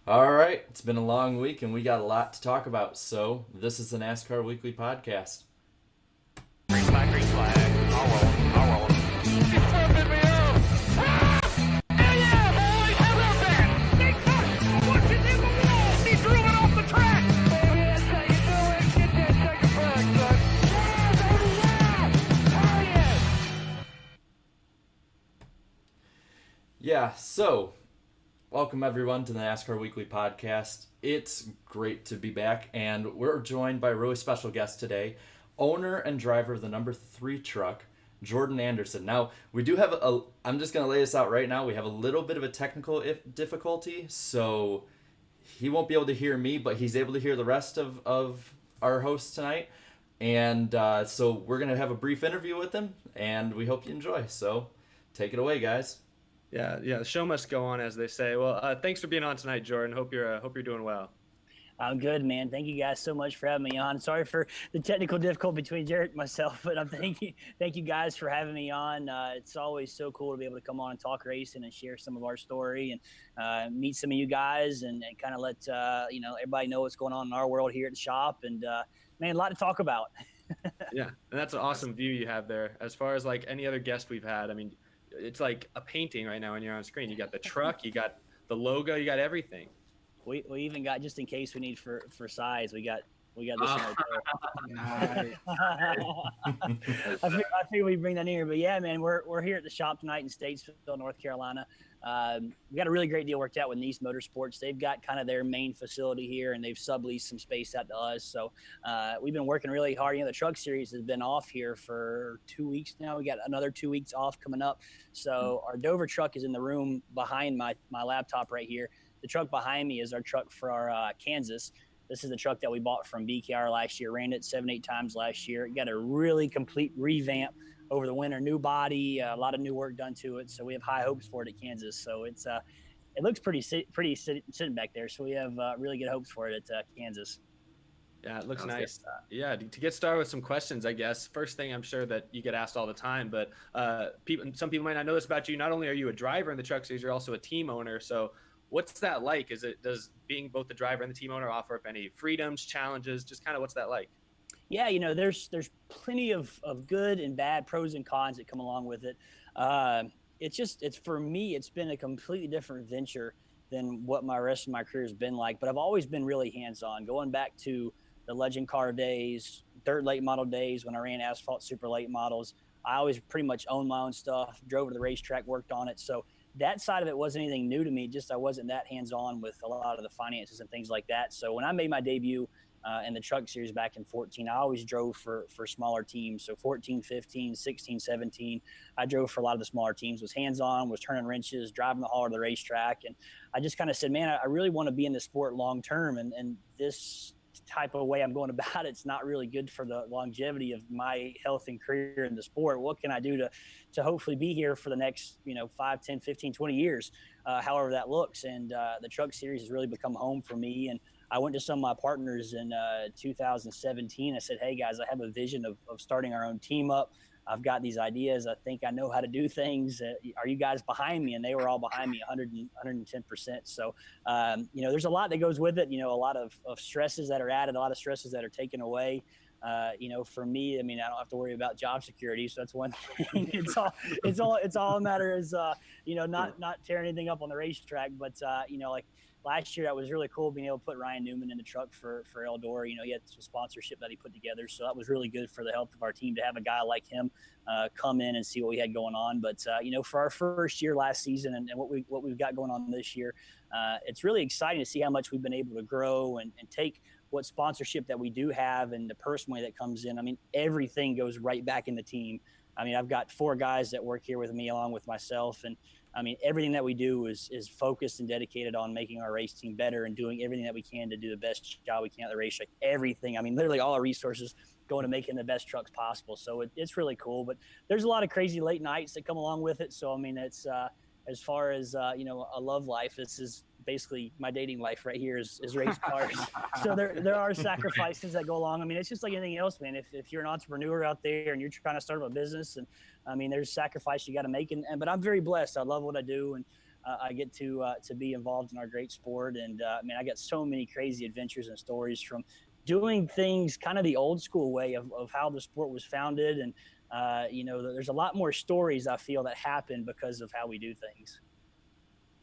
All right, it's been a long week and we got a lot to talk about. So, this is the NASCAR Weekly Podcast. Green flag, green flag. I'll roll him. I'll roll him. He's flipping me off. Ah! Yeah, boys, how about that? They cut it. Push it in the wall. He drew it off the track. Oh, yeah, that's how you do it. Get that second flag, son. Yeah, baby, yeah. Oh, yeah. Yeah, so welcome everyone to the NASCAR Weekly Podcast. It's great to be back, and we're joined by a really special guest today, owner and driver of the number 3 truck, Jordan Anderson. Now, we do have I'm just going to lay this out right now. We have a little bit of a technical difficulty, so he won't be able to hear me, but he's able to hear the rest of our hosts tonight. And so we're going to have a brief interview with him, and we hope you enjoy. So take it away, guys. Yeah. The show must go on, as they say. Well, thanks for being on tonight, Jordan. Hope you're doing well. I'm good, man. Thank you guys so much for having me on. Sorry for the technical difficulty between Jarrett and myself, but I'm thank you guys for having me on. It's always so cool to be able to come on and talk racing and share some of our story and meet some of you guys and kind of let everybody know what's going on in our world here at the shop. And man, a lot to talk about. Yeah, and that's an awesome view you have there. As far as like any other guest we've had, I mean, it's like a painting right now when you're on screen. You got the truck, you got the logo, you got everything. We even got, just in case we need for size, we got this one right there. I figured we bring that in here, but yeah, man, we're here at the shop tonight in Statesville, North Carolina. We got a really great deal worked out with Nice Motorsports. They've got kind of their main facility here, and they've subleased some space out to us. So we've been working really hard. You know, the truck series has been off here for 2 weeks now. We got another 2 weeks off coming up. So our Dover truck is in the room behind my laptop right here. The truck behind me is our truck for our Kansas. This is the truck that we bought from BKR last year. Ran it 7-8 times last year. Got a really complete revamp over the winter. New body, a lot of new work done to it. So we have high hopes for it at Kansas. So it looks pretty sitting back there. So we have really good hopes for it at Kansas. Yeah, it looks nice. Yeah, to get started with some questions, I guess. First thing, I'm sure that you get asked all the time, but some people might not know this about you. Not only are you a driver in the truck series, you're also a team owner. So what's that like? Does being both the driver and the team owner offer up any freedoms, challenges? Just kind of what's that like? Yeah, there's plenty of good and bad, pros and cons that come along with it. It's for me, it's been a completely different venture than what my rest of my career has been like. But I've always been really hands-on, going back to the legend car days, dirt late model days when I ran asphalt super late models. I always pretty much owned my own stuff, drove to the racetrack, worked on it. So that side of it wasn't anything new to me. Just I wasn't that hands-on with a lot of the finances and things like that. So when I made my debut in the truck series back in 14, I always drove for smaller teams. So 14, 15, 16, 17, I drove for a lot of the smaller teams, was hands-on, was turning wrenches, driving the hauler to the racetrack. And I just kind of said, man, I really want to be in the sport long-term. And this type of way I'm going about it's not really good for the longevity of my health and career in the sport. What can I do to hopefully be here for the next 5, 10, 15, 20 years, however that looks. And the truck series has really become home for me. And I went to some of my partners in 2017. I said, hey guys, I have a vision of starting our own team up. I've got these ideas. I think I know how to do things. Are you guys behind me? And they were all behind me 110%. So, there's a lot that goes with it, a lot of stresses that are added, a lot of stresses that are taken away. For me, I mean, I don't have to worry about job security. So that's one thing. It's all a matter is, not tearing anything up on the racetrack, but, like last year, that was really cool being able to put Ryan Newman in the truck for Eldor. He had some sponsorship that he put together. So that was really good for the health of our team to have a guy like him come in and see what we had going on. But, for our first year last season and what we've got going on this year, it's really exciting to see how much we've been able to grow and take what sponsorship that we do have and the purse money that comes in. I mean, everything goes right back in the team. I mean, I've got 4 guys that work here with me along with myself. And I mean, everything that we do is focused and dedicated on making our race team better and doing everything that we can to do the best job we can at the racetrack. Everything. I mean, literally all our resources go into making the best trucks possible. So it's really cool. But there's a lot of crazy late nights that come along with it. So, I mean, it's as far as, a love life, this is basically my dating life right here is race cars. So there are sacrifices that go along. I mean, it's just like anything else, man. If you're an entrepreneur out there and you're trying to start up a business, and I mean, there's sacrifice you got to make. But I'm very blessed. I love what I do. And I get to be involved in our great sport. And I got so many crazy adventures and stories from doing things kind of the old school way of how the sport was founded. And, there's a lot more stories I feel that happen because of how we do things.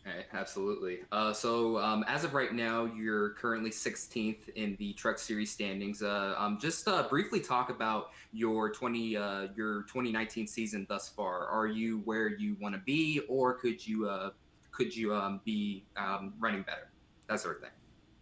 Right, absolutely. As of right now, you're currently 16th in the Truck Series standings. Just briefly talk about your 2019 season thus far. Are you where you want to be, or could you be running better? That sort of thing.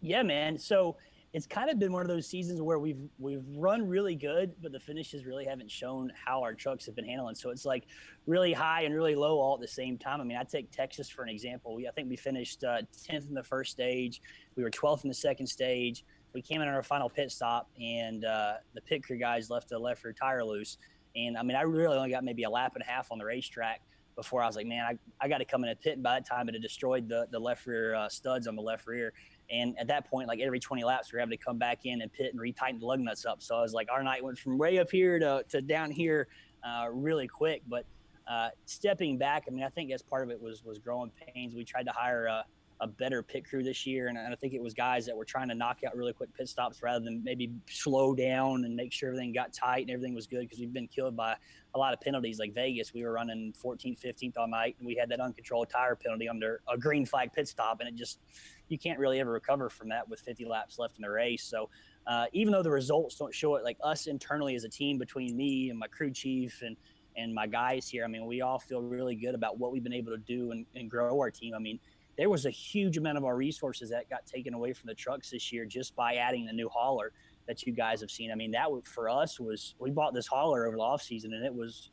Yeah, man. So it's kind of been one of those seasons where we've run really good, but the finishes really haven't shown how our trucks have been handling. So it's like really high and really low all at the same time. I take Texas for an example. I think we finished 10th in the first stage. We were 12th in the second stage. We came in on our final pit stop, and the pit crew guys left the left rear tire loose. And I really only got maybe a lap and a half on the racetrack before I was like, man, I got to come in a pit. And by that time, it had destroyed the left rear studs on the left rear. And at that point, like every 20 laps, we were having to come back in and pit and retighten the lug nuts up. So I was like, our night went from way up here to down here really quick. But stepping back, I think as part of it was growing pains. We tried to hire a better pit crew this year. And I think it was guys that were trying to knock out really quick pit stops rather than maybe slow down and make sure everything got tight and everything was good, because we've been killed by a lot of penalties. Like Vegas, we were running 14th, 15th all night, and we had that uncontrolled tire penalty under a green flag pit stop. And you can't really ever recover from that with 50 laps left in the race. So even though the results don't show it, like us internally as a team, between me and my crew chief and my guys here, we all feel really good about what we've been able to do and grow our team. There was a huge amount of our resources that got taken away from the trucks this year just by adding the new hauler that you guys have seen. That for us was, we bought this hauler over the off season, and it was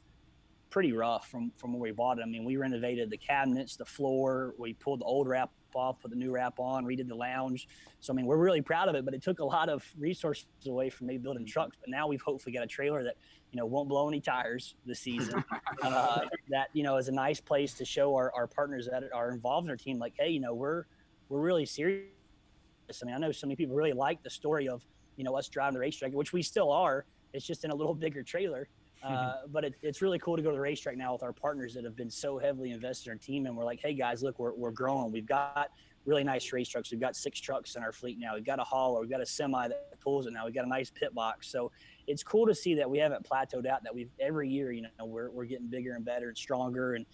pretty rough from where we bought it. We renovated the cabinets, the floor, we pulled the old wrap off, put the new wrap on, redid the lounge. So we're really proud of it, but it took a lot of resources away from me building trucks. But now we've hopefully got a trailer that won't blow any tires this season. That is a nice place to show our partners that are involved in our team, like, hey, we're really serious. I know so many people really like the story of us driving the racetrack, which we still are. It's just in a little bigger trailer. But it's really cool to go to the racetrack now with our partners that have been so heavily invested in our team. And we're like, hey guys, look, we're growing. We've got really nice race trucks. We've got 6 trucks in our fleet now. We've got a hauler. We've got a semi that pulls it now. We've got a nice pit box. So it's cool to see that we haven't plateaued out, that we've every year, we're getting bigger and better and stronger. And,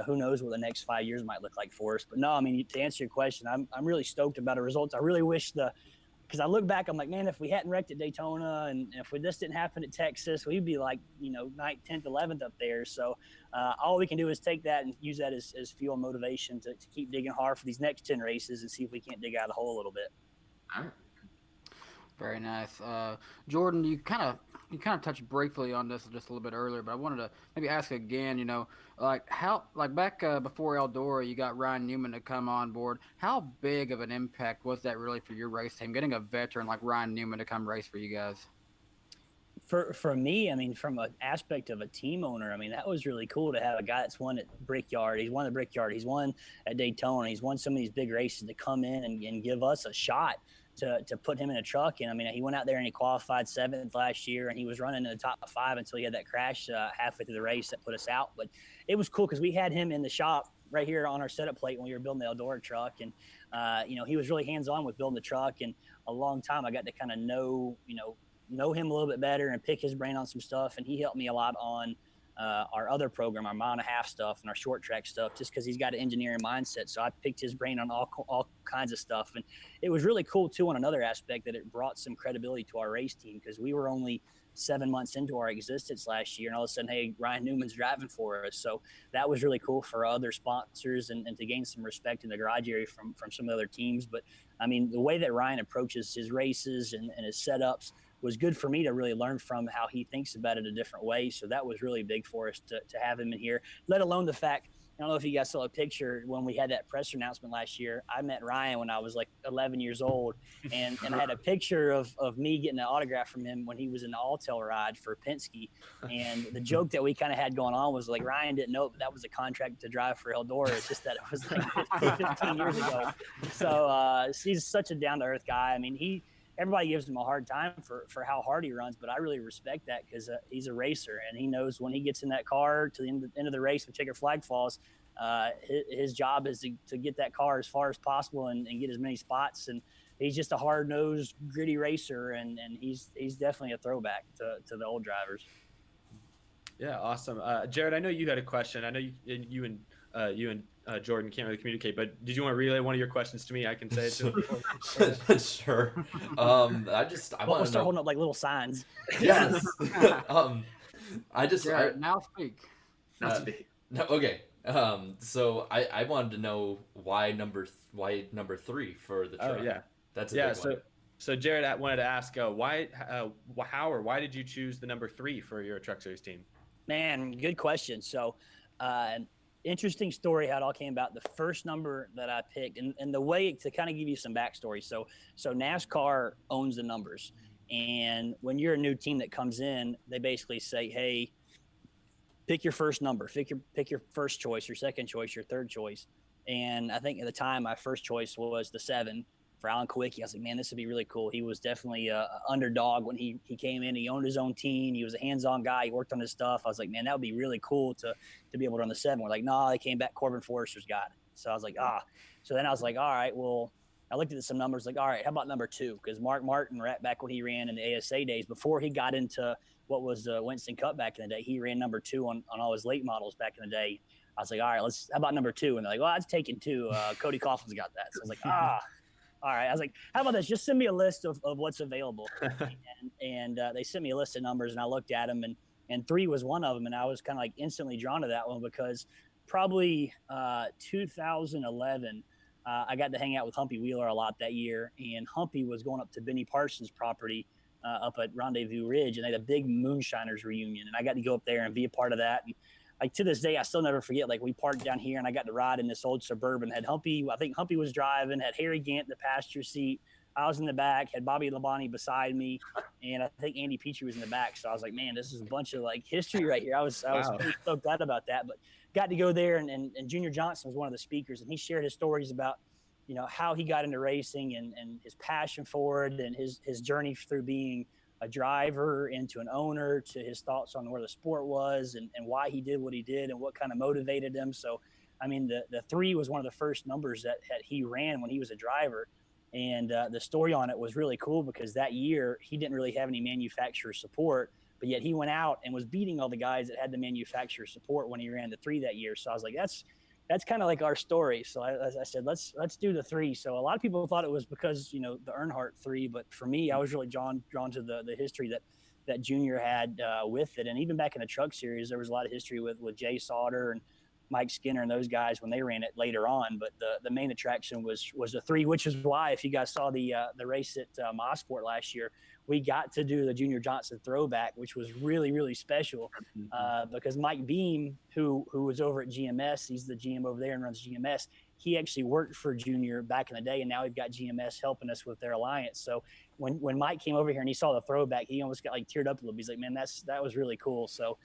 who knows what the next 5 years might look like for us. But no, to answer your question, I'm really stoked about the results. I really wish because I look back, I'm like, man, if we hadn't wrecked at Daytona and if this didn't happen at Texas, we'd be like, 9th, 10th, 11th up there. So all we can do is take that and use that as fuel and motivation to keep digging hard for these next 10 races and see if we can't dig out of the hole a little bit. All right. Very nice. Jordan, you kind of touched briefly on this just a little bit earlier, but I wanted to maybe ask again, back before Eldora, you got Ryan Newman to come on board. How big of an impact was that really for your race team, getting a veteran like Ryan Newman to come race for you guys? For me, from an aspect of a team owner, that was really cool to have a guy that's won at Brickyard. He's won the Brickyard. He's won at Daytona. He's won some of these big races to come in and give us a shot to put him in a truck. And he went out there and he qualified 7th last year, and he was running in the top 5 until he had that crash halfway through the race that put us out. But it was cool because we had him in the shop right here on our setup plate when we were building the Eldora truck. And, he was really hands-on with building the truck. And a long time I got to kind of know him a little bit better and pick his brain on some stuff. And he helped me a lot on our other program, our mile and a half stuff and our short track stuff, just because he's got an engineering mindset. So I picked his brain on all kinds of stuff. And it was really cool too on another aspect that it brought some credibility to our race team, because we were only 7 months into our existence last year, and all of a sudden, hey, Ryan Newman's driving for us. So that was really cool for other sponsors and to gain some respect in the garage area from some of the other teams. But the way that Ryan approaches his races and his setups was good for me to really learn from how he thinks about it a different way. So that was really big for us to have him in here, let alone the fact, I don't know if you guys saw a picture when we had that presser announcement last year. I met Ryan when I was like 11 years old, and I had a picture of me getting an autograph from him when he was in the Alltel ride for Penske. And the joke that we kind of had going on was like, Ryan didn't know it, but that was a contract to drive for Eldora. It's just that it was like 15 years ago. So he's such a down-to-earth guy. Everybody gives him a hard time for how hard he runs, but I really respect that because he's a racer, and he knows when he gets in that car to the end of the race when checker flag falls, His job is to get that car as far as possible and get as many spots. And he's just a hard-nosed, gritty racer, and he's definitely a throwback to the old drivers. Yeah, awesome. Jared, I know you had a question. I know you and Jordan can't really communicate, but did you want to relay one of your questions to me? I can say it to Sure. I want to start know. holding up like little signs. Yes. Jared, now speak. Not to be. No, okay. So I wanted to know why number 3 for the truck. Oh yeah, that's a big one. So Jared, I wanted to ask why did you choose the number 3 for your Truck Series team? Man, good question. So, interesting story how it all came about. The first number that I picked, and the way to kind of give you some backstory. So NASCAR owns the numbers, and when you're a new team that comes in, they basically say, hey, pick your first number, pick your first choice, your second choice, your third choice. And I think at the time, my first choice was the 7 for Alan Kowicki. I was like, man, this would be really cool. He was definitely an underdog when he came in. He owned his own team. He was a hands-on guy. He worked on his stuff. I was like, man, that would be really cool to be able to run the 7. We're like, no, they came back. Corbin Forrester's got it. So I was like, So then I was like, all right, well, I looked at some numbers, like, all right, how about number 2? Because Mark Martin, right back when he ran in the ASA days, before he got into what was the Winston Cup back in the day, he ran number 2 on all his late models back in the day. I was like, all right, how about number 2? And they're like, well, that's taken 2. Cody Coughlin's got that. So I was like, all right. I was like, how about this? Just send me a list of what's available. and they sent me a list of numbers, and I looked at them, and 3 was one of them. And I was kind of like instantly drawn to that one because probably 2011, I got to hang out with Humpy Wheeler a lot that year. And Humpy was going up to Benny Parsons' property up at Rendezvous Ridge, and they had a big Moonshiners reunion. And I got to go up there and be a part of that. And like to this day, I still never forget, like we parked down here and I got to ride in this old Suburban, had Humpy, I think Humpy was driving, had Harry Gant in the passenger seat. I was in the back, had Bobby Labonte beside me, and I think Andy Petrie was in the back. So I was like, man, this is a bunch of like history right here. I was pretty stoked out about that, but got to go there and Junior Johnson was one of the speakers, and he shared his stories about, how he got into racing and his passion for it and his journey through being a driver into an owner, to his thoughts on where the sport was and why he did what he did and what kind of motivated him. So, I mean, the 3 was one of the first numbers that he ran when he was a driver. And the story on it was really cool because that year he didn't really have any manufacturer support, but yet he went out and was beating all the guys that had the manufacturer support when he ran the 3 that year. So I was like, that's kind of like our story. So I said, let's do the 3. So a lot of people thought it was because, the Earnhardt 3, but for me, I was really drawn to the history that Junior had with it. And even back in the Truck Series, there was a lot of history with Jay Sauter and Mike Skinner and those guys when they ran it later on. But the main attraction was the 3, which is why, if you guys saw the race at Mosport last year, we got to do the Junior Johnson throwback, which was really, really special because Mike Beam, who was over at GMS, he's the GM over there and runs GMS. He actually worked for Junior back in the day, and now we've got GMS helping us with their alliance. So when Mike came over here and he saw the throwback, he almost got teared up a little bit. He's like, man, that was really cool. So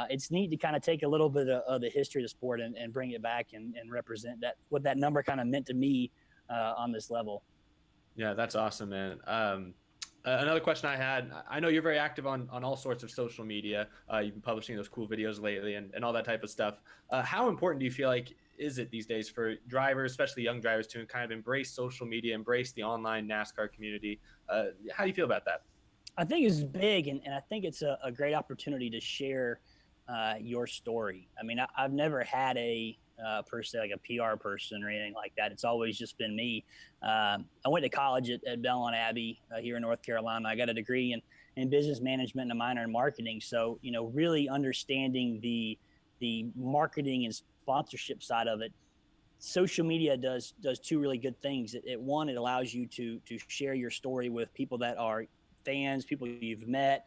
it's neat to kind of take a little bit of the history of the sport and bring it back and represent what that number kind of meant to me on this level. Yeah, that's awesome, man. Another question I had, I know you're very active on all sorts of social media. You've been publishing those cool videos lately and all that type of stuff. How important do you feel like is it these days for drivers, especially young drivers, to kind of embrace social media, embrace the online NASCAR community? How do you feel about that? I think it's big, and I think it's a great opportunity to share your story. I mean, I've never had per se like a PR person or anything like that. It's always just been me. I went to college at Belmont Abbey here in North Carolina. I got a degree in business management and a minor in marketing. So, really understanding the marketing and sponsorship side of it. Social media does 2 really good things. One, it allows you to share your story with people that are fans, people you've met,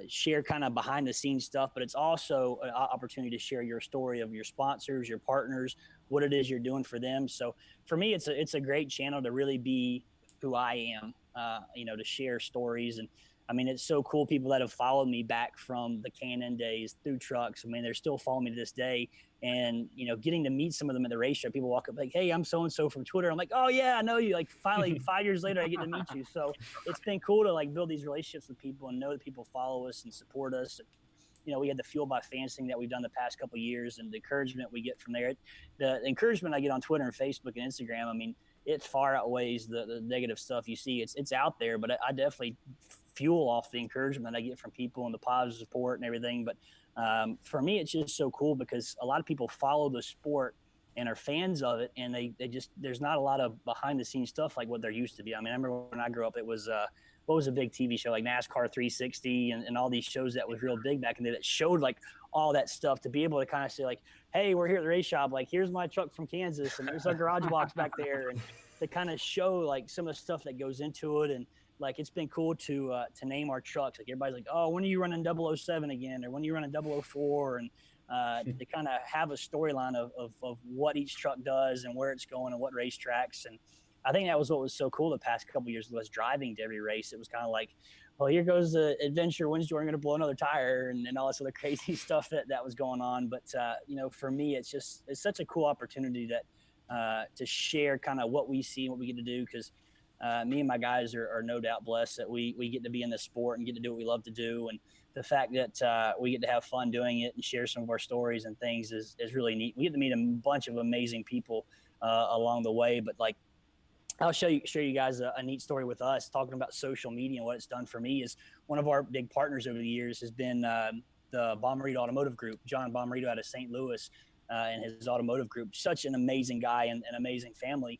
share kind of behind the scenes stuff, but it's also an opportunity to share your story of your sponsors, your partners, what it is you're doing for them. So for me, it's a great channel to really be who I am, to share stories. And I mean, it's so cool. People that have followed me back from the Canon days through trucks. I mean, they're still following me to this day. And, getting to meet some of them at the racetrack, people walk up like, hey, I'm so-and-so from Twitter. I'm like, oh yeah, I know you. Like finally 5 years later, I get to meet you. So it's been cool to build these relationships with people and know that people follow us and support us. we had the Fuel by Fans thing that we've done the past couple of years, and the encouragement we get from there. The encouragement I get on Twitter and Facebook and Instagram, I mean, it far outweighs the negative stuff you see. It's out there, but I definitely fuel off the encouragement I get from people and the positive support and everything. But for me, it's just so cool because a lot of people follow the sport and are fans of it, and they just, there's not a lot of behind the scenes stuff like what there used to be. I mean, I remember when I grew up, it was what was a big TV show like NASCAR 360 and all these shows that was real big back in the day that showed like all that stuff, to be able to kind of say like, hey, we're here at the race shop, like here's my truck from Kansas and there's our garage box back there, and to kind of show like some of the stuff that goes into it. And like, it's been cool to name our trucks. Like everybody's like, oh, when are you running 007 again, or when are you running 004? And to kind of have a storyline of what each truck does and where it's going and what racetracks. And I think that was what was so cool the past couple of years was driving to every race. It was kind of like, well, here goes the adventure. When's Jordan going to blow another tire, and all this other crazy stuff that was going on. But, for me, it's such a cool opportunity that to share kind of what we see and what we get to do. Because me and my guys are no doubt blessed that we get to be in this sport and get to do what we love to do. And the fact that we get to have fun doing it and share some of our stories and things is really neat. We get to meet a bunch of amazing people along the way. But like, I'll show you guys a neat story with us talking about social media and what it's done for me. Is one of our big partners over the years has been the Bomarito Automotive Group, John Bomarito out of St. Louis, and his automotive group. Such an amazing guy and an amazing family.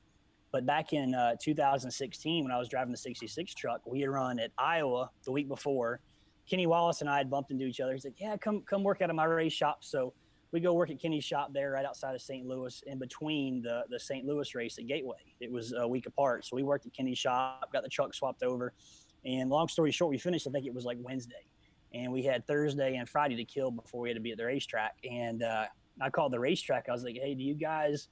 But back in 2016, when I was driving the 66 truck, we had run at Iowa the week before. Kenny Wallace and I had bumped into each other. He's like, yeah, come work out of my race shop. So we go work at Kenny's shop there right outside of St. Louis, in between the St. Louis race at Gateway. It was a week apart. So we worked at Kenny's shop, got the truck swapped over. And long story short, we finished, I think it was like Wednesday. And we had Thursday and Friday to kill before we had to be at the racetrack. And I called the racetrack. I was like, hey, do you guys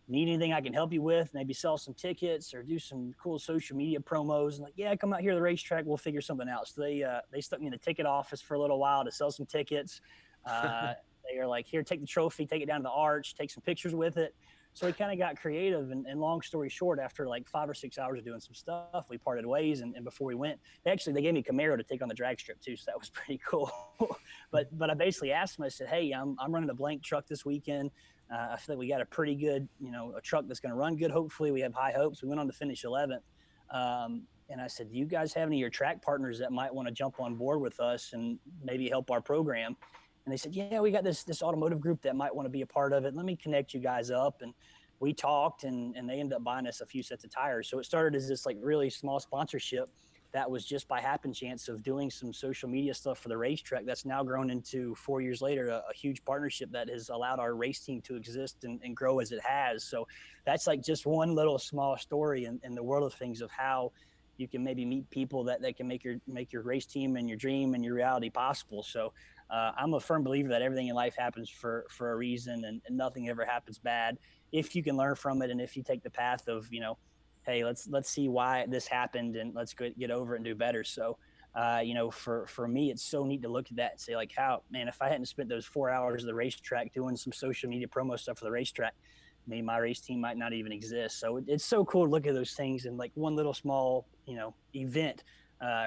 need anything I can help you with? Maybe sell some tickets or do some cool social media promos. And like, yeah, come out here to the racetrack. We'll figure something out. So they stuck me in the ticket office for a little while to sell some tickets. They are like, here, take the trophy, take it down to the arch, take some pictures with it. So we kind of got creative. And long story short, after like 5 or 6 hours of doing some stuff, we parted ways. And before we went, they gave me a Camaro to take on the drag strip too. So that was pretty cool. but I basically asked them, I said, hey, I'm running a blank truck this weekend. I feel like we got a pretty good, a truck that's going to run good. Hopefully we have high hopes. We went on to finish 11th. And I said, do you guys have any of your track partners that might want to jump on board with us and maybe help our program? And they said, yeah, we got this automotive group that might want to be a part of it. Let me connect you guys up. And we talked, and they ended up buying us a few sets of tires. So it started as this like really small sponsorship that was just by happen chance of doing some social media stuff for the racetrack. That's now grown into 4 years later, a huge partnership that has allowed our race team to exist and grow as it has. So that's like just one little small story in the world of things of how you can maybe meet people that can make your race team and your dream and your reality possible. So I'm a firm believer that everything in life happens for a reason, and nothing ever happens bad if you can learn from it. And if you take the path of, hey, let's see why this happened and let's get over it and do better. So, for me, it's so neat to look at that and say like, how, man, if I hadn't spent those 4 hours of the racetrack doing some social media promo stuff for the racetrack, maybe my race team might not even exist. So it's so cool to look at those things, and like one little small, event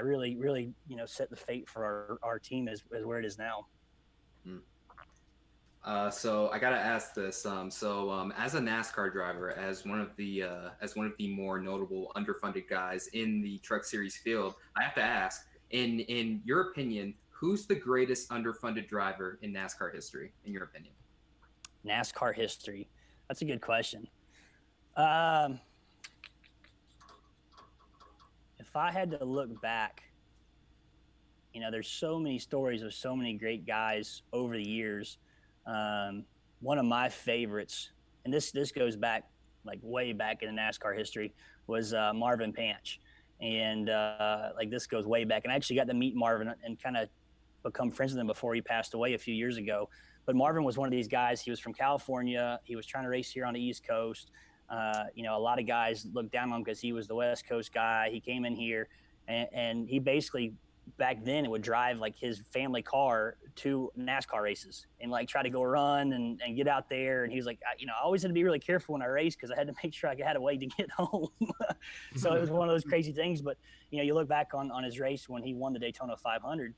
really, set the fate for our team as where it is now. So I gotta ask this. As a NASCAR driver, as one of the more notable underfunded guys in the Truck Series field, I have to ask, in your opinion, who's the greatest underfunded driver in NASCAR history? In your opinion, NASCAR history. That's a good question. If I had to look back, there's so many stories of so many great guys over the years. One of my favorites, and this goes back like way back in the NASCAR history, was Marvin Panch. And this goes way back. And I actually got to meet Marvin and kind of become friends with him before he passed away a few years ago. But Marvin was one of these guys. He was from California. He was trying to race here on the East Coast. A lot of guys looked down on him because he was the West Coast guy. He came in here, and he basically, back then, it would drive like his family car to NASCAR races and like try to go run and get out there. And he was like, I always had to be really careful when I race because I had to make sure I had a way to get home. So it was one of those crazy things. But, you look back on his race when he won the Daytona 500,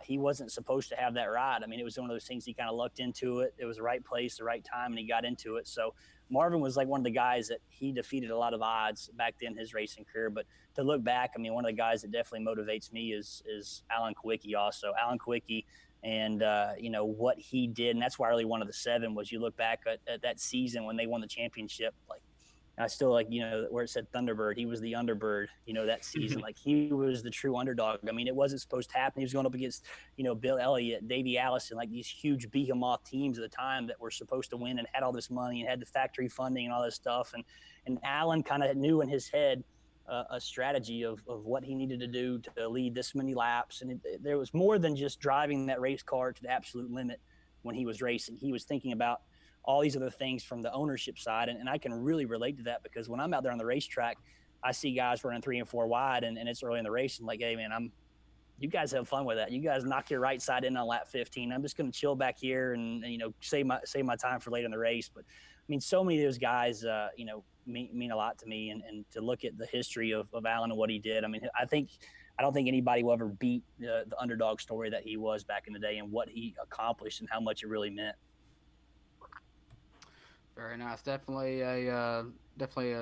he wasn't supposed to have that ride. I mean, it was one of those things he kind of lucked into it. It was the right place, the right time, and he got into it. So Marvin was like one of the guys that he defeated a lot of odds back then in his racing career. But to look back, I mean, one of the guys that definitely motivates me is Alan Kawicki also. Alan Kawicki and, what he did. And that's why I really wanted the 7 was you look back at that season when they won the championship, like, I still where it said Thunderbird, he was the underbird, that season. Like he was the true underdog. I mean, it wasn't supposed to happen. He was going up against, Bill Elliott, Davey Allison, like these huge behemoth teams at the time that were supposed to win and had all this money and had the factory funding and all this stuff. And Alan kind of knew in his head a strategy of what he needed to do to lead this many laps. And there was more than just driving that race car to the absolute limit when he was racing. He was thinking about all these other things from the ownership side. And I can really relate to that because when I'm out there on the racetrack, I see guys running 3 and 4 wide and it's early in the race. I'm like, hey man, you guys have fun with that. You guys knock your right side in on lap 15. I'm just going to chill back here and save my time for later in the race. But I mean, so many of those guys, mean a lot to me. And to look at the history of Alan and what he did, I mean, I don't think anybody will ever beat the underdog story that he was back in the day and what he accomplished and how much it really meant. Very nice. Definitely definitely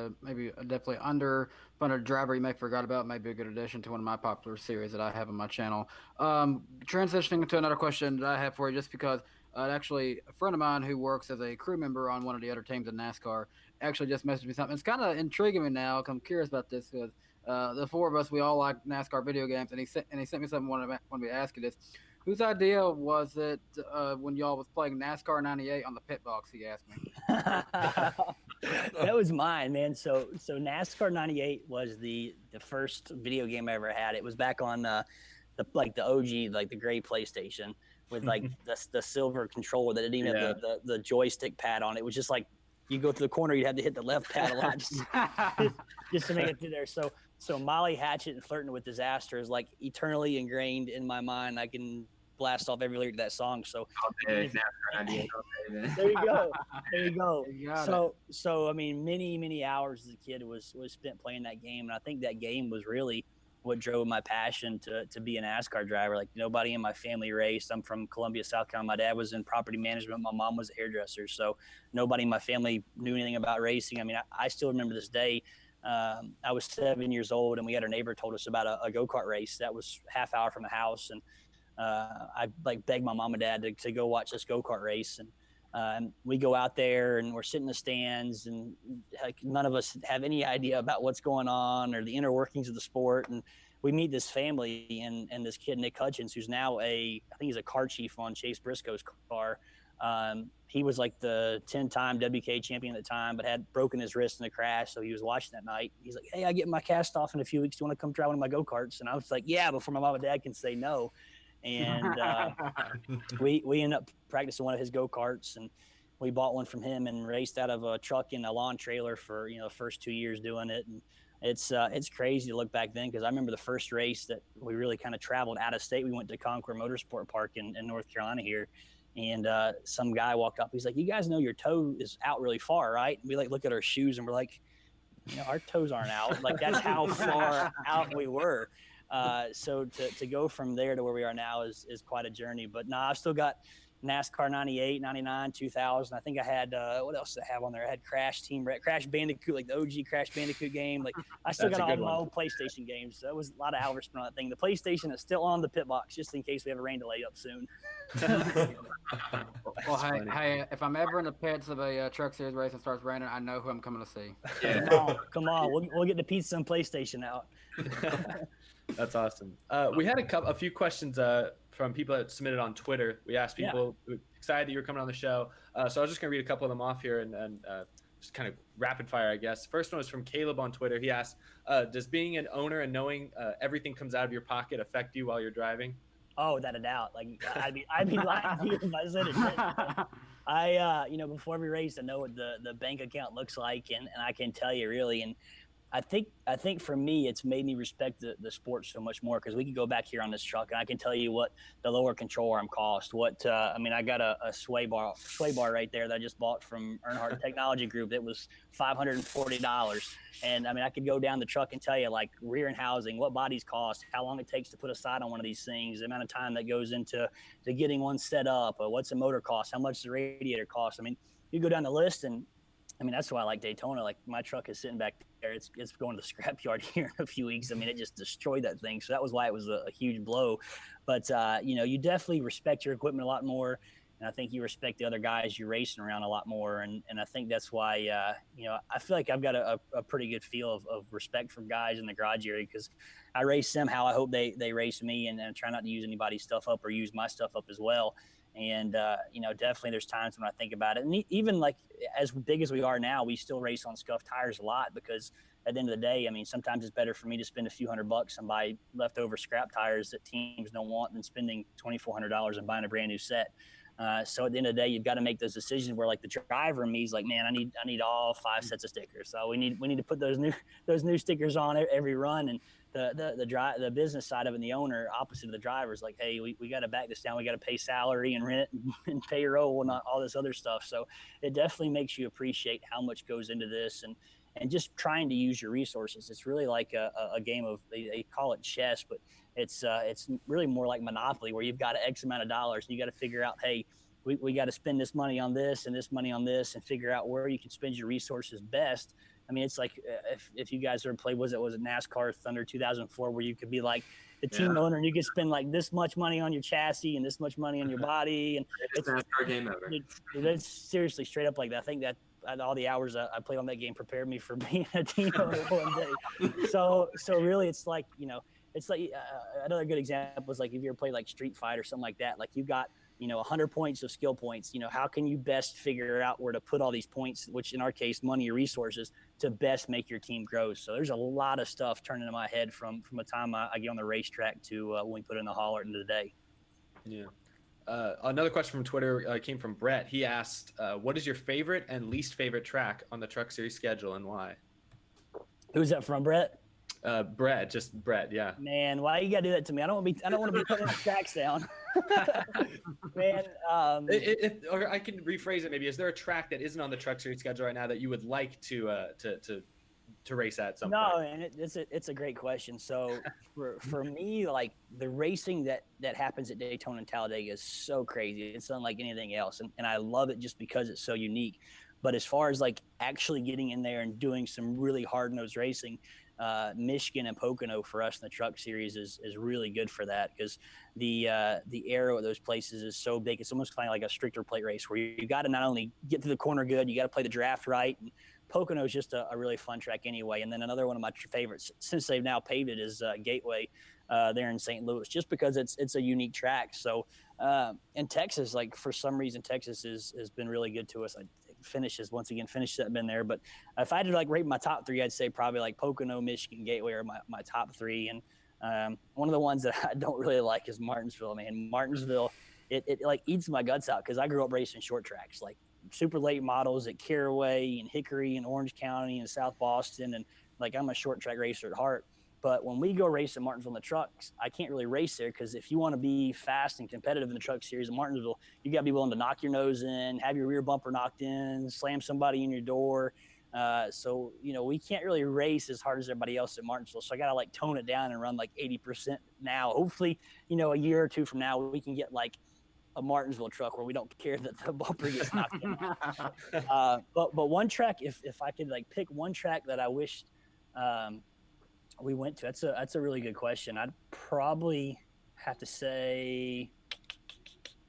underfunded driver you may have forgot about. Maybe a good addition to one of my popular series that I have on my channel. Transitioning into another question that I have for you, just because actually a friend of mine who works as a crew member on one of the other teams in NASCAR actually just messaged me something. It's kind of intriguing me now. I'm curious about this because the 4 of us, we all like NASCAR video games, and he sent me something. Wanted me to ask you this. Whose idea was it when y'all was playing NASCAR 98 on the pit box, he asked me? That was mine, man. So NASCAR 98 was the first video game I ever had. It was back on the OG, like the gray PlayStation with like the silver controller that didn't even have the joystick pad on it. It was just like you go to the corner, you'd have to hit the left pad a lot just to make it through there. So Molly Hatchet and Flirting with Disaster is like eternally ingrained in my mind. I can blast off every lyric to that song. So there you go. So I mean, many hours as a kid was spent playing that game, and I think that game was really what drove my passion to be a NASCAR driver. Like nobody in my family raced. I'm from Columbia, South Carolina. My dad was in property management. My mom was a hairdresser. So nobody in my family knew anything about racing. I mean, I still remember this day. I was 7 years old, and we had our neighbor told us about a go-kart race that was half hour from the house, and I like begged my mom and dad to go watch this go-kart race, and we go out there and we're sitting in the stands, and like none of us have any idea about what's going on or the inner workings of the sport, and we meet this family and this kid Nick Hutchins, who's now I think he's a car chief on Chase Briscoe's car. He was like the 10-time WK champion at the time, but had broken his wrist in a crash. So he was watching that night. He's like, hey, I get my cast off in a few weeks. Do you want to come try one of my go-karts? And I was like, yeah, before my mom and dad can say no. And we ended up practicing one of his go-karts, and we bought one from him and raced out of a truck in a lawn trailer for, the first 2 years doing it. And it's crazy to look back then, because I remember the first race that we really kind of traveled out of state. We went to Concord Motorsport Park in North Carolina here. And some guy walked up. He's like, you guys know your toe is out really far, right? And we look at our shoes and we're like, our toes aren't out. Like that's how far out we were. So to go from there to where we are now is quite a journey. But I've still got NASCAR 98, 99, 2000. I think I had, what else did I have on there? I had Crash Bandicoot, like the OG Crash Bandicoot game. Like I still got all my old PlayStation games. So it was a lot of hours spent on that thing. The PlayStation is still on the pit box just in case we have a rain delay up soon. Well, hey, if I'm ever in the pits of a truck series race and starts raining, I know who I'm coming to see. Yeah. Come on. We'll get the pizza and PlayStation out. That's awesome. We had a few questions from people that submitted on Twitter. We asked people excited that you were coming on the show. So I was just going to read a couple of them off here and just kind of rapid fire, I guess. First one was from Caleb on Twitter. He asked, does being an owner and knowing everything comes out of your pocket affect you while you're driving? Oh, without a doubt. Like I'd be lying to you if I said it didn't. I before every race, I know what the bank account looks like, and I can tell you really. And I think for me, it's made me respect the sport so much more because we can go back here on this truck and I can tell you what the lower control arm cost. I mean, I got a sway bar right there that I just bought from Earnhardt Technology Group. It was $540, and I mean, I could go down the truck and tell you like rear and housing, what bodies cost, how long it takes to put a side on one of these things, the amount of time that goes into getting one set up, what's the motor cost, how much the radiator costs. I mean, you go down the list and. I mean, that's why I like Daytona. Like my truck is sitting back there. It's going to the scrapyard here in a few weeks. I mean, it just destroyed that thing. So that was why it was a huge blow. But, you definitely respect your equipment a lot more. And I think you respect the other guys you're racing around a lot more. And I think that's why, I feel like I've got a pretty good feel of respect from guys in the garage area because I race them how I hope they race me and try not to use anybody's stuff up or use my stuff up as well. And, definitely there's times when I think about it. And even like as big as we are now, we still race on scuffed tires a lot because at the end of the day, I mean, sometimes it's better for me to spend a few $100 and buy leftover scrap tires that teams don't want than spending $2,400 and buying a brand new set. So at the end of the day, you've got to make those decisions where like the driver in me is like, man, I need all 5 sets of stickers. So we need to put those new stickers on every run. And the business side of it and the owner opposite of the driver is like, hey, we got to back this down. We got to pay salary and rent and payroll and all this other stuff. So it definitely makes you appreciate how much goes into this and just trying to use your resources. It's really like a game of, they call it chess, but it's really more like Monopoly where you've got X amount of dollars and you got to figure out, hey, we got to spend this money on this and this money on this and figure out where you can spend your resources best. I mean, it's like if you guys ever played, was it NASCAR Thunder 2004 where you could be like the team owner and you could spend like this much money on your chassis and this much money on your body. And it's a NASCAR game ever. It's seriously straight up like that. I think that all the hours I played on that game prepared me for being a team owner one day. So really it's like, it's like another good example is like if you ever played like Street Fight or something like that, like you got 100 points of skill points. How can you best figure out where to put all these points, which in our case, money or resources, to best make your team grow? So there's a lot of stuff turning in my head from the time I get on the racetrack to when we put in the hauler into the day. Yeah. Another question from Twitter came from Brett. He asked, what is your favorite and least favorite track on the Truck Series schedule and why? Who's that from, Brett? Brett, yeah. Man, why you gotta do that to me? I don't want to be putting the tracks down. Man, or I can rephrase it. Maybe is there a track that isn't on the Truck Series schedule right now that you would like to race at some point? No, and it's a great question. So for me, like the racing that happens at Daytona and Talladega is so crazy. It's unlike anything else, and I love it just because it's so unique. But as far as like actually getting in there and doing some really hard-nosed racing, Michigan and Pocono for us in the Truck Series is really good for that because the arrow at those places is so big. It's almost kind of like a stricter plate race where you got to not only get to the corner good, you got to play the draft right. And Pocono is just a really fun track anyway. And then another one of my favorites, since they've now paved it, is Gateway there in St. Louis, just because it's a unique track. So in Texas, like for some reason, Texas has been really good to us. Finishes that been there, but if I had to like rate my top 3, I'd say probably like Pocono, Michigan, Gateway are my top 3. And one of the ones that I don't really like is Martinsville. Man, Martinsville, it like eats my guts out because I grew up racing short tracks, like super late models at Caraway and Hickory and Orange County and South Boston, and like I'm a short track racer at heart. But when we go race in Martinsville in the trucks, I can't really race there because if you want to be fast and competitive in the Truck Series in Martinsville, you got to be willing to knock your nose in, have your rear bumper knocked in, slam somebody in your door. So we can't really race as hard as everybody else at Martinsville. So I got to like tone it down and run like 80% now. Hopefully, a year or two from now, we can get like a Martinsville truck where we don't care that the bumper gets knocked in. But one track, if I could like pick one track that I wished we went to, that's a really good question. I'd probably have to say,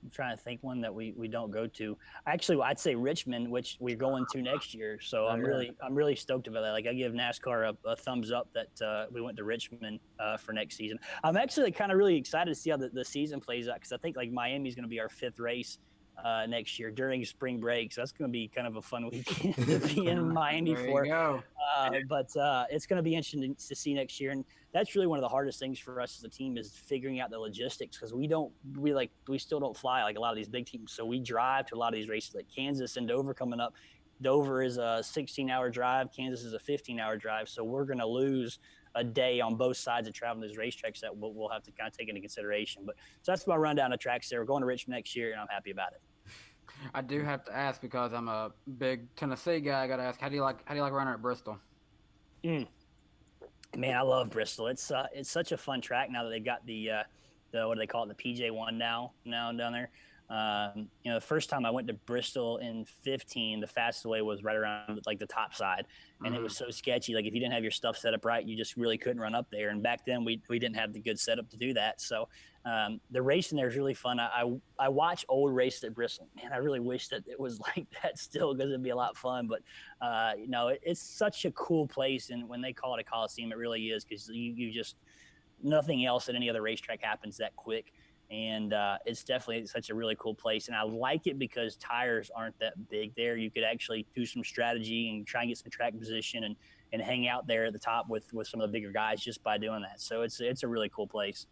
I'm trying to think one that we don't go to. Actually, I'd say Richmond, which we're going to next year. So I'm really stoked about that. Like I give NASCAR a thumbs up that we went to Richmond for next season. I'm actually kind of really excited to see how the season plays out because I think like Miami's going to be our 5th race next year during spring break. So that's going to be kind of a fun weekend to be in Miami for. But it's going to be interesting to see next year. And that's really one of the hardest things for us as a team is figuring out the logistics because we still don't fly like a lot of these big teams. So we drive to a lot of these races like Kansas and Dover coming up. Dover is a 16-hour drive. Kansas is a 15-hour drive. So we're going to lose a day on both sides of traveling those racetracks that we'll have to kind of take into consideration. But so that's my rundown of tracks there. We're going to Richmond next year, and I'm happy about it. I do have to ask because I'm a big Tennessee guy. I got to ask, how do you like running at Bristol? Man, I love Bristol. It's such a fun track now that they've got the what do they call it, the PJ1 now down there. The first time I went to Bristol in 15, the fastest way was right around like the top side, and it was so sketchy. Like if you didn't have your stuff set up right, you just really couldn't run up there. And back then we didn't have the good setup to do that. So the racing there is really fun. I watch old races at Bristol. Man, I really wish that it was like that still, because it'd be a lot of fun. But it's such a cool place, and when they call it a coliseum, it really is, because you just, nothing else at any other racetrack happens that quick. And it's definitely such a really cool place. And I like it because tires aren't that big there. You could actually do some strategy and try and get some track position and hang out there at the top with some of the bigger guys just by doing that. So it's a really cool place.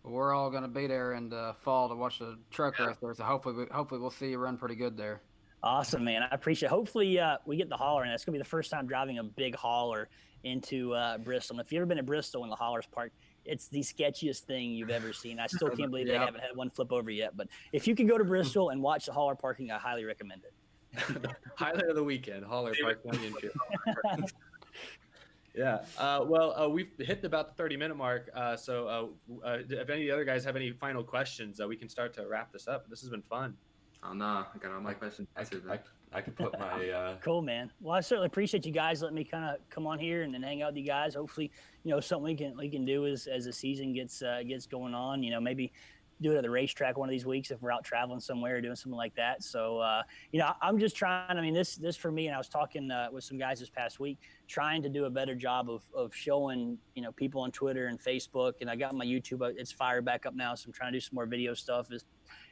Well, we're all going to be there in the fall to watch the truck race there. So hopefully we'll see you run pretty good there. Awesome, man. I appreciate it. Hopefully we get the hauler, and it's going to be the first time driving a big hauler into Bristol. And if you've ever been to Bristol in the haulers park, it's the sketchiest thing you've ever seen. I still can't believe they haven't had one flip over yet. But if you can go to Bristol and watch the hauler parking, I highly recommend it. Highlight of the weekend, hauler parking. Yeah. We've hit about the 30-minute mark. So if any of the other guys have any final questions, we can start to wrap this up. This has been fun. Oh, no. I got all my questions answered. I could put my Cool, man. Well, I certainly appreciate you guys letting me kind of come on here and hang out with you guys. Hopefully, something we can do as the season gets going on. Maybe do it at the racetrack one of these weeks if we're out traveling somewhere or doing something like that. So, I'm just trying. I mean, this for me, and I was talking with some guys this past week, trying to do a better job of showing people on Twitter and Facebook, and I got my YouTube. It's fired back up now, so I'm trying to do some more video stuff. Is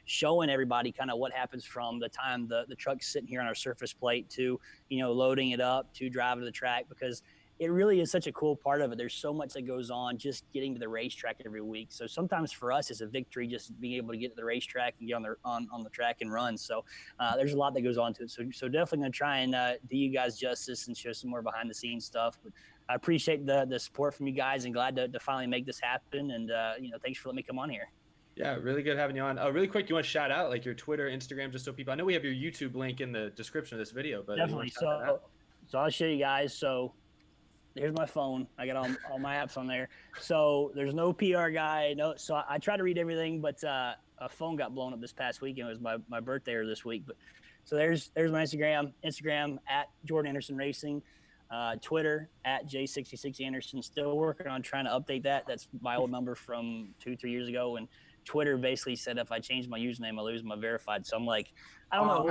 showing everybody kind of what happens from the time the truck's sitting here on our surface plate to, loading it up to driving to the track, because it really is such a cool part of it. There's so much that goes on just getting to the racetrack every week. So sometimes for us, it's a victory just being able to get to the racetrack and get on the track and run. So there's a lot that goes on to it. So definitely going to try and do you guys justice and show some more behind the scenes stuff. But I appreciate the support from you guys, and glad to finally make this happen. And, thanks for letting me come on here. Yeah, really good having you on. Really quick, you want to shout out like your Twitter, Instagram, just so people, I know we have your YouTube link in the description of this video, but definitely. So I'll show you guys. So here's my phone. I got all my apps on there. So there's no PR guy. No. So I try to read everything, but a phone got blown up this past weekend. It was my birthday this week. But so there's my Instagram at Jordan Anderson Racing, Twitter at J66 Anderson. Still working on trying to update that. That's my old number from 2-3 years ago. And Twitter basically said if I change my username, I lose my verified. So I'm like, I don't know.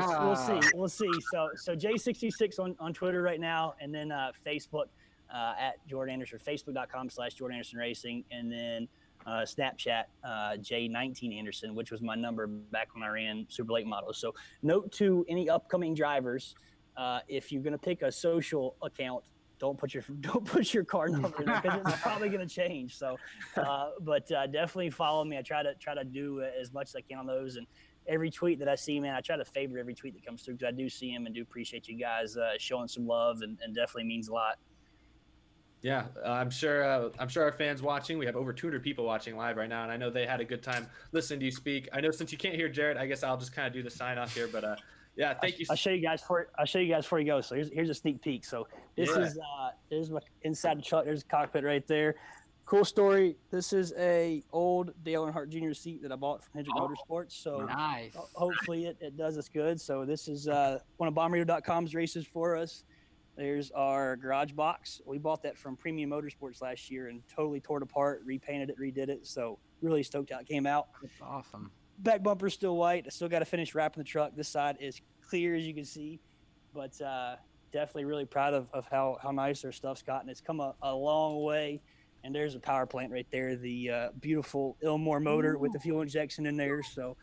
We'll see. So J66 on Twitter right now, and then Facebook at Jordan Anderson, Facebook.com/Jordan Anderson Racing, and then Snapchat J19 Anderson, which was my number back when I ran super late models. So note to any upcoming drivers, if you're gonna pick a social account, don't put your car number in there, because it's probably going to change. So, but definitely follow me. I try to do as much as I can on those, and every tweet that I see, man, I try to favor every tweet that comes through, because I do see them and do appreciate you guys showing some love, and definitely means a lot. Yeah, I'm sure our fans watching, we have over 200 people watching live right now, and I know they had a good time listening to you speak. I know since you can't hear Jared, I guess I'll just kind of do the sign off here, but yeah, thank you. I'll show you guys before you go. So here's a sneak peek. So this is my inside the truck. There's a cockpit right there. Cool story. This is a old Dale Earnhardt Jr. seat that I bought from Hendrick Motorsports. So nice. Hopefully it does us good. So this is one of BombRadio.com's races for us. There's our garage box. We bought that from Premium Motorsports last year and totally tore it apart, repainted it, redid it. So really stoked how it came out. That's awesome. Back bumper's still white. I still got to finish wrapping the truck. This side is clear, as you can see, but definitely really proud of how nice their stuff's gotten. It's come a long way, and there's a power plant right there, the beautiful Ilmore motor with the fuel injection in there. So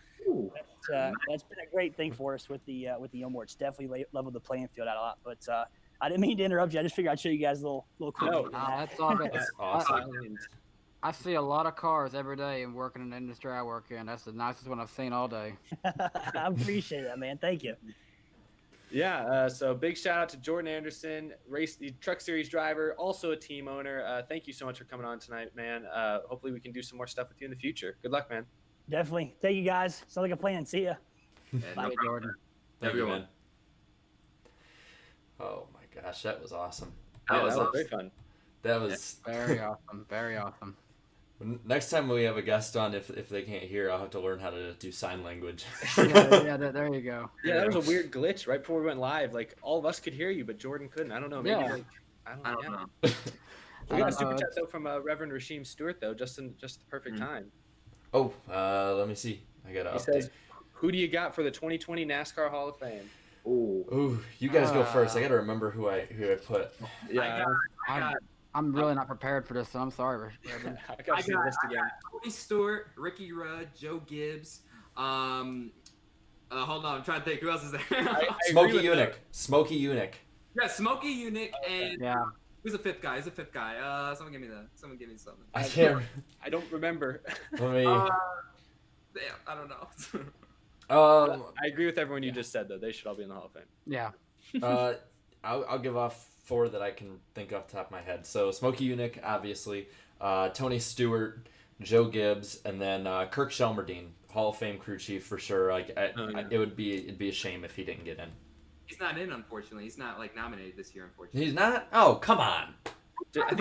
that's been a great thing for us with the Ilmore. It's definitely leveled the playing field out a lot. But I didn't mean to interrupt you. I just figured I'd show you guys a little quick. No, that's all good. That's awesome. I see a lot of cars every day and working in the industry I work in. That's the nicest one I've seen all day. I appreciate that, man. Thank you. Yeah, so big shout out to Jordan Anderson, the Truck Series driver, also a team owner. Thank you so much for coming on tonight, man. Hopefully we can do some more stuff with you in the future. Good luck, man. Definitely. Thank you guys. Sounds like a plan. See ya. And no Bye, problem. Jordan. Thank you, Everyone. man. Oh my gosh, that was awesome. That was was very fun. That was Very awesome. Very awesome. next time we have a guest on, if they can't hear, I'll have to learn how to do sign language. There you go. Yeah, that was a weird glitch right before we went live. Like all of us could hear you, but Jordan couldn't. I don't know. Maybe Yeah. like I don't know. We got a I super don't know, chat though from Reverend Rasheem Stewart though, just the perfect time. Oh, let me see. I gotta He update. says, "Who do you got for the 2020 NASCAR Hall of Fame?" Ooh. Ooh, you guys go first. I gotta remember who I put. Yeah, I'm really not prepared for this, so I'm sorry, Reverend. I got to see the list again. Tony Stewart, Ricky Rudd, Joe Gibbs. Hold on, I'm trying to think. Who else is there? I Smokey agree with Eunuch. Smokey Eunuch. Yeah, Smokey Eunuch and Yeah. who's the fifth guy? Someone give me something. I can't. I don't remember. Let me. Damn, I don't know. I agree with everyone you just said though. They should all be in the Hall of Fame. Yeah. I'll give off 4 that I can think off the top of my head. So Smokey Eunuch, obviously, Tony Stewart, Joe Gibbs, and then Kirk Shelmerdine, Hall of Fame crew chief for sure. Like it'd be a shame if he didn't get in. He's not in, unfortunately. He's not nominated this year, unfortunately. He's not. Oh, come on. I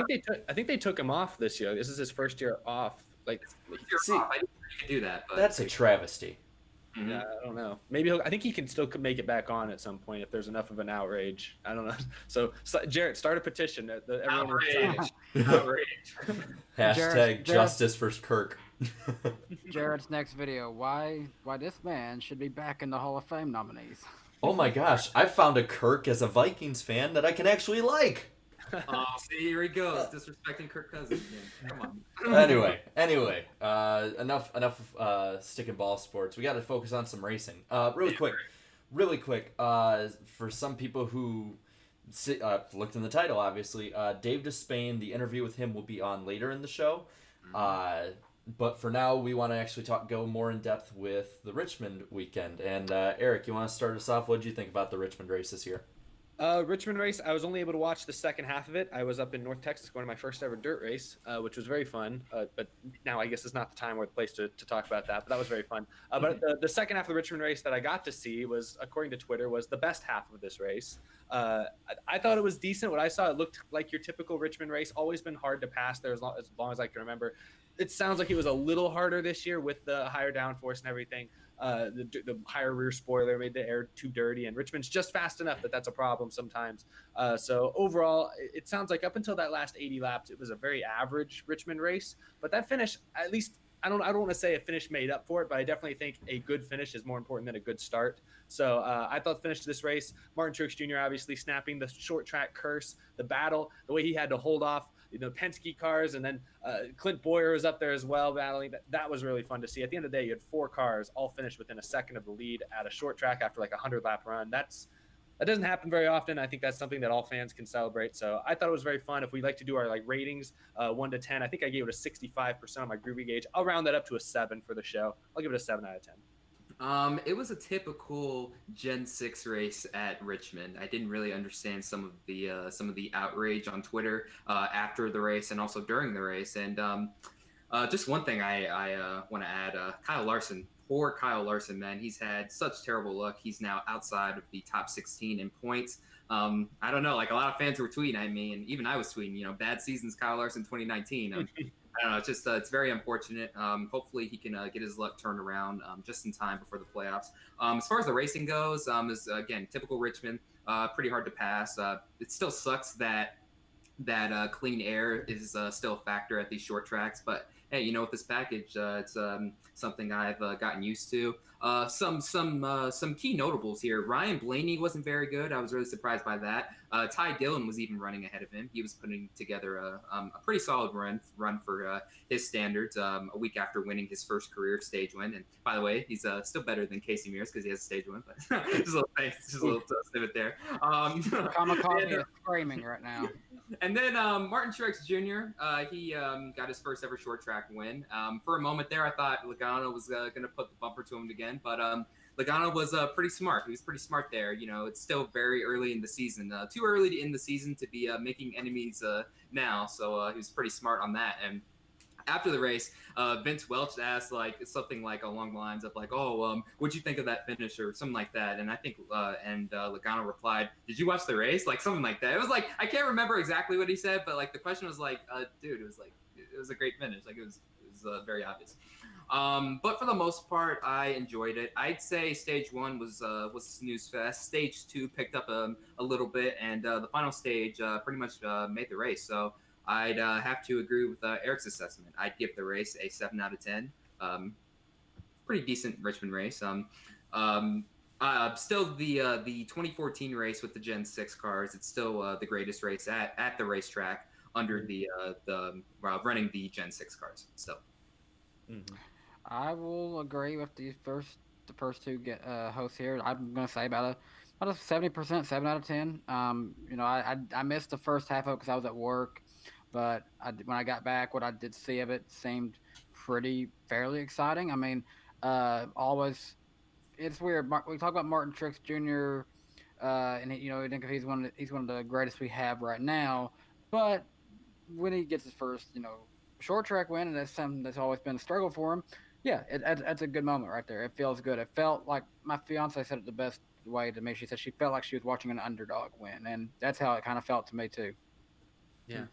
think they took him off this year. This is his first year off. Like, See, I didn't think he could do that, but that's a travesty. yeah, I don't know. Maybe I think he can still make it back on at some point if there's enough of an outrage. I don't know. So Jarrett, start a petition. Everyone outrage. Hashtag Jared- justice for Kirk. Jared's next video. Why this man should be back in the Hall of Fame nominees. Oh my gosh, I found a Kirk as a Vikings fan that I can actually like. Oh, see, here he goes, disrespecting Kirk Cousins. Yeah, come on. Anyway, enough stick and ball sports. We got to focus on some racing. Really quick. For some people who looked in the title, obviously, Dave Despain. The interview with him will be on later in the show. But for now, we want to actually go more in depth with the Richmond weekend. And Eric, you want to start us off? What did you think about the Richmond race this year? Richmond race, I was only able to watch the second half of it. I was up in North Texas going to my first ever dirt race, which was very fun. But now I guess it's not the time or the place to talk about that, but that was very fun. But the second half of the Richmond race that I got to see was, according to Twitter, was the best half of this race. I thought it was decent. What I saw, it looked like your typical Richmond race, always been hard to pass there as long as I can remember. It sounds like it was a little harder this year with the higher downforce and everything. The higher rear spoiler made the air too dirty, and Richmond's just fast enough that's a problem sometimes. So overall, it sounds like up until that last 80 laps, it was a very average Richmond race. But that finish, at least, I don't want to say a finish made up for it, but I definitely think a good finish is more important than a good start. So I thought the finish to this race, Martin Truex Jr. obviously snapping the short track curse, the battle, the way he had to hold off Penske cars, and then Clint Boyer was up there as well battling. That was really fun to see. At the end of the day, you had 4 cars all finished within a second of the lead at a short track after like a 100-lap run. That doesn't happen very often. I think that's something that all fans can celebrate. So I thought it was very fun. If we like to do our ratings, 1 to 10, I think I gave it a 65% on my groovy gauge. I'll round that up to a 7 for the show. I'll give it a 7 out of 10. It was a typical Gen 6 race at Richmond. I didn't really understand some of the outrage on Twitter after the race and also during the race. And just one thing I want to add: Kyle Larson. Poor Kyle Larson, man. He's had such terrible luck. He's now outside of the top 16 in points. I don't know. Like a lot of fans were tweeting at me, and even I was tweeting. Bad seasons, Kyle Larson 2019. I don't know. It's just it's very unfortunate. Hopefully he can get his luck turned around just in time before the playoffs. As far as the racing goes, is again typical Richmond. Pretty hard to pass. It still sucks that clean air is still a factor at these short tracks, but hey, with this package, it's something I've gotten used to. Some key notables here. Ryan Blaney wasn't very good. I was really surprised by that. Ty Dillon was even running ahead of him. He was putting together a pretty solid run for his standards a week after winning his first career stage win. And by the way, he's still better than Casey Mears because he has a stage win. But just a little snippet there. Kamikaze is screaming right now. And then Martin Truex Jr., he got his first ever short track win. For a moment there, I thought Logano was going to put the bumper to him again, but Logano was pretty smart. He was pretty smart there. You know, it's still very early in the season. Too early in the season to be making enemies now. So he was pretty smart on that. And after the race, Vince Welch asked like something like along the lines of like, "Oh, what'd you think of that finish?" or something like that. And I think Logano replied, "Did you watch the race?" Like something like that. It was like I can't remember exactly what he said, but like the question was like, "Dude, it was a great finish. Like it was very obvious." But for the most part, I enjoyed it. I'd say stage one was a snooze fest. Stage two picked up a little bit, and the final stage pretty much made the race. So I'd have to agree with Eric's assessment. I'd give the race a 7 out of 10. Pretty decent Richmond race. Still the 2014 race with the Gen 6 cars. It's still the greatest race at the racetrack under the running the Gen 6 cars. So. Mm-hmm. I will agree with the first two hosts here. I'm gonna say about a 70%, 7 out of 10. You know, I missed the first half of it because I was at work, but when I got back, what I did see of it seemed fairly exciting. I mean, always it's weird. We talk about Martin Truex Jr. And you know, I think he's one of the greatest we have right now, but when he gets his first, you know, short track win, and that's something that's always been a struggle for him. Yeah, that's a good moment right there. It feels good. It felt like my fiance said it the best way to me. She said she felt like she was watching an underdog win, and that's how it kind of felt to me too. Yeah,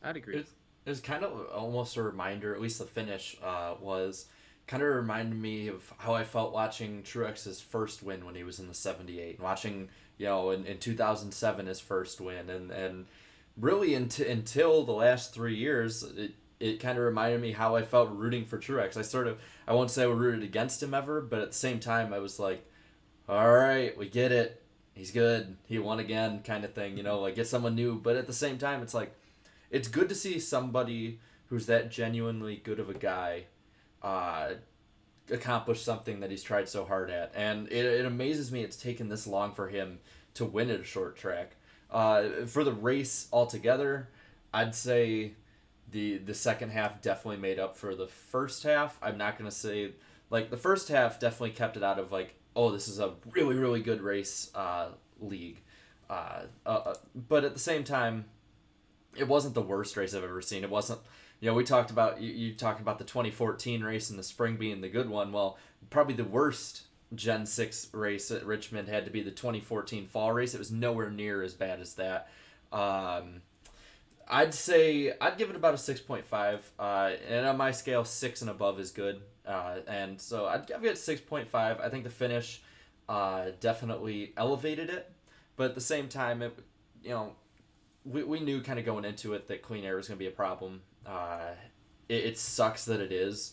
I'd agree. It was kind of almost a reminder, at least the finish was kind of reminded me of how I felt watching Truex's first win when he was in the 78, and watching, you know, in 2007 his first win, and really until the last 3 years, it kind of reminded me how I felt rooting for Truex. I won't say I rooted against him ever, but at the same time I was like, all right, we get it. He's good. He won again kind of thing, you know, like get someone new. But at the same time, it's like, it's good to see somebody who's that genuinely good of a guy accomplish something that he's tried so hard at. And it amazes me it's taken this long for him to win at a short track. For the race altogether, I'd say the second half definitely made up for the first half. I'm not going to say, like, the first half definitely kept it out of, like, oh, this is a really, really good race league. But at the same time, it wasn't the worst race I've ever seen. It wasn't, you know, we talked about, you talked about the 2014 race in the spring being the good one. Well, probably the worst Gen 6 race at Richmond had to be the 2014 fall race. It was nowhere near as bad as that. I'd say I'd give it about a 6.5, and on my scale, 6 and above is good, and so I'd give it 6.5. I think the finish definitely elevated it, but at the same time, we knew kind of going into it that clean air was going to be a problem. It sucks that it is,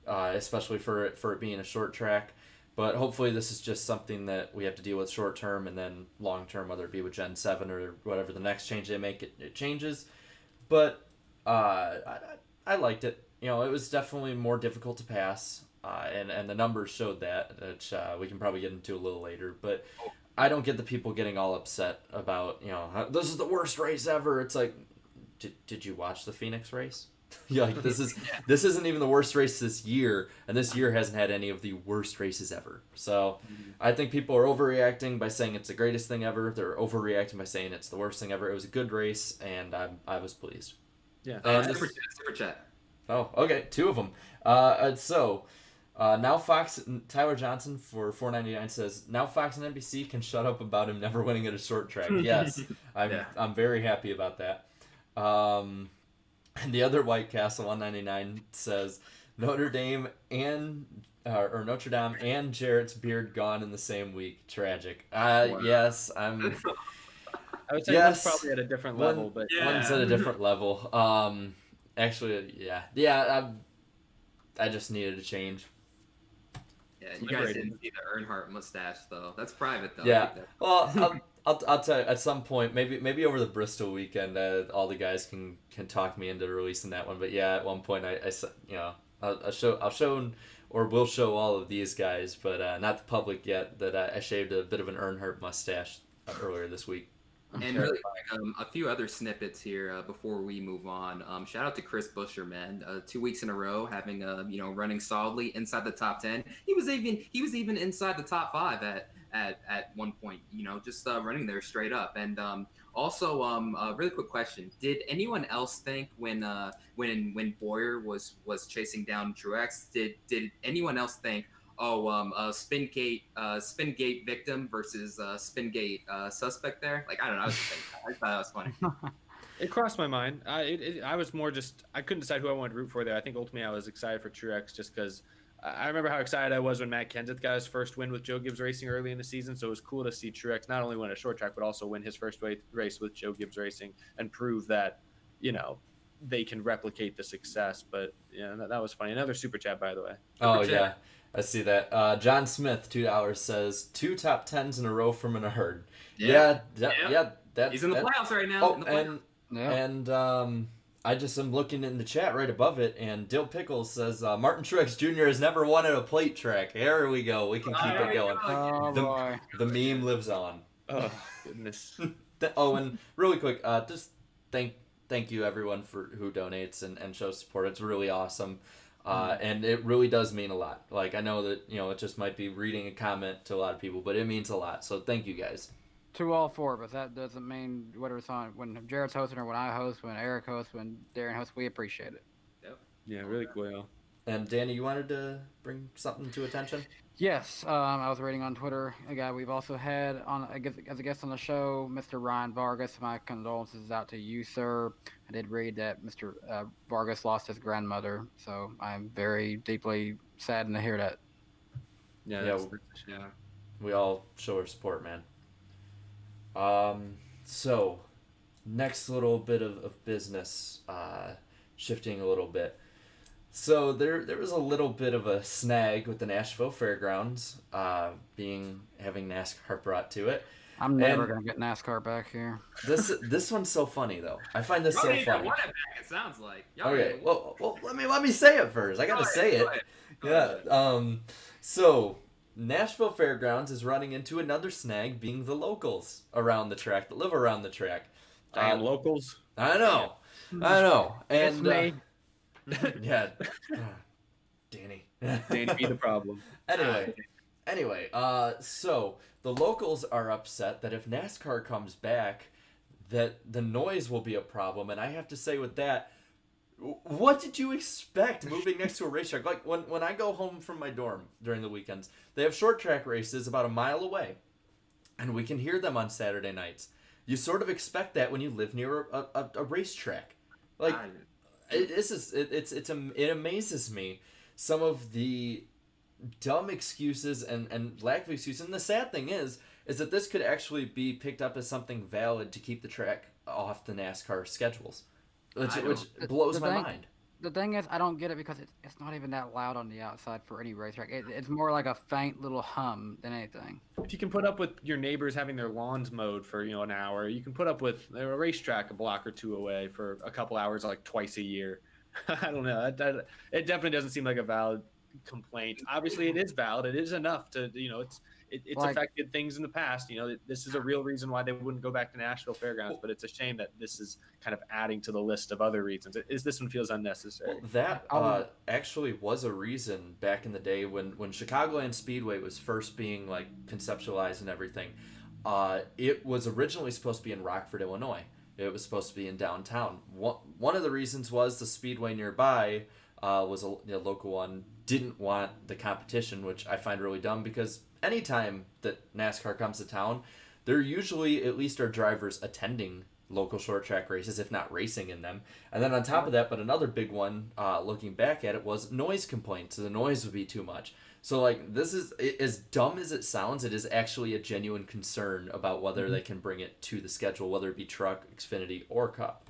especially for it being a short track. But hopefully this is just something that we have to deal with short term, and then long term, whether it be with Gen 7 or whatever the next change they make, it changes. But I liked it. You know, it was definitely more difficult to pass, and the numbers showed that, which we can probably get into a little later. But I don't get the people getting all upset about, you know, this is the worst race ever. It's like, did you watch the Phoenix race? Yeah, like this isn't even the worst race this year, and this year hasn't had any of the worst races ever. So I think people are overreacting by saying it's the greatest thing ever. They're overreacting by saying it's the worst thing ever. It was a good race, and I was pleased. Yeah. Super chat. Oh, okay, 2 of them. Now Fox, Tyler Johnson for $4.99 says, now Fox and NBC can shut up about him never winning at a short track. Yes, I'm very happy about that. And the other White Castle $1.99 says, Notre Dame and Jarrett's beard gone in the same week. Tragic. Yes, I would say yes, one's probably at a different level, but one's at a different level. Actually, yeah. I just needed a change. Yeah, you guys didn't see the Earnhardt mustache though. That's private though. Yeah. Well, I'll tell you at some point, maybe over the Bristol weekend, all the guys can talk me into releasing that one. But yeah, at one point I'll show or will show all of these guys, but not the public yet, that I shaved a bit of an Earnhardt mustache earlier this week. And really quick, a few other snippets here before we move on. Shout out to Chris Buescher, man. 2 weeks in a row, having running solidly inside the top 10. He was even inside the top 5 at one point. Just running there straight up. And also, a really quick question: did anyone else think when Boyer was chasing down Truex, did anyone else think, spin gate victim versus spin gate suspect there? Like, I don't know. I was just thinking, I thought that was funny. It crossed my mind. I was more just, I couldn't decide who I wanted to root for there. I think ultimately I was excited for Truex just because I remember how excited I was when Matt Kenseth got his first win with Joe Gibbs Racing early in the season. So it was cool to see Truex not only win a short track, but also win his first race with Joe Gibbs Racing and prove that, they can replicate the success. But yeah, that was funny. Another super chat, by the way. Oh, yeah. I see that. John Smith, $2 says 2 top 10s in a row from a herd. Yeah. He's in the playoffs right now. And I just am looking in the chat right above it, and Dill Pickles says Martin Truex Jr. has never won at a plate track. Here we go. We can keep it going. Oh, boy. The meme lives on. Oh, goodness. And really quick, just thank you everyone who donates and shows support. It's really awesome. And it really does mean a lot. Like, I know that, it just might be reading a comment to a lot of people, but it means a lot. So thank you guys. To all four of us. That doesn't mean whatever's on. When Jared's hosting or when I host, when Eric hosts, when Darren hosts, we appreciate it. Yep. Yeah, really cool. And Danny, you wanted to bring something to attention? Yes, I was reading on Twitter a guy we've also had on as a guest on the show, Mr. Ryan Vargas. My condolences out to you, sir. I did read that Mr. Vargas lost his grandmother, so I'm very deeply saddened to hear that. Yeah. We all show our support, man. So next little bit of business, shifting a little bit. So there was a little bit of a snag with the Nashville Fairgrounds, having NASCAR brought to it. I'm never gonna get NASCAR back here. This one's so funny though. I find this so funny. Won it back, it sounds like. Okay, well, let me say it first. I gotta say it. Yeah. So Nashville Fairgrounds is running into another snag, being the locals around the track that live around the track. Locals. I know. And It's me. yeah, Danny. Danny be the problem. Anyway, so the locals are upset that if NASCAR comes back, that the noise will be a problem. And I have to say with that, what did you expect moving next to a racetrack? Like when I go home from my dorm during the weekends, they have short track races about a mile away, and we can hear them on Saturday nights. You sort of expect that when you live near a racetrack. Like, it amazes me some of the dumb excuses and lack of excuses. And the sad thing is that this could actually be picked up as something valid to keep the track off the NASCAR schedules, which blows my mind. The thing is, I don't get it because it's not even that loud on the outside for any racetrack. It's more like a faint little hum than anything. If you can put up with your neighbors having their lawns mowed for an hour, you can put up with a racetrack a block or two away for a couple hours, like twice a year. I don't know. It definitely doesn't seem like a valid complaint. Obviously, it is valid. It is enough to it's like, affected things in the past. This is a real reason why they wouldn't go back to Nashville Fairgrounds, but it's a shame that this is kind of adding to the list of other reasons. This one feels unnecessary. Well, that actually was a reason back in the day when Chicagoland Speedway was first being like conceptualized and everything. It was originally supposed to be in Rockford, Illinois. It was supposed to be in downtown. One of the reasons was the speedway nearby was a local one, didn't want the competition, which I find really dumb because anytime that NASCAR comes to town, there usually at least are drivers attending local short track races, if not racing in them. And then on top of that, but another big one, looking back at it, was noise complaints. So the noise would be too much. So like, this is, as dumb as it sounds, it is actually a genuine concern about whether they can bring it to the schedule, whether it be Truck, Xfinity, or Cup.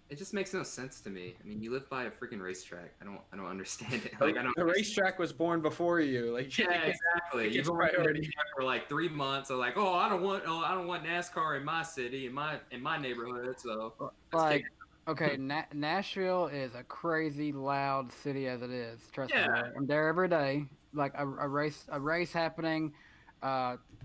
It just makes no sense to me. I mean, you live by a freaking racetrack. I don't understand it. Like, the racetrack was born before you. Like, yeah, exactly. You've priority for like 3 months. So like, I don't want NASCAR in my city, in my neighborhood. So like, okay, Nashville is a crazy loud city as it is. Trust me, I'm there every day. Like a race happening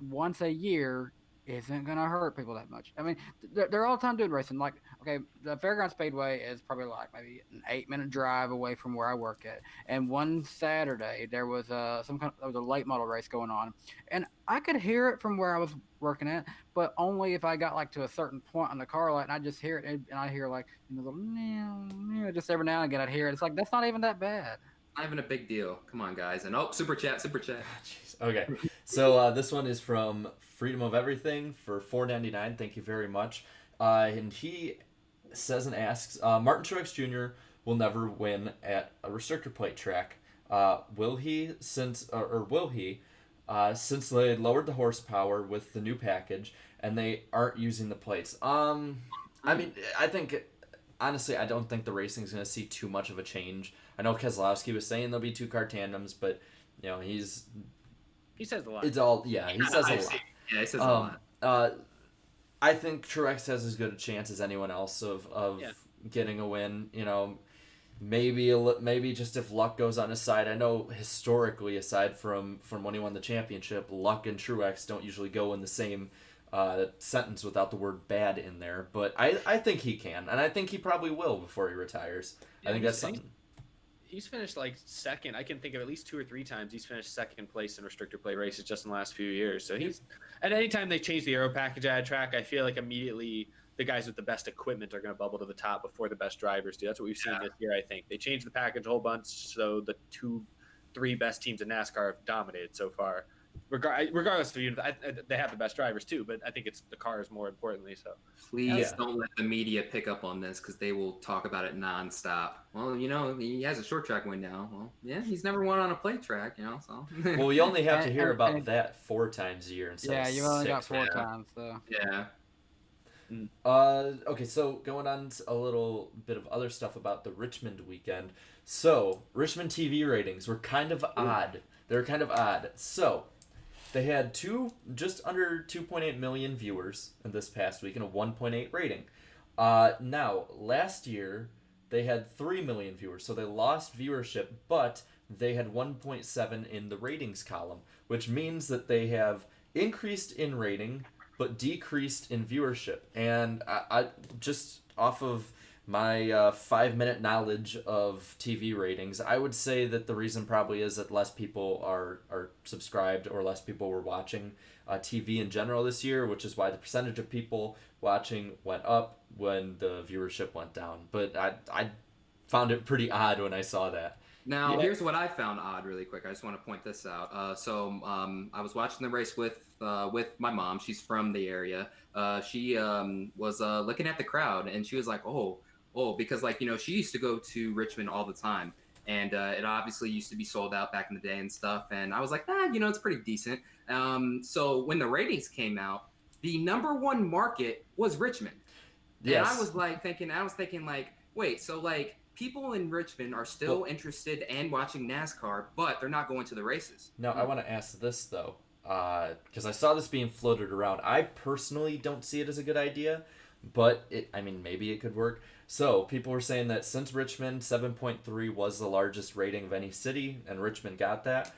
once a year isn't gonna hurt people that much. I mean, they're all the time doing racing. Like, okay, the Fairground Speedway is probably like maybe an 8 minute drive away from where I work at. And one Saturday there was there was a late model race going on, and I could hear it from where I was working at, but only if I got like to a certain point on the car light, and I just hear it, and I hear like the little just every now and again I'd hear it. It's like that's not even that bad. Not even a big deal. Come on, guys. And super chat, super chat. Jeez. Okay, so this one is from Freedom of Everything for $4.99. Thank you very much. And he says and asks, Martin Truex Jr. will never win at a restrictor plate track. Will he? Since they lowered the horsepower with the new package and they aren't using the plates. I mean, I think honestly, I don't think the racing's going to see too much of a change. I know Keselowski was saying there'll be 2-car tandems, but he says a lot. It's all he says a lot. Yeah, he says a lot. I think Truex has as good a chance as anyone else of getting a win. Maybe just if luck goes on his side. I know historically, aside from when he won the championship, luck and Truex don't usually go in the same sentence without the word bad in there. But I think he can, and I think he probably will before he retires. Yeah, I think that's something. He's finished like second. I can think of at least 2 or 3 times he's finished second place in restrictor plate races just in the last few years. So he's at any time they change the aero package at a track, I feel like immediately the guys with the best equipment are going to bubble to the top before the best drivers do. That's what we've seen this year. I think they changed the package a whole bunch, so the 2-3 best teams in NASCAR have dominated so far. Regardless of they have the best drivers too, but I think it's the cars more importantly. So please don't let the media pick up on this because they will talk about it nonstop. Well, he has a short track win now. Well, yeah, he's never won on a plate track, So Well, we only have to hear about that 4 times a year instead of you only 6. got 4 times, so yeah. Okay, so going on to a little bit of other stuff about the Richmond weekend. So Richmond TV ratings were kind of odd. They were kind of odd. So they had just under 2.8 million viewers in this past week and a 1.8 rating. Now, last year, they had 3 million viewers, so they lost viewership, but they had 1.7 in the ratings column, which means that they have increased in rating, but decreased in viewership. And I just off of my 5-minute knowledge of TV ratings, I would say that the reason probably is that less people are subscribed or less people were watching TV in general this year, which is why the percentage of people watching went up when the viewership went down. But I found it pretty odd when I saw that. Now, here's what I found odd really quick. I just want to point this out. So I was watching the race with my mom. She's from the area. She was looking at the crowd, and she was like, oh, because she used to go to Richmond all the time. And it obviously used to be sold out back in the day and stuff. And I was like, it's pretty decent. So when the ratings came out, the number 1 market was Richmond. Yes. And I was thinking wait, so people in Richmond are still interested and watching NASCAR, but they're not going to the races. Now, I want to ask this, though, because I saw this being floated around. I personally don't see it as a good idea, but maybe it could work. So people were saying that since Richmond 7.3 was the largest rating of any city, and Richmond got that,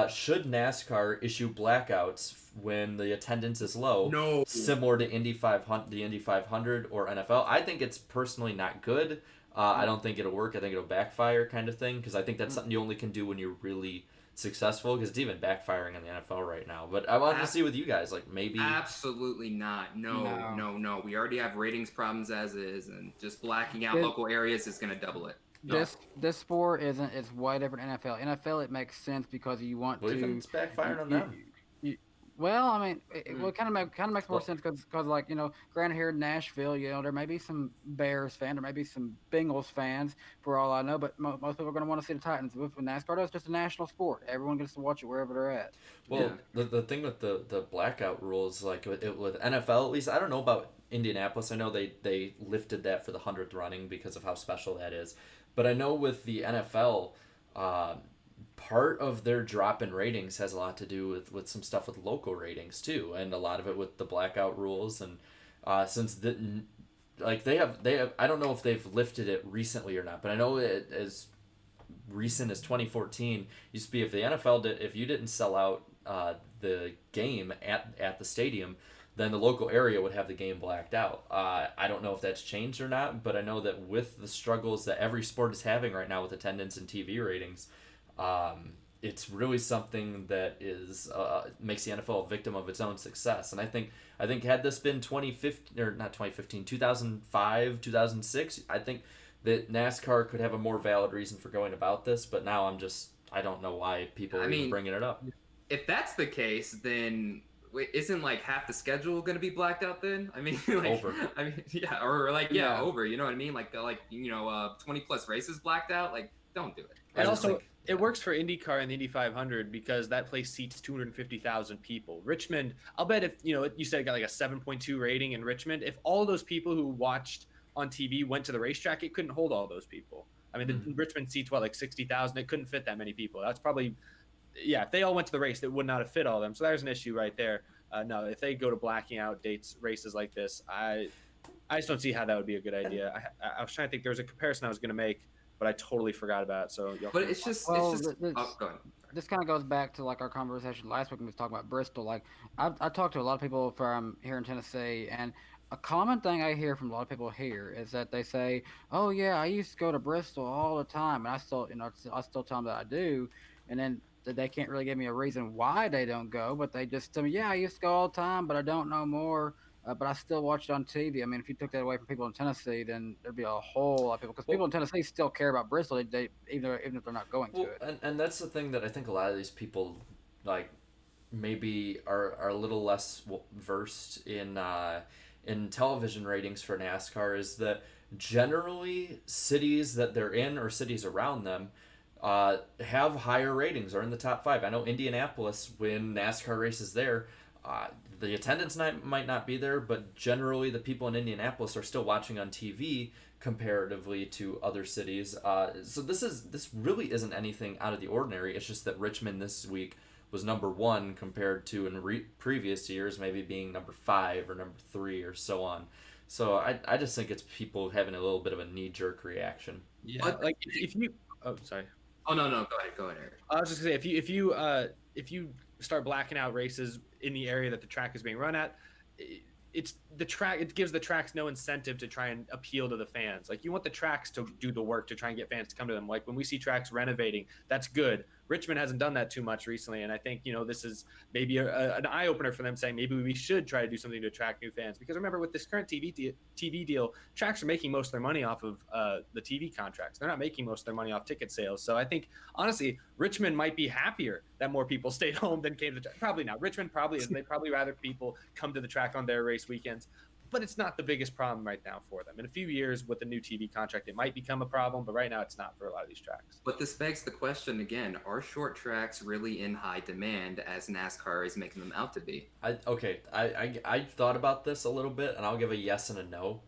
should NASCAR issue blackouts when the attendance is low, No. similar to the Indy 500 or NFL? I think it's personally not good. I don't think it'll work. I think it'll backfire kind of thing, because I think that's something you only can do when you're really successful, because it's even backfiring in the NFL right now. But I wanted to see with you guys, maybe... Absolutely not. No. We already have ratings problems as is, and just blacking out local areas is going to double it. No. This sport it's way different than NFL. NFL, it makes sense because you want What do you think it's backfiring on them? Well, it kind of makes more sense because granted here in Nashville, there may be some Bears fans, there may be some Bengals fans for all I know, but most people are going to want to see the Titans. With NASCAR, it's just a national sport. Everyone gets to watch it wherever they're at. Well, the thing with the blackout rules, with NFL at least, I don't know about Indianapolis. I know they lifted that for the 100th running because of how special that is. But I know with the NFL, part of their drop in ratings has a lot to do with some stuff with local ratings too, and a lot of it with the blackout rules. And since they have I don't know if they've lifted it recently or not, but I know it as recent as 2014 used to be if the NFL if you didn't sell out the game at the stadium, then the local area would have the game blacked out. I don't know if that's changed or not, but I know that with the struggles that every sport is having right now with attendance and TV ratings, it's really something that is makes the NFL a victim of its own success. And I think had this been 2015 or not 2015, 2005, 2006, I think that NASCAR could have a more valid reason for going about this. But now I don't know why people are even bringing it up. If that's the case, then isn't like half the schedule going to be blacked out then? I mean, like, Over. I mean, yeah, or like, over, you know what I mean? Like 20 plus races blacked out. Like, don't do it. And also, it works for IndyCar and the Indy 500 because that place seats 250,000 people. Richmond, I'll bet if, you said it got like a 7.2 rating in Richmond, if all those people who watched on TV went to the racetrack, it couldn't hold all those people. I mean, Richmond seats, like 60,000? It couldn't fit that many people. That's probably, if they all went to the race, it would not have fit all of them. So there's an issue right there. No, if they go to blacking out races like this, I just don't see how that would be a good idea. I was trying to think, there was a comparison I was going to make, but I totally forgot about it. So, but it's just, go ahead. This kind of goes back to like our conversation last week when we was talking about Bristol. Like I talked to a lot of people from here in Tennessee, and a common thing I hear from a lot of people here is that they say, "Oh yeah, I used to go to Bristol all the time," and I still tell them that I do, and then they can't really give me a reason why they don't go, but they just tell me, "Yeah, I used to go all the time, but I don't know more." But I still watch it on TV. I mean, if you took that away from people in Tennessee, then there'd be a whole lot of people. Because people in Tennessee still care about Bristol, they even if they're not going to it. And that's the thing that I think a lot of these people, like, maybe are a little less versed in television ratings for NASCAR is that generally cities that they're in or cities around them have higher ratings or in the top 5. I know Indianapolis, when NASCAR races there, the attendance might not be there, but generally the people in Indianapolis are still watching on TV comparatively to other cities. So this really isn't anything out of the ordinary. It's just that Richmond this week was number 1 compared to in previous years maybe being number 5 or number 3 or so on. So I just think it's people having a little bit of a knee-jerk reaction. Yeah, like if you... Oh, sorry. Oh, no, go ahead, Eric. I was just going to say, if you start blacking out races in the area that the track is being run at, it gives the tracks no incentive to try and appeal to the fans. Like, you want the tracks to do the work to try and get fans to come to them. Like when we see tracks renovating, that's good. Richmond hasn't done that too much recently, and I think this is maybe an eye opener for them, saying maybe we should try to do something to attract new fans. Because remember, with this current TV deal, tracks are making most of their money off of the TV contracts. They're not making most of their money off ticket sales. So I think honestly, Richmond might be happier that more people stayed home than came to the track. Probably not. Richmond probably isn't. They'd probably rather people come to the track on their race weekends. But it's not the biggest problem right now for them. In a few years with the new TV contract, it might become a problem, but right now it's not for a lot of these tracks. But this begs the question again, are short tracks really in high demand as NASCAR is making them out to be? I thought about this a little bit, and I'll give a yes and a no.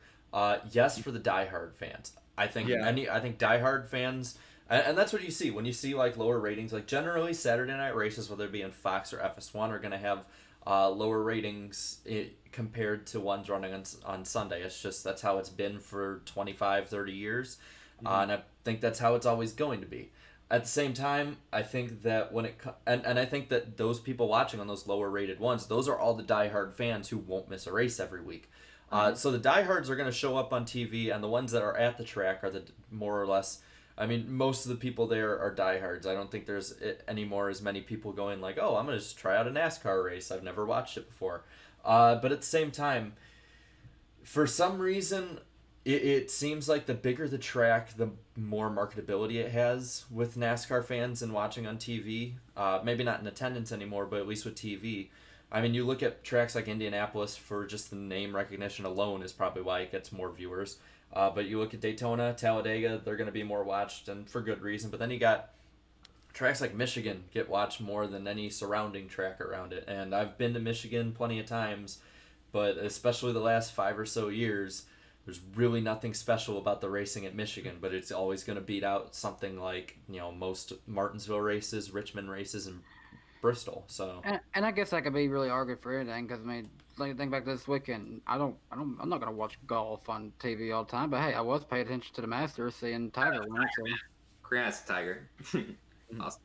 Yes, for the diehard fans. I think diehard fans, and that's what you see when you see like lower ratings. Like generally Saturday night races, whether it be in Fox or FS1, are going to have lower ratings compared to ones running on Sunday. It's just that's how it's been for 25, 30 years. And I think that's how it's always going to be. At the same time, I think that and I think that those people watching on those lower rated ones, those are all the diehard fans who won't miss a race every week. So the diehards are going to show up on TV, and the ones that are at the track are the more or less. I mean, most of the people there are diehards. I don't think there's anymore as many people going like, oh, I'm going to just try out a NASCAR race. I've never watched it before. But at the same time, for some reason, it seems like the bigger the track, the more marketability it has with NASCAR fans and watching on TV. Maybe not in attendance anymore, but at least with TV. I mean, you look at tracks like Indianapolis, for just the name recognition alone is probably why it gets more viewers. But you look at Daytona, Talladega, they're going to be more watched, and for good reason. But then you got tracks like Michigan get watched more than any surrounding track around it. And I've been to Michigan plenty of times, but especially the last 5 or so years, there's really nothing special about the racing at Michigan. But it's always going to beat out something like, most Martinsville races, Richmond races, and Bristol. So and I guess that could be really argued for anything, because I mean, think back to this weekend. I'm not gonna watch golf on TV all the time, but hey, I was paying attention to the Masters, seeing Tiger win. So Congrats, Tiger. Awesome.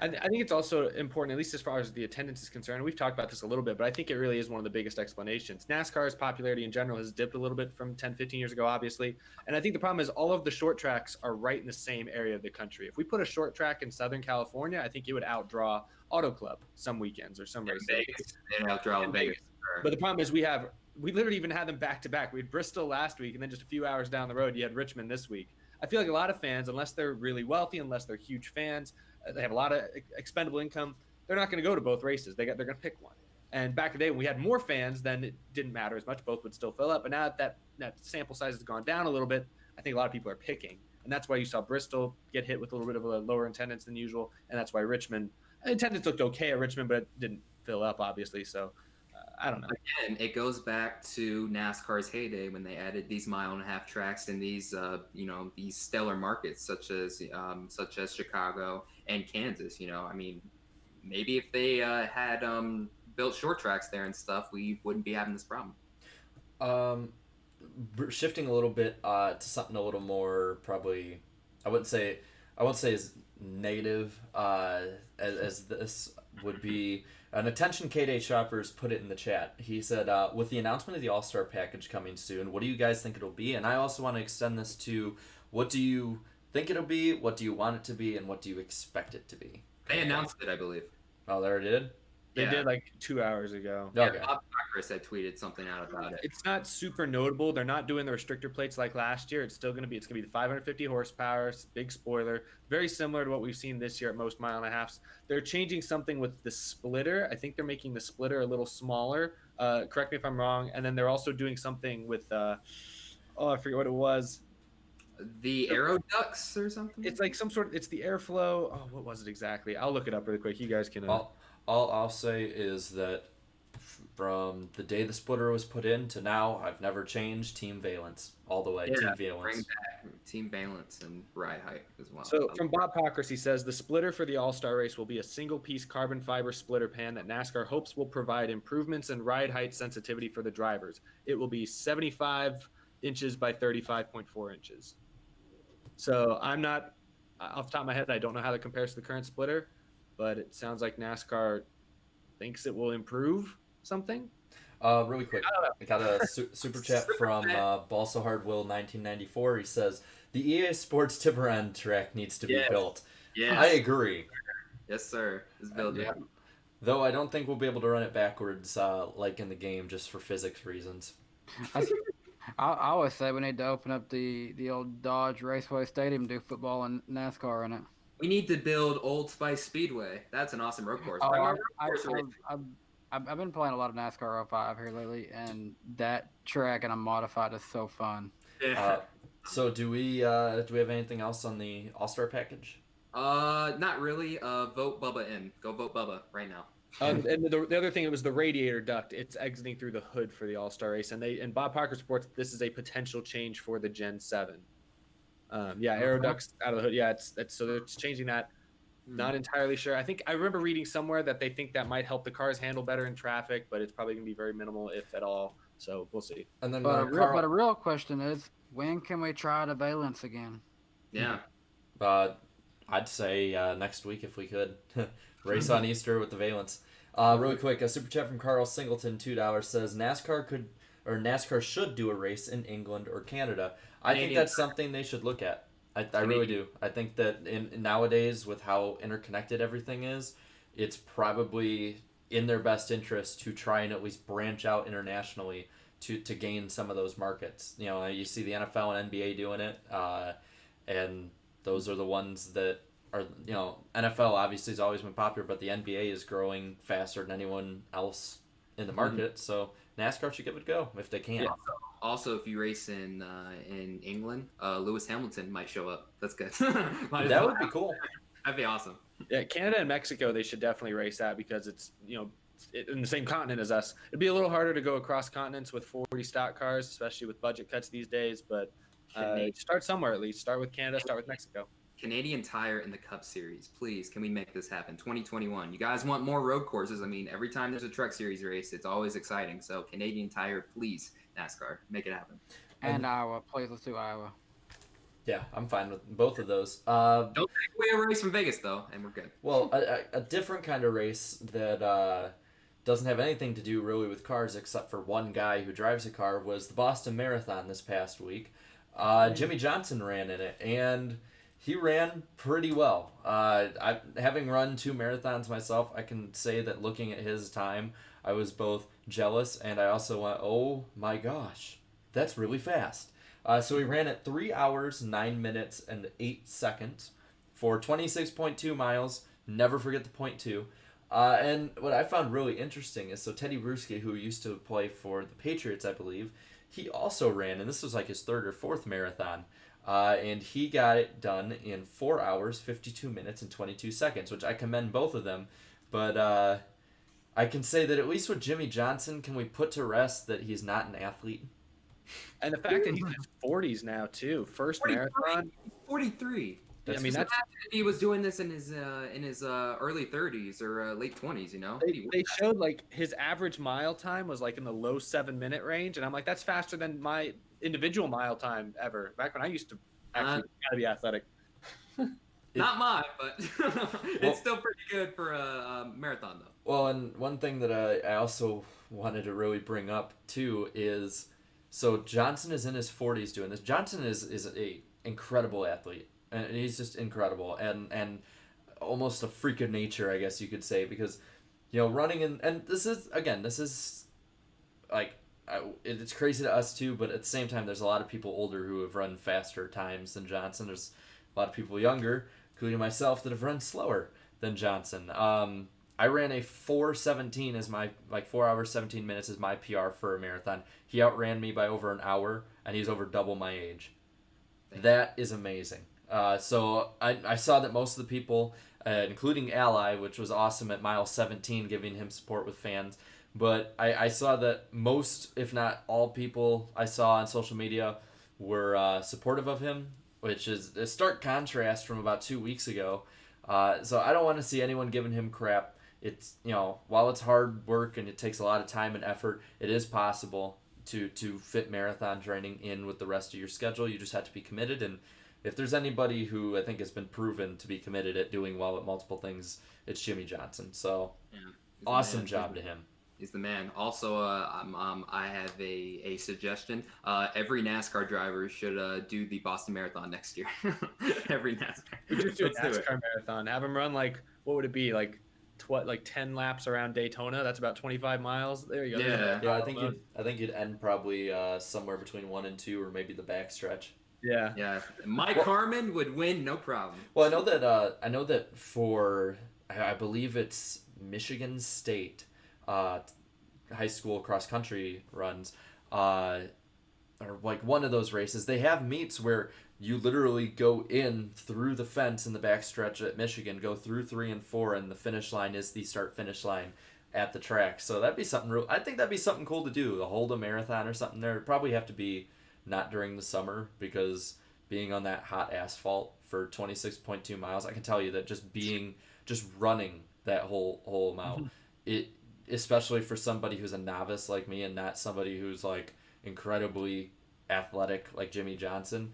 I think it's also important, at least as far as the attendance is concerned. We've talked about this a little bit, but I think it really is one of the biggest explanations. NASCAR's popularity in general has dipped a little bit from 10, 15 years ago, obviously. And I think the problem is all of the short tracks are right in the same area of the country. If we put a short track in Southern California, I think it would outdraw Auto Club some weekends or some races. Vegas. They outdraw Vegas. But the problem is we literally even had them back to back. We had Bristol last week, and then just a few hours down the road, you had Richmond this week. I feel like a lot of fans, unless they're really wealthy, unless they're huge fans, they have a lot of expendable income, they're not going to go to both races. They're going to pick one. And back in the day when we had more fans, then it didn't matter as much. Both would still fill up. But now that sample size has gone down a little bit, I think a lot of people are picking. And that's why you saw Bristol get hit with a little bit of a lower attendance than usual. And that's why Richmond, attendance looked okay at Richmond, but it didn't fill up, obviously. So I don't know. Again, it goes back to NASCAR's heyday when they added these mile-and-a-half tracks in these, these stellar markets such as Chicago and Kansas. I mean, maybe if they had built short tracks there and stuff, we wouldn't be having this problem. Shifting a little bit to something a little more probably, I won't say as negative as this would be. An attention K-Day shoppers put it in the chat. He said, with the announcement of the All-Star package coming soon, what do you guys think it'll be? And I also want to extend this to, what do you think it'll be, what do you want it to be, and what do you expect it to be? They announced it, I believe. Oh, there it did? They did like 2 hours ago. Okay. Yeah, Bob Cockris had tweeted something out about it. It's not super notable. They're not doing the restrictor plates like last year. It's going to be the 550 horsepower, big spoiler, very similar to what we've seen this year at most mile and a halves. They're changing something with the splitter. I think they're making the splitter a little smaller. Correct me if I'm wrong. And then they're also doing something with, I forget what it was. The aero ducts or something? It's like it's the airflow. Oh, what was it exactly? I'll look it up really quick. You guys can. All I'll say is that from the day the splitter was put in to now, I've never changed Team Valence all the way. Yeah, Team Valence. bring back Team Valence and ride height as well. So from Bob Pockers, he says the splitter for the All-Star race will be a single-piece carbon fiber splitter pan that NASCAR hopes will provide improvements in ride height sensitivity for the drivers. It will be 75 inches by 35.4 inches. So I'm not, off the top of my head, I don't know how that compares to the current splitter, but it sounds like NASCAR thinks it will improve something. Really quick, I got a super chat from Balsa Hardwill 1994. He says, the EA Sports Tiburon track needs to be built. Yes. I agree. Yes, sir. It's built. Yeah. Though I don't think we'll be able to run it backwards like in the game just for physics reasons. I always say we need to open up the old Dodge Raceway Stadium, do football and NASCAR in it. We need to build Old Spice Speedway. That's an awesome road course. I've been playing a lot of NASCAR 05 here lately, and that track and a modified is so fun. Yeah. So do we have anything else on the All-Star package? Not really. Vote Bubba in. Go vote Bubba right now. And the other thing, it was the radiator duct. It's exiting through the hood for the All-Star race, and Bob Parker reports this is a potential change for the Gen 7. Aero ducts out of the hood. Yeah, so they're changing that. Not entirely sure. I think I remember reading somewhere that they think that might help the cars handle better in traffic, but it's probably going to be very minimal, if at all. So we'll see. And then, but a real question is, when can we try the Valence again? Yeah. I'd say next week if we could. Race on Easter with the Valence. Really quick, a super chat from Carl Singleton, $2 says NASCAR should do a race in England or Canada. I think that's something they should look at. I really do. I think that in nowadays with how interconnected everything is, it's probably in their best interest to try and at least branch out internationally to gain some of those markets. You know, you see the NFL and NBA doing it, and those are the ones that are, you know, NFL obviously has always been popular, but the NBA is growing faster than anyone else in the market. So NASCAR should give it a go if they can. Yeah. Also, if you race in England, Lewis Hamilton might show up. That's good. That would be cool. That'd be awesome. Yeah, Canada and Mexico, they should definitely race at because it's, in the same continent as us. It'd be a little harder to go across continents with 40 stock cars, especially with budget cuts these days. But start somewhere at least. Start with Canada. Start with Mexico. Canadian Tire in the Cup Series. Please, can we make this happen? 2021. You guys want more road courses? I mean, every time there's a Truck Series race, it's always exciting. So Canadian Tire, please, NASCAR, make it happen. And Iowa. Please, let's do Iowa. Yeah, I'm fine with both of those. Don't take away a race from Vegas though, and we're good. Well, a different kind of race that doesn't have anything to do really with cars except for one guy who drives a car was the Boston Marathon this past week. Jimmie Johnson ran in it, and he ran pretty well. Having run 2 marathons myself, I can say that looking at his time, I was both jealous and I also went, oh my gosh, that's really fast. So he ran at 3 hours, 9 minutes, and 8 seconds for 26.2 miles. Never forget the point 2. And what I found really interesting is, so Teddy Bruschi, who used to play for the Patriots, I believe, he also ran, and this was like his 3rd or 4th marathon. And he got it done in 4 hours, 52 minutes, and 22 seconds, which I commend both of them. But I can say that at least with Jimmie Johnson, can we put to rest that he's not an athlete? And the fact that he's in his 40s now too, first 43. marathon. 43. I mean, that's He was doing this in his early 30s or late 20s. You know, they showed like his average mile time was like in the low 7-minute range, and I'm like, that's faster than my individual mile time ever. Back when I used to actually gotta be athletic. not mine, but it's still pretty good for a marathon though. Well, and one thing that I also wanted to really bring up too is, so Johnson is in his 40s doing this. Johnson is a incredible athlete, and he's just incredible and almost a freak of nature, I guess you could say, because running and this is like it's crazy to us too, but at the same time there's a lot of people older who have run faster times than Johnson. There's a lot of people younger, including myself, that have run slower than Johnson. I ran a 4:17 as my 4 hours 17 minutes is my PR for a marathon. He outran me by over an hour, and he's over double my age. That is amazing. So I saw that most of the people, including Ally, which was awesome at mile 17, giving him support with fans, but I saw that most, if not all people I saw on social media were supportive of him, which is a stark contrast from about 2 weeks ago. So I don't want to see anyone giving him crap. It's, while it's hard work and it takes a lot of time and effort, it is possible to fit marathon training in with the rest of your schedule. You just have to be committed, and if there's anybody who I think has been proven to be committed at doing well at multiple things, it's Jimmie Johnson. So awesome job to him. He's the man. Also, I have a suggestion. Every NASCAR driver should do the Boston Marathon next year. Every NASCAR. We just do a NASCAR marathon. Have him run like, what would it be, like 10 laps around Daytona? That's about 25 miles. There you go. Yeah. I think you'd end probably somewhere between 1 and 2, or maybe the backstretch. Yeah. Mike Harmon would win, no problem. Well, I know that for, I believe it's Michigan State high school cross country runs, or like one of those races, they have meets where you literally go in through the fence in the backstretch at Michigan, go through 3 and 4, and the finish line is the start finish line at the track. So that'd be something I think that'd be something cool to do, to hold a marathon or something there. It'd probably have to be not during the summer, because being on that hot asphalt for 26.2 miles, I can tell you that just running that whole amount, it, especially for somebody who's a novice like me and not somebody who's like incredibly athletic like Jimmie Johnson,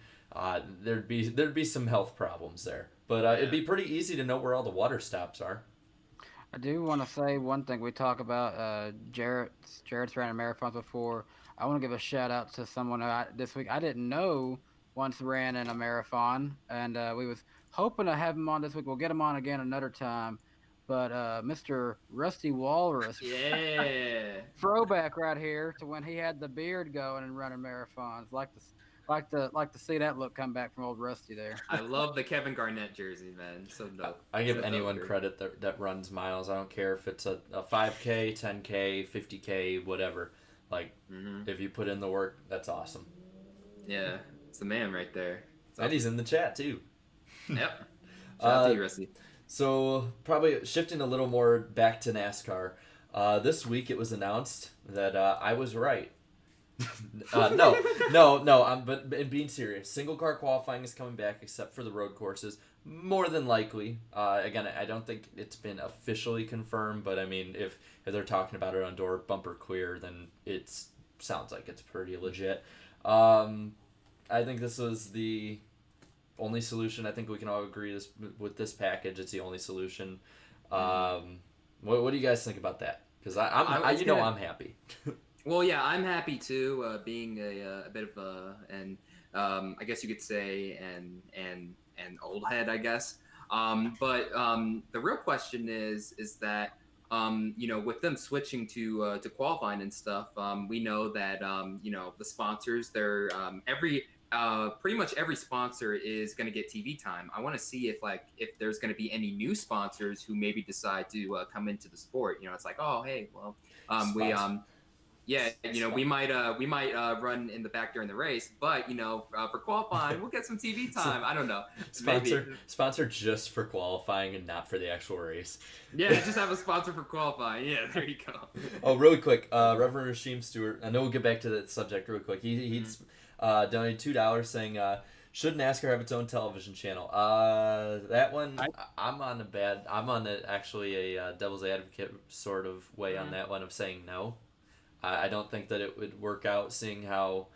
there'd be some health problems there. But it'd be pretty easy to know where all the water stops are. I do want to say one thing. We talk about Jarrett's ran a marathon before. I want to give a shout out to someone this week I didn't know once ran in a marathon, and we was hoping to have him on this week. We'll get him on again another time. But Mr. Rusty Walrus, throwback right here to when he had the beard going and running marathons. Like to see that look come back from old Rusty there. I love the Kevin Garnett jersey, man. So dope. I give anyone credit that runs miles. I don't care if it's a 5K, 10K, 50K, whatever. Like, if you put in the work, that's awesome. Yeah, it's the man right there. And he's in the chat, too. Yep. Shout out to you, Rusty. So, probably shifting a little more back to NASCAR. This week it was announced that I was right. No. But in being serious, single car qualifying is coming back, except for the road courses. More than likely. Again, I don't think it's been officially confirmed, but I mean, if they're talking about it on Door Bumper Queer, then it sounds like it's pretty legit. I think this was the only solution. I think we can all agree with this package. It's the only solution. What do you guys think about that? Because I'm happy. Well, yeah, I'm happy too. Being a bit of I guess you could say an old head, I guess. But the real question is that with them switching to qualifying and stuff, we know that the sponsors, they're pretty much every sponsor is going to get TV time. I want to see if there's going to be any new sponsors who maybe decide to come into the sport. It's like, oh, hey, well, we yeah, we might run in the back during the race, but for qualifying, we'll get some TV time. I don't know. Sponsor just for qualifying and not for the actual race. Yeah, just have a sponsor for qualifying. Yeah, there you go. Oh, really quick, Reverend Rasheem Stewart. I know we'll get back to that subject real quick. He's donated $2 saying, should NASCAR have its own television channel? That one, I'm on actually a devil's advocate sort of way on that one of saying no. I don't think that it would work out, seeing how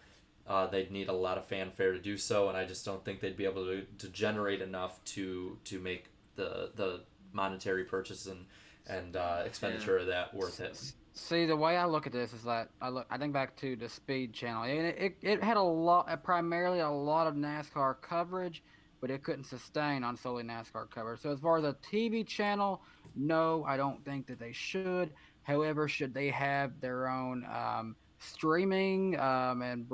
they'd need a lot of fanfare to do so, and I just don't think they'd be able to generate enough to make the monetary purchase and expenditure of that worth it. See, the way I look at this is that I think back to the Speed channel, and it had primarily a lot of NASCAR coverage, but it couldn't sustain on solely NASCAR coverage. So as far as a TV channel, no, I don't think that they should. However, should they have their own streaming and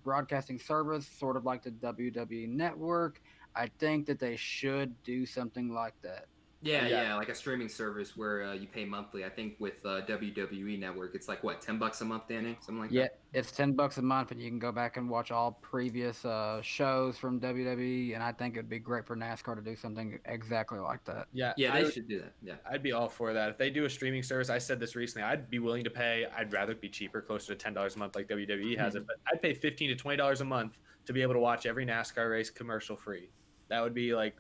broadcasting service, sort of like the WWE Network, I think that they should do something like that. Yeah, like a streaming service where you pay monthly. I think with WWE Network, it's like what, $10 a month, Danny? Something like that. Yeah, it's $10 a month, and you can go back and watch all previous shows from WWE. And I think it'd be great for NASCAR to do something exactly like that. Yeah, they should do that. Yeah, I'd be all for that. If they do a streaming service, I said this recently, I'd be willing to pay. I'd rather be cheaper, closer to $10 a month, like WWE has it. But I'd pay $15 to $20 a month to be able to watch every NASCAR race commercial free. That would be like,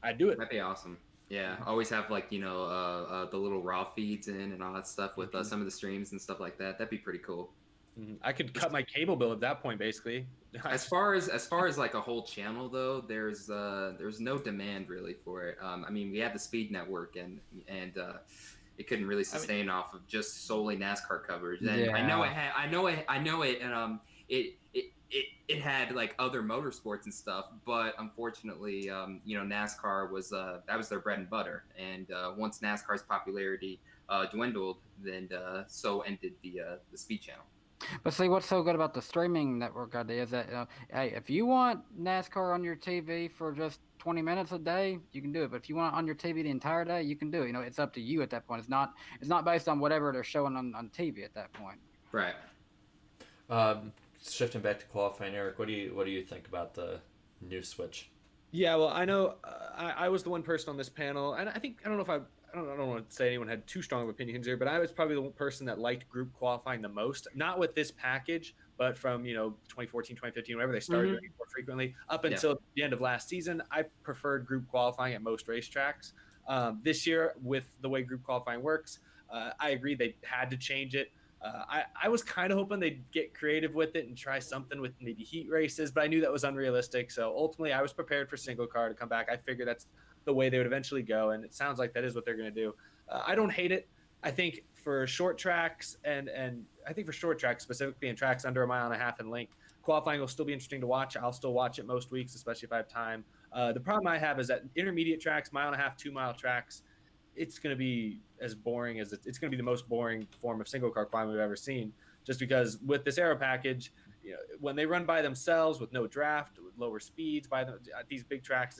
I'd do it. That'd be awesome. Yeah, always have the little raw feeds in and all that stuff with some of the streams and stuff like that. That'd be pretty cool. I could cut my cable bill at that point, basically. As far as like a whole channel though, there's no demand really for it. I mean, we had the Speed Network and it couldn't really sustain off of just solely NASCAR coverage. And Yeah. I know it, and it had like other motorsports and stuff, but unfortunately, NASCAR was that was their bread and butter. And once NASCAR's popularity dwindled, then so ended the Speed Channel. But see, what's so good about the streaming network idea is that, hey, if you want NASCAR on your TV for just 20 minutes a day, you can do it. But if you want it on your TV the entire day, you can do it. It's up to you at that point. It's not based on whatever they're showing on TV at that point. Right. Shifting back to qualifying, Eric, what do you think about the new switch? Yeah, well, I know I was the one person on this panel, and I don't want to say anyone had too strong of opinions here, but I was probably the one person that liked group qualifying the most. Not with this package, but from 2014, 2015, whenever they started doing it more frequently, up until the end of last season, I preferred group qualifying at most racetracks. This year, with the way group qualifying works, I agree they had to change it. I was kind of hoping they'd get creative with it and try something with maybe heat races, but I knew that was unrealistic. So ultimately, I was prepared for single car to come back. I figured that's the way they would eventually go, and it sounds like that is what they're going to do. I don't hate it. I think for short tracks and I think for short tracks specifically and tracks under 1.5 miles in length, qualifying will still be interesting to watch. I'll still watch it most weeks, especially if I have time. The problem I have is that intermediate tracks, 1.5 mile, 2 mile tracks, it's going to be as boring as it's going to be the most boring form of single car qualifying we've ever seen, just because with this aero package, when they run by themselves with no draft, with lower speeds by these big tracks,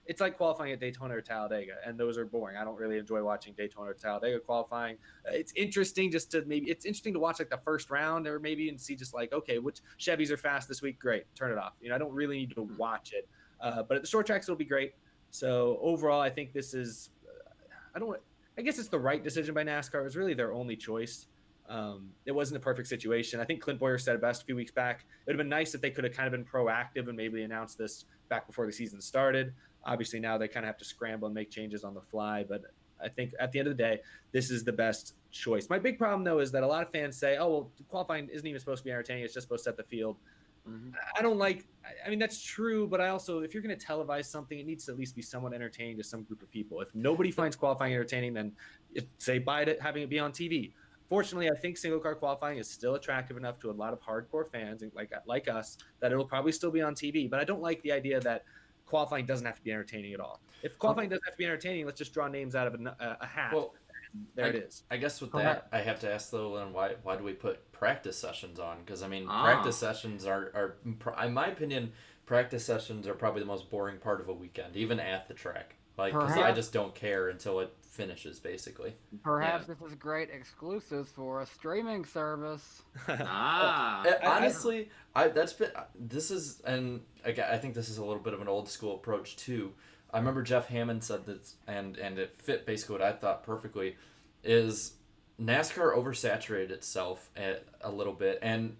it's like qualifying at Daytona or Talladega, and those are boring. I don't really enjoy watching Daytona or Talladega qualifying. It's interesting it's interesting to watch like the first round or maybe and see just like, okay, which Chevys are fast this week? Great, turn it off. I don't really need to watch it, but at the short tracks it'll be great. So overall, I think this is. I guess it's the right decision by NASCAR. It was really their only choice. It wasn't a perfect situation. I think Clint Boyer said it best a few weeks back. It would have been nice if they could have kind of been proactive and maybe announced this back before the season started. Obviously, now they kind of have to scramble and make changes on the fly. But I think at the end of the day, this is the best choice. My big problem, though, is that a lot of fans say, oh, well, qualifying isn't even supposed to be entertaining. It's just supposed to set the field. I don't like. I mean, that's true, but I also, if you're going to televise something, it needs to at least be somewhat entertaining to some group of people. If nobody finds qualifying entertaining, then say bye to having it be on TV. Fortunately, I think single car qualifying is still attractive enough to a lot of hardcore fans like us that it'll probably still be on TV. But I don't like the idea that qualifying doesn't have to be entertaining at all. If qualifying doesn't have to be entertaining, let's just draw names out of a hat. Well, there it is. I guess with that, I have to ask though, then why do we put practice sessions on? Because I mean, practice sessions are, in my opinion, practice sessions are probably the most boring part of a weekend, even at the track. Like, because I just don't care until it finishes, basically. Perhaps this is great exclusives for a streaming service. Honestly, I think this is a little bit of an old school approach too. I remember Jeff Hammond said this, and it fit basically what I thought perfectly, is NASCAR oversaturated itself a little bit. And,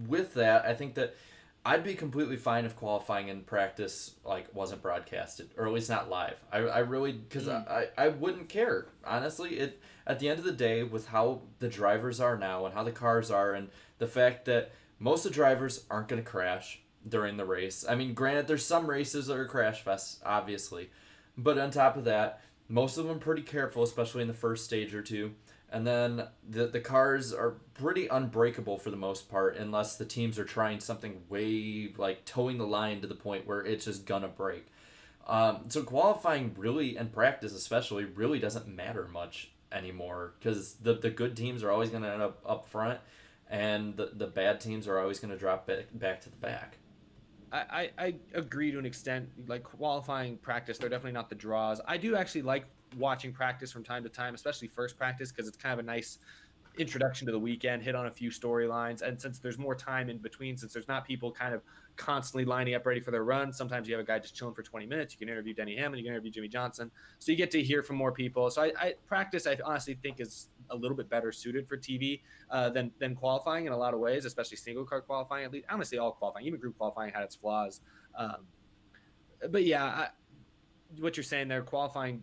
with that, I think that I'd be completely fine if qualifying in practice, wasn't broadcasted, or at least not live. I really, because I wouldn't care. Honestly, at the end of the day, with how the drivers are now and how the cars are, and the fact that most of the drivers aren't going to crash during the race. I mean, granted, there's some races that are crash fests, obviously. But on top of that, most of them are pretty careful, especially in the first stage or two. And then the cars are pretty unbreakable for the most part, unless the teams are trying something way, towing the line to the point where it's just gonna break. So qualifying really, and practice especially, really doesn't matter much anymore, because the good teams are always going to end up front, and the bad teams are always going to drop back to the back. I agree to an extent. Like, qualifying practice, they're definitely not the draws. I do actually like watching practice from time to time, especially first practice, because it's kind of a nice introduction to the weekend, hit on a few storylines. And since there's more time in between, since there's not people kind of constantly lining up ready for their run, sometimes you have a guy just chilling for 20 minutes. You can interview Denny Hamlin, you can interview Jimmie Johnson. So you get to hear from more people. So I practice, I honestly think, is a little bit better suited for TV than qualifying in a lot of ways, especially single car qualifying. At least, honestly, all qualifying, even group qualifying, had its flaws. But yeah, what you're saying there, qualifying's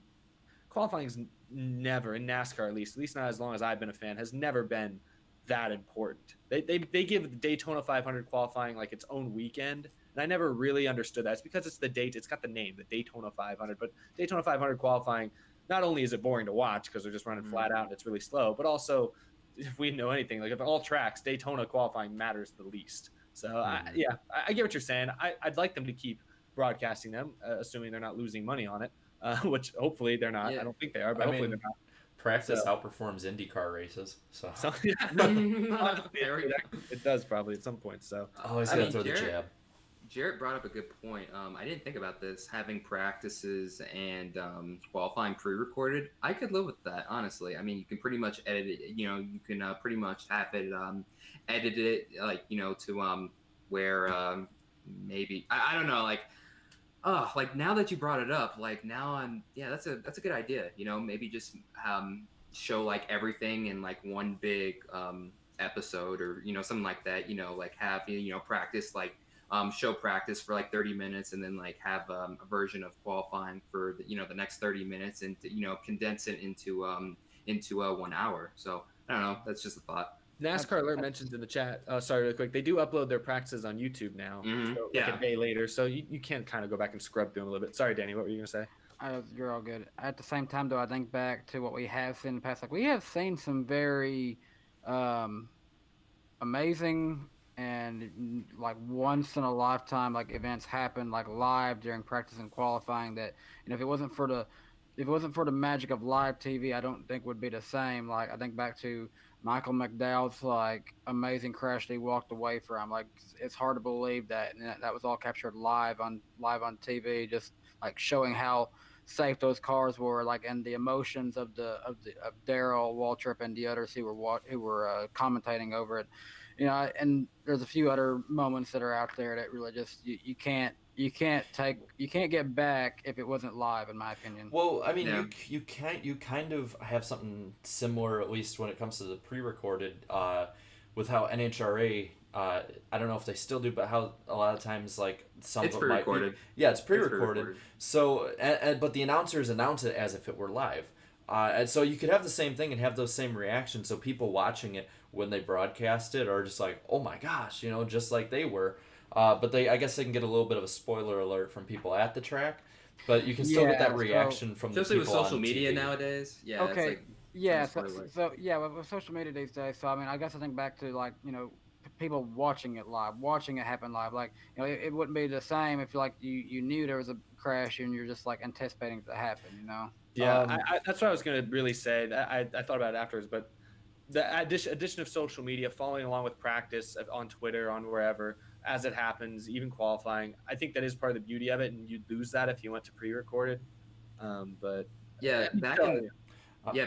never, in NASCAR at least not as long as I've been a fan, has never been that important. They give the Daytona 500 qualifying like its own weekend, and I never really understood that. It's because it's it's got the name, the Daytona 500, but Daytona 500 qualifying, not only is it boring to watch because they're just running flat out and it's really slow, but also, if we know anything, like, if all tracks, Daytona qualifying matters the least. So I get what you're saying. I'd like them to keep broadcasting them, assuming they're not losing money on it, which hopefully they're not. Yeah. I don't think they are, but hopefully they're not. Practice outperforms IndyCar races, so it does probably at some point. So always gotta throw the jab. Jarrett brought up a good point. I didn't think about this, having practices and qualifying pre-recorded. I could live with that, honestly. I mean, you can pretty much edit it. You can pretty much have it edit it, to where maybe I don't know, like now that you brought it up, like now that's a good idea. Maybe just show like everything in like one big episode, or something like that. Like have practice, like show practice for like 30 minutes, and then like have a version of qualifying for the next 30 minutes, and condense it into 1 hour. So I don't know. That's just a thought. NASCAR Alert mentions in the chat, sorry, really quick, they do upload their practices on YouTube now, so like a day later, so you can kind of go back and scrub through them a little bit. Sorry, Danny, what were you going to say? You're all good. At the same time, though, I think back to what we have seen in the past. Like, we have seen some very amazing and like once in a lifetime like events happen like live during practice and qualifying that if it wasn't for the magic of live TV, I don't think would be the same. Like, I think back to Michael McDowell's like amazing crash that he walked away from. Like, it's hard to believe that, and that was all captured live on TV, just like showing how safe those cars were, like, and the emotions of Darrell Waltrip and the others who were commentating over it. And there's a few other moments that are out there that really just you can't get back if it wasn't live, in my opinion. Well, I mean, you kind of have something similar, at least when it comes to the pre-recorded, with how NHRA, I don't know if they still do, but how a lot of times like some it's of it might be. Yeah, it's pre-recorded. So, but the announcers announce it as if it were live. And so you could have the same thing and have those same reactions. So people watching it when they broadcast it are just like, oh my gosh, you know, just like they were. But I guess they can get a little bit of a spoiler alert from people at the track, but you can still get that reaction from the especially people with social on media TV. nowadays. Yeah. Okay. It's like, Yeah. it's almost like- So yeah, with social media these days. So I mean, I guess I think back to like people watching it live, watching it happen live. Like it wouldn't be the same if like you knew there was a crash and you're just like anticipating it to happen. You know. Yeah, Um, that's what I was going to really say. That I thought about it afterwards, but the addition of social media, following along with practice on Twitter, on wherever, as it happens, even qualifying, I think that is part of the beauty of it, and you'd lose that if you went to pre-recorded. But yeah, back still, in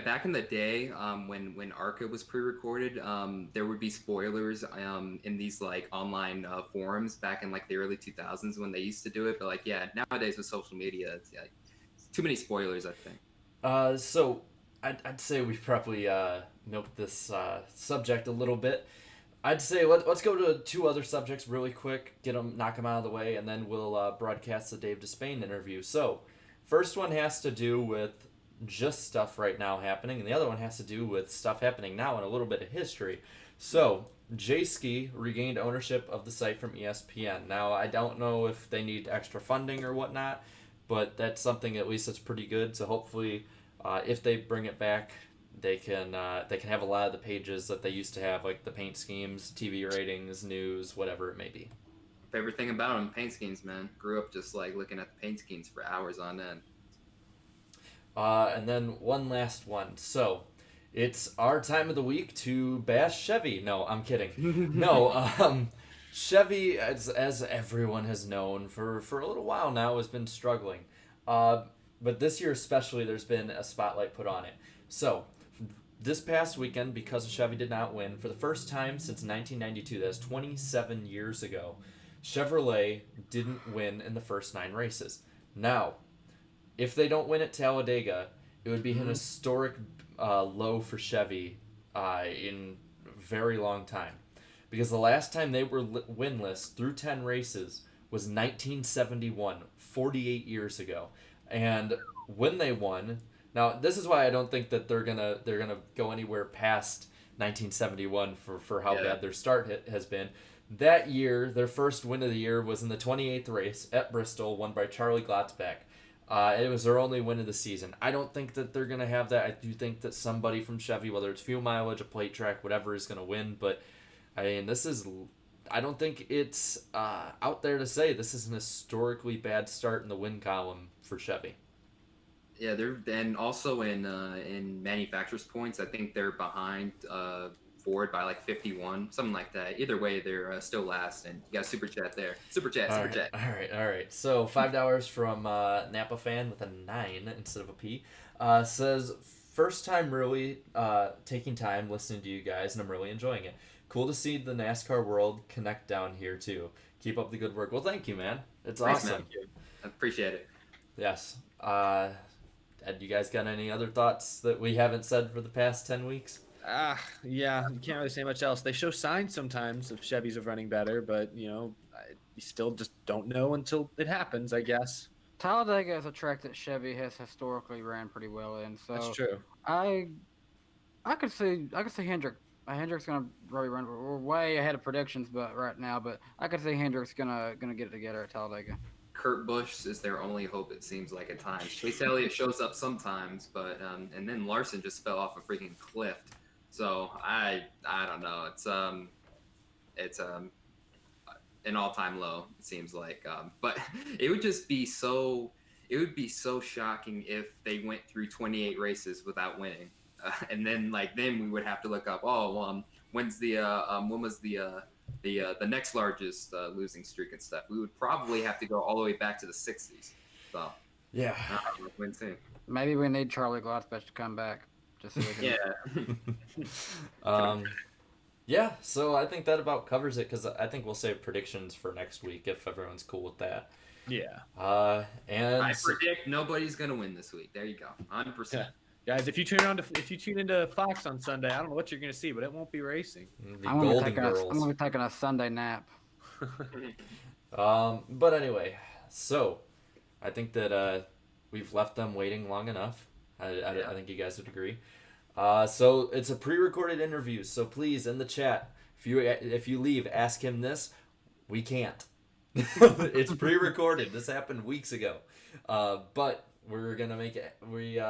back in the day, when ARCA was pre-recorded, there would be spoilers in these like online forums back in like the early 2000s when they used to do it. But like nowadays with social media, it's too many spoilers, I think. So I'd say we probably milked this subject a little bit. I'd say let's go to 2 other subjects really quick, knock them out of the way, and then we'll broadcast the Dave Despain interview. So, first one has to do with just stuff right now happening, and the other one has to do with stuff happening now and a little bit of history. So, J-Ski regained ownership of the site from ESPN. Now, I don't know if they need extra funding or whatnot, but that's something at least that's pretty good. So hopefully, if they bring it back, they can have a lot of the pages that they used to have, like the paint schemes, TV ratings, news, whatever it may be. Favorite thing about them, paint schemes, man. Grew up just like looking at the paint schemes for hours on end. And then one last one. So, it's our time of the week to bash Chevy. No, I'm kidding. No, Chevy, as everyone has known for a little while now, has been struggling. But this year especially, there's been a spotlight put on it. So, this past weekend, because Chevy did not win, for the first time since 1992, that's 27 years ago, Chevrolet didn't win in the first 9 races. Now, if they don't win at Talladega, it would be an historic low for Chevy in a very long time. Because the last time they were winless through 10 races was 1971, 48 years ago. And when they won, now this is why I don't think that they're gonna go anywhere past 1971 for how bad their start has been. That year, their first win of the year was in the 28th race at Bristol, won by Charlie Glotzbeck. It was their only win of the season. I don't think that they're going to have that. I do think that somebody from Chevy, whether it's fuel mileage, a plate track, whatever, is going to win. But, I mean, I don't think it's out there to say this is an historically bad start in the win column for Chevy. Yeah, and also in manufacturers' points, I think they're behind Ford by like 51, something like that. Either way, they're still last, and you got a super chat there. Super chat. All right. So $5 from Napa fan with a 9 instead of a P says, first time really taking time listening to you guys, and I'm really enjoying it. Cool to see the NASCAR world connect down here too. Keep up the good work. Well, thank you, man. It's Thanks, awesome. man. I appreciate it. Yes. Had you guys got any other thoughts that we haven't said for the past 10 weeks? Yeah, you can't really say much else. They show signs sometimes of Chevys of running better, but you still just don't know until it happens, I guess. Talladega is a track that Chevy has historically ran pretty well in. So That's true. I could see Hendrick. Hendrick's gonna probably run. We're way ahead of predictions, but right now, but I could see Hendrick's gonna get it together at Talladega. Kurt Busch is their only hope, it seems like at times. Chase Elliott shows up sometimes, but and then Larson just fell off a freaking cliff. So I don't know. It's an all-time low, it seems like. But it would just be so shocking if they went through 28 races without winning, and then we would have to look up. When was the next largest losing streak and stuff? We would probably have to go all the way back to the 60s. So yeah, win soon. Maybe we need Charlie Glotzbeck to come back. Just so we can... Yeah, so I think that about covers it, because I think we'll save predictions for next week if everyone's cool with that. Yeah. And I predict nobody's gonna win this week. There you go, 100%. Yeah. Guys, if you tune into Fox on Sunday, I don't know what you're gonna see, but it won't be racing. I'm gonna be taking a Sunday nap. But anyway, so I think that we've left them waiting long enough. I think you guys would agree. So it's a pre-recorded interview. So please, in the chat, if you leave, ask him this. We can't. It's pre-recorded. This happened weeks ago, but we're gonna make it. We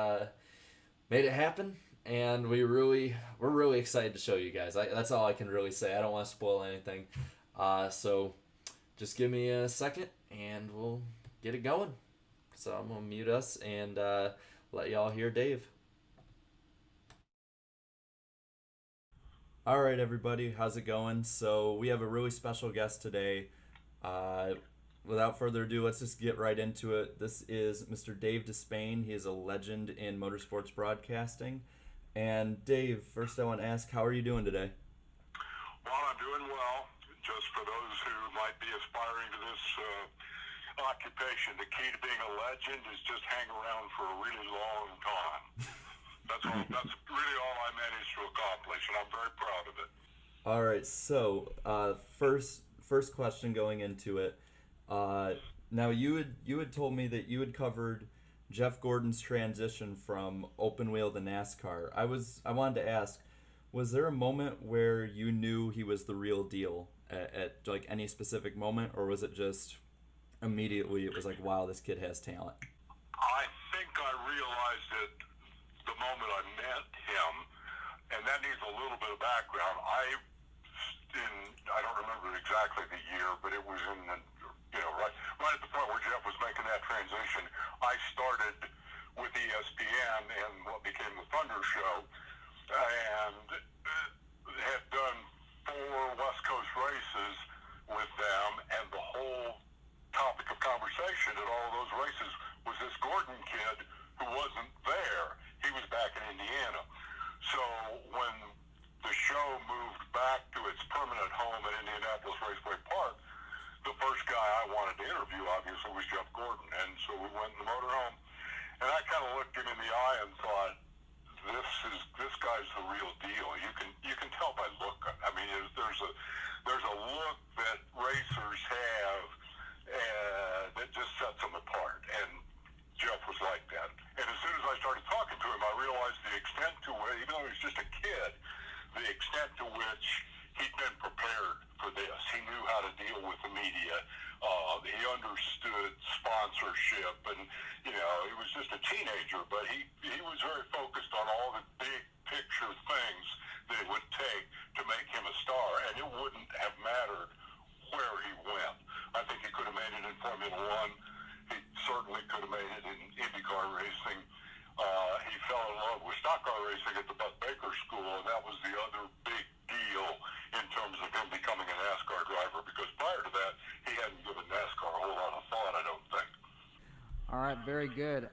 made it happen, and we're really excited to show you guys. That's all I can really say. I don't want to spoil anything. So just give me a second, and we'll get it going. So I'm gonna mute us and let y'all hear Dave. All right, everybody, how's it going? So we have a really special guest today. Without further ado, let's just get right into it. This is Mr. Dave Despain. He is a legend in motorsports broadcasting. And Dave, first I want to ask, how are you doing today? Well, I'm doing well. Just for those who might be aspiring to this occupation, the key to being a legend is just hang around for a really long time. That's really all I managed to accomplish, and I'm very proud of it. All right, so first question going into it. Now you had told me that you had covered Jeff Gordon's transition from open wheel to NASCAR. I wanted to ask, was there a moment where you knew he was the real deal at like any specific moment, or was it just immediately it was like, wow, this kid has talent? I think I realized it the moment I met him, and that needs a little bit of background. I don't remember exactly the year, but it was in the, right at the point where Jeff was making that transition. I started with ESPN and what became the Thunder Show, and had done 4 West Coast races with them, and the whole topic of conversation at all of those races was this Gordon kid who wasn't there. He was back in Indiana. So when the show moved back to its permanent home at Indianapolis Raceway Park, the first guy I wanted to interview, obviously, was Jeff Gordon. And so we went in the motorhome, and I kind of looked him in the eye and thought, this guy's the real deal. You can tell by look. I mean, there's a look that racers have that just sets them apart. And Jeff was like that. And as soon as I started talking to him, I realized the extent to which, even though he was just a kid, the extent to which he'd been prepared for this. He knew how to deal with the media. He understood sponsorship, and he was just a teenager, but he was very focused on all the big picture things that it would take to make him a star, and it wouldn't have mattered where he went. I think he could have made it in Formula One. He certainly could have made it in IndyCar racing. He fell in love with stock car racing at the Buck Baker School, and that was the other big deal in terms of him becoming a NASCAR driver, because prior to that, he hadn't given NASCAR a whole lot of thought, I don't think. All right, very good.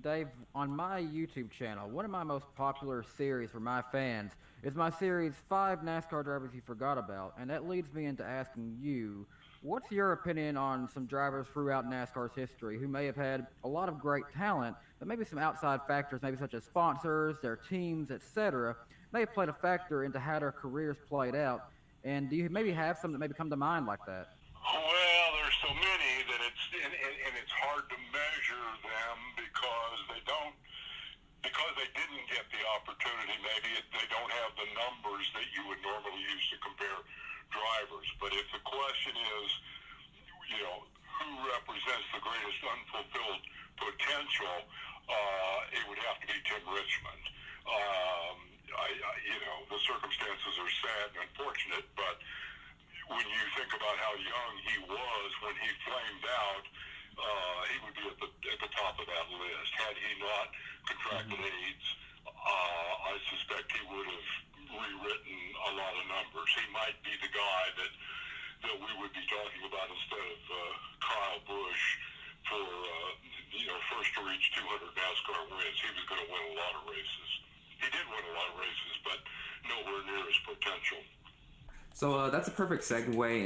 Dave, on my YouTube channel, one of my most popular series for my fans is my series 5 NASCAR Drivers You Forgot About, and that leads me into asking you, what's your opinion on some drivers throughout NASCAR's history who may have had a lot of great talent, but maybe some outside factors, maybe such as sponsors, their teams, etc., may have played a factor into how their careers played out? And do you maybe have some that maybe come to mind like that? Well, there's so many that it's hard to measure them because they didn't get the opportunity. Maybe they don't have the numbers that you would normally use to compare drivers. But if the question is, who represents the greatest unfulfilled potential, it would have to be Tim Richmond. The circumstances are sad and unfortunate, but when you think about how young he was when he flamed out, he would be at the top of that list. Had he not contracted AIDS, I suspect he would have rewritten a lot of numbers. He might be the guy that we would be talking about instead of Kyle Busch for first to reach 200 NASCAR wins. He was going to win a lot of races. He did win a lot of races, but nowhere near his potential. So that's a perfect segue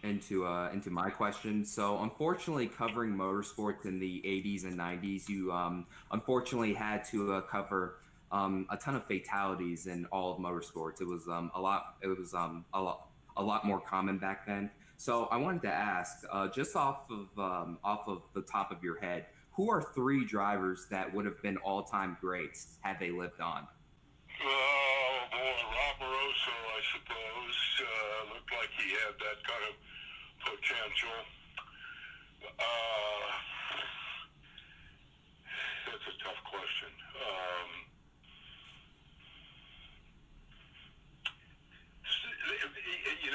into my question. So unfortunately, covering motorsports in the 80s and 90s, you unfortunately had to cover a ton of fatalities in all of motorsports. It was a lot more common back then. So I wanted to ask, just off of the top of your head, who are 3 drivers that would have been all-time greats had they lived on? Oh boy, Rob Moroso, I suppose, looked like he had that kind of potential. That's a tough question.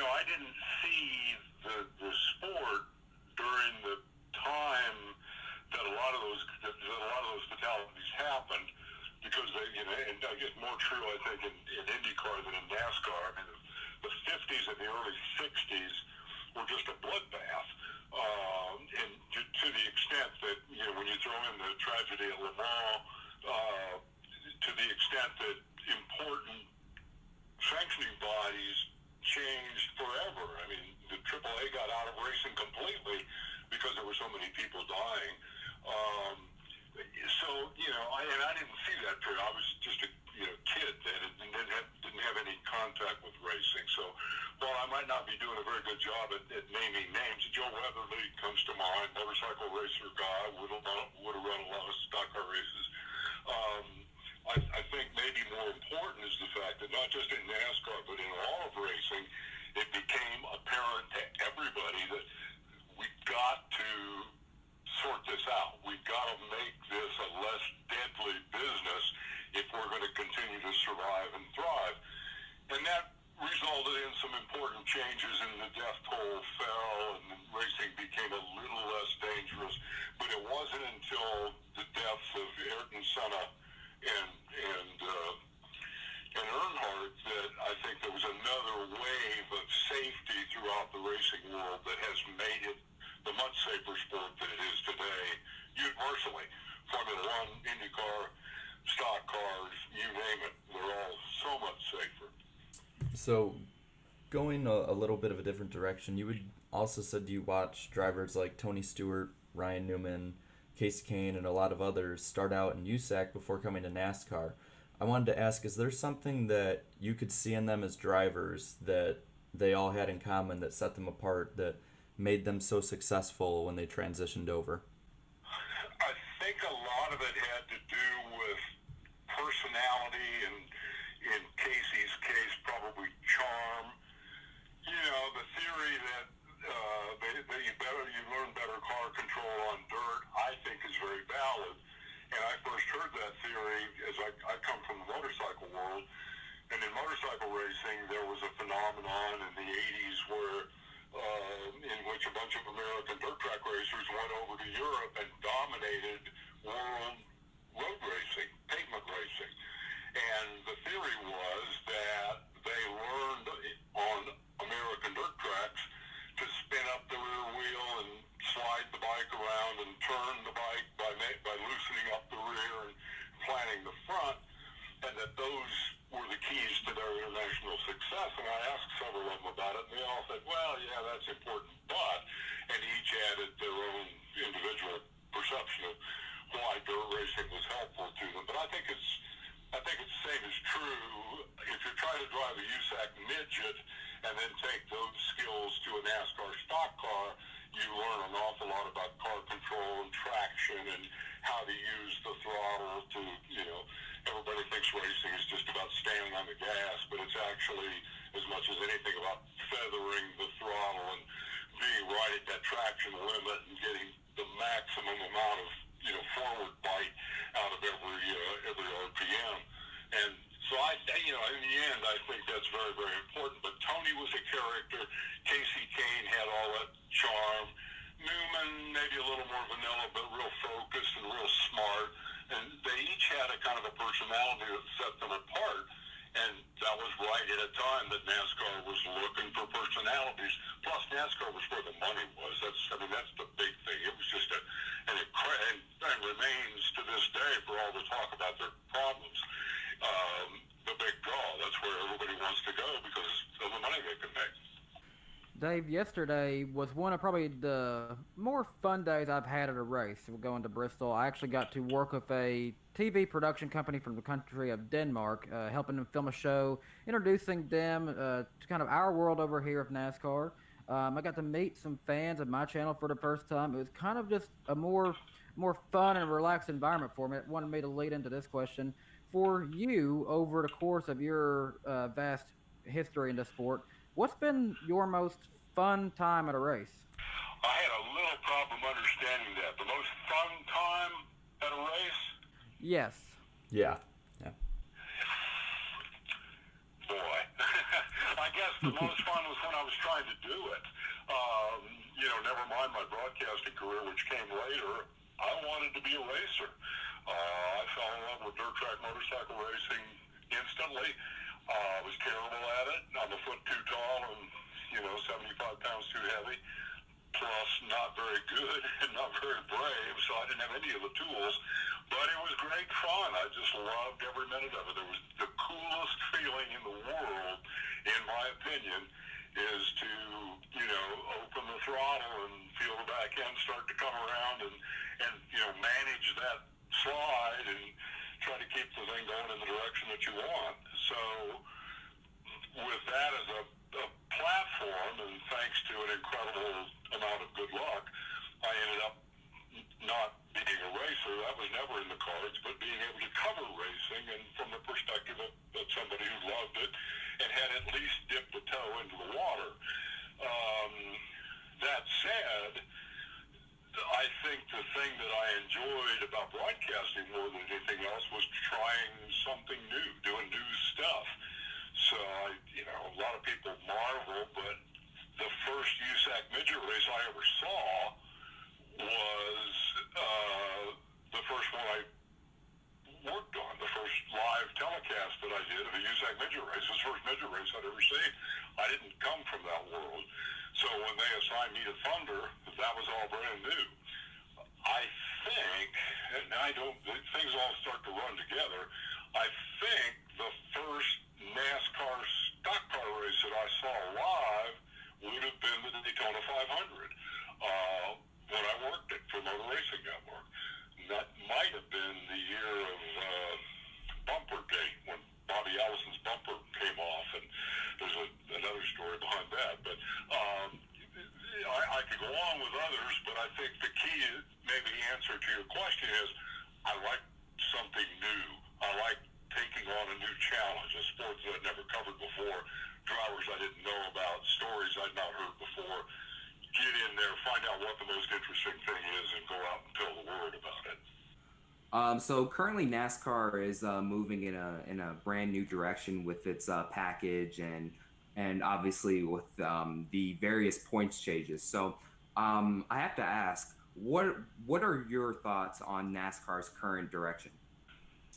I didn't see the sport during the time that a lot of those fatalities happened, because and I guess more true, I think, in IndyCar than in NASCAR. I mean, the 50s and the early 60s were just a bloodbath, and to the extent that when you throw in the tragedy at Le Mans, to the extent that important sanctioning bodies changed forever. I mean, the AAA got out of racing completely because there were so many people dying. I didn't see that period. I was just a kid then and didn't have any contact with racing. So while I might not be doing a very good job at naming names, Joe Weatherly comes to mind, motorcycle racer guy, would have run a lot of stock car races. I think maybe more important is the fact that not just in NASCAR, but in all of racing, it became apparent to everybody that we've got to sort this out. We've got to make this a less deadly business if we're going to continue to survive and thrive. And that resulted in some important changes, and the death toll fell and racing became a little less dangerous. But it wasn't until the deaths of Ayrton Senna and Earnhardt that I think there was another wave of safety throughout the racing world that has made it the much safer sport that it is today, universally. Formula One, IndyCar, stock cars, you name it, they're all so much safer. So, going a little bit of a different direction, you would also said you watch drivers like Tony Stewart, Ryan Newman, Casey Kane, and a lot of others start out in USAC before coming to NASCAR. I wanted to ask, is there something that you could see in them as drivers that they all had in common that set them apart, that made them so successful when they transitioned over? I think a lot of it had to do with personality, and in Casey's case, probably charm. The theory that you learn better car control on dirt, I think is very valid. And I first heard that theory as I come from the motorcycle world. And in motorcycle racing, there was a phenomenon in the 80s where in which a bunch of American dirt track racers went over to Europe and dominated world road racing, pavement racing. And the theory was that they learned on American dirt tracks to spin up the rear wheel and slide the bike around and turn the bike by loosening up the rear and planting the front, and that those were the keys to their international success. And I asked several of them about it, and they all said, well, yeah, that's important, but, and each added their own individual perception of why dirt racing was helpful to them. But I think it's the same is true if you're trying to drive a USAC midget and then take those skills to a NASCAR stock car. You learn an awful lot about car control and traction and how to use the throttle to, everybody thinks racing is just about standing on the gas, but it's actually as much as anything about feathering the throttle and being right at that traction limit and getting the maximum amount of, forward bite out of every RPM. And so in the end, I think that's very, very important. But Tony was a character. Casey Kane had all that charm. Newman, maybe a little more vanilla, but real focused and real smart. And they each had a kind of a personality that set them apart. And that was right at a time that NASCAR was looking for personalities. Plus, NASCAR was where the money was. That's the big thing. It was just and remains to this day, for all the talk about their problems, the big draw. That's where everybody wants to go because of the money they can make. Dave, yesterday was one of probably the more fun days I've had at a race. We're going to Bristol. I actually got to work with a TV production company from the country of Denmark, helping them film a show, introducing them to kind of our world over here of NASCAR. I got to meet some fans of my channel for the first time. It was kind of just a more more fun and relaxed environment for me. It wanted me to lead into this question. For you, over the course of your vast history in the sport, what's been your most fun time at a race? I had a little problem understanding that. The most fun time at a race? Yes. Yeah. Yeah. Boy. I guess the most fun was when I was trying to do it. Never mind my broadcasting career, which came later. I wanted to be a racer. I fell in love with dirt track motorcycle racing instantly. I was terrible at it. I'm a foot too tall and, 75 pounds too heavy. Plus, not very good and not very brave, so I didn't have any of the tools. But it was great fun. I just loved every minute of it. It was the coolest feeling in the world, in my opinion, is to, open the throttle and feel the back end start to come around and manage that slide and try to keep the thing going in the direction that you want. So with that as a platform, and thanks to an incredible amount of good luck, I ended up not being a racer. That was never in the cards, but being able to cover racing, and from the perspective of somebody who loved it and had at least dipped a toe into the water. That said, I think the thing that I enjoyed about broadcasting more than anything else was trying something new, doing new stuff. So, a lot of people marvel, but the first USAC midget race I ever saw was the first one I worked on, the first live telecast that I did of a USAC midget race. It was the first midget race I'd ever seen. I didn't come from that world. So when they assigned me to Thunder, that was all brand new. I think, things all start to run together. I think the first NASCAR stock car race that I saw live would have been the Daytona 500 when I worked at for Motor Racing Network. And that might have been the year of Bumper Day, when Bobby Allison's bumper came off, and there's another story behind that. But I could go on with others, but I think the key, maybe answer to your question is, I like something new. I like taking on a new challenge, a sport that I'd never covered before, drivers I didn't know about, stories I'd not heard before. Get in there, find out what the most interesting thing is, and go out and tell the world about it. So currently NASCAR is moving in a brand new direction with its package and obviously with the various points changes. So I have to ask, what are your thoughts on NASCAR's current direction?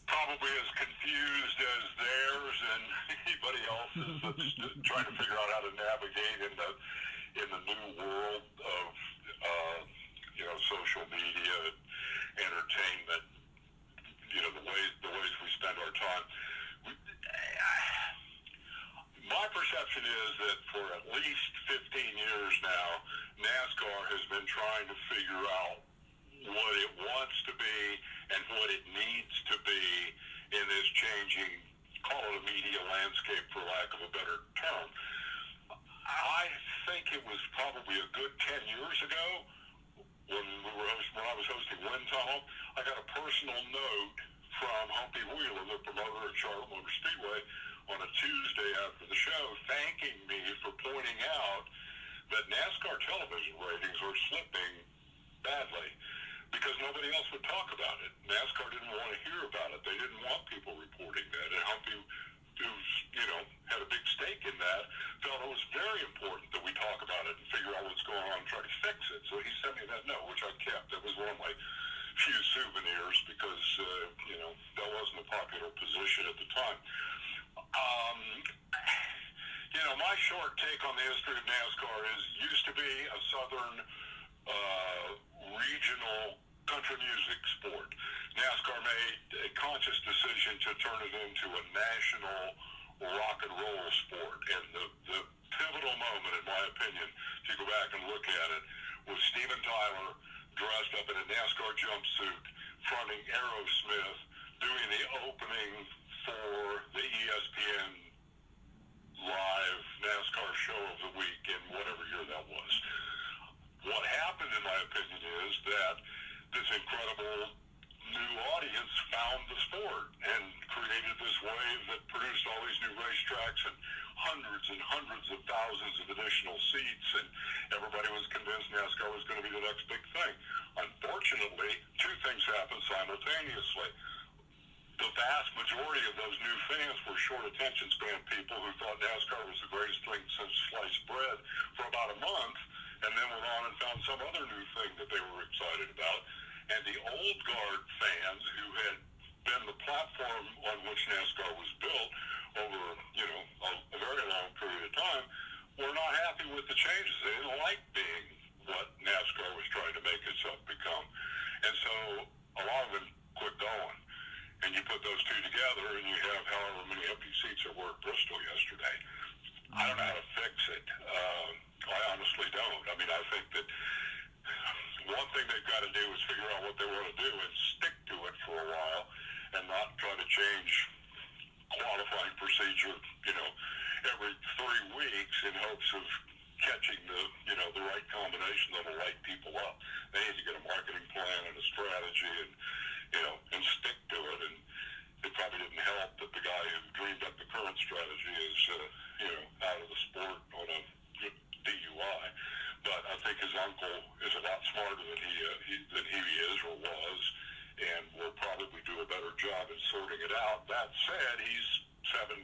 Probably as confused as theirs and anybody else's that's trying to figure out how to navigate in the new world of social media, entertainment, the ways we spend our time. My perception is that for at least 15 years now, NASCAR has been trying to figure out what it wants to be and what it needs to be in this changing, call it a media landscape for lack of a better term. I think it was probably a good 10 years ago when I was hosting Wind Tunnel, I got a personal note from Humpy Wheeler, the promoter at Charlotte Motor Speedway, on a Tuesday after the show, thanking me for pointing out that NASCAR television ratings were slipping badly because nobody else would talk about it. NASCAR didn't want to hear about it. They didn't want people reporting that. And Humpy, who's, had a big stake in that, felt it was very important that we talk about it and figure out what's going on and try to fix it. So he sent me that note, which I kept. That was one of my few souvenirs because, that wasn't a popular position at the time. My short take on the history of NASCAR is used to be a southern regional country music sport. NASCAR made a conscious decision to turn it into a national rock and roll sport. And the pivotal moment, in my opinion, to go back and look at it, was Steven Tyler dressed up in a NASCAR jumpsuit, fronting Aerosmith, doing the opening for the ESPN live NASCAR show of the week in whatever year that was. What happened, in my opinion, is that this incredible new audience found the sport and created this wave that produced all these new racetracks and hundreds of thousands of additional seats, and everybody was convinced NASCAR was going to be the next big thing. Unfortunately, two things happened simultaneously. The vast majority of those new fans were short attention span people who thought NASCAR was the greatest thing since sliced bread for about a month, and then went on and found some other new thing that they were excited about. And the old guard fans who had been the platform on which NASCAR was built over, a very long period of time, were not happy with the changes. They didn't like being what NASCAR was trying to make itself become. And so a lot of them quit going. And you put those two together and you have however many empty seats there were at Bristol yesterday. I don't know how to fix it. I honestly don't. I mean, I think that one thing they've got to do is figure out what they want to do and stick to it for a while and not try to change qualifying procedure, every 3 weeks in hopes of catching the right combination that'll light people up. They need to get a marketing plan and a strategy and stick to it. And it probably didn't help that the guy who dreamed up the current strategy is, out of the sport on a DUI. But I think his uncle is a lot smarter than he is or was, and will probably do a better job in sorting it out. That said, he's 75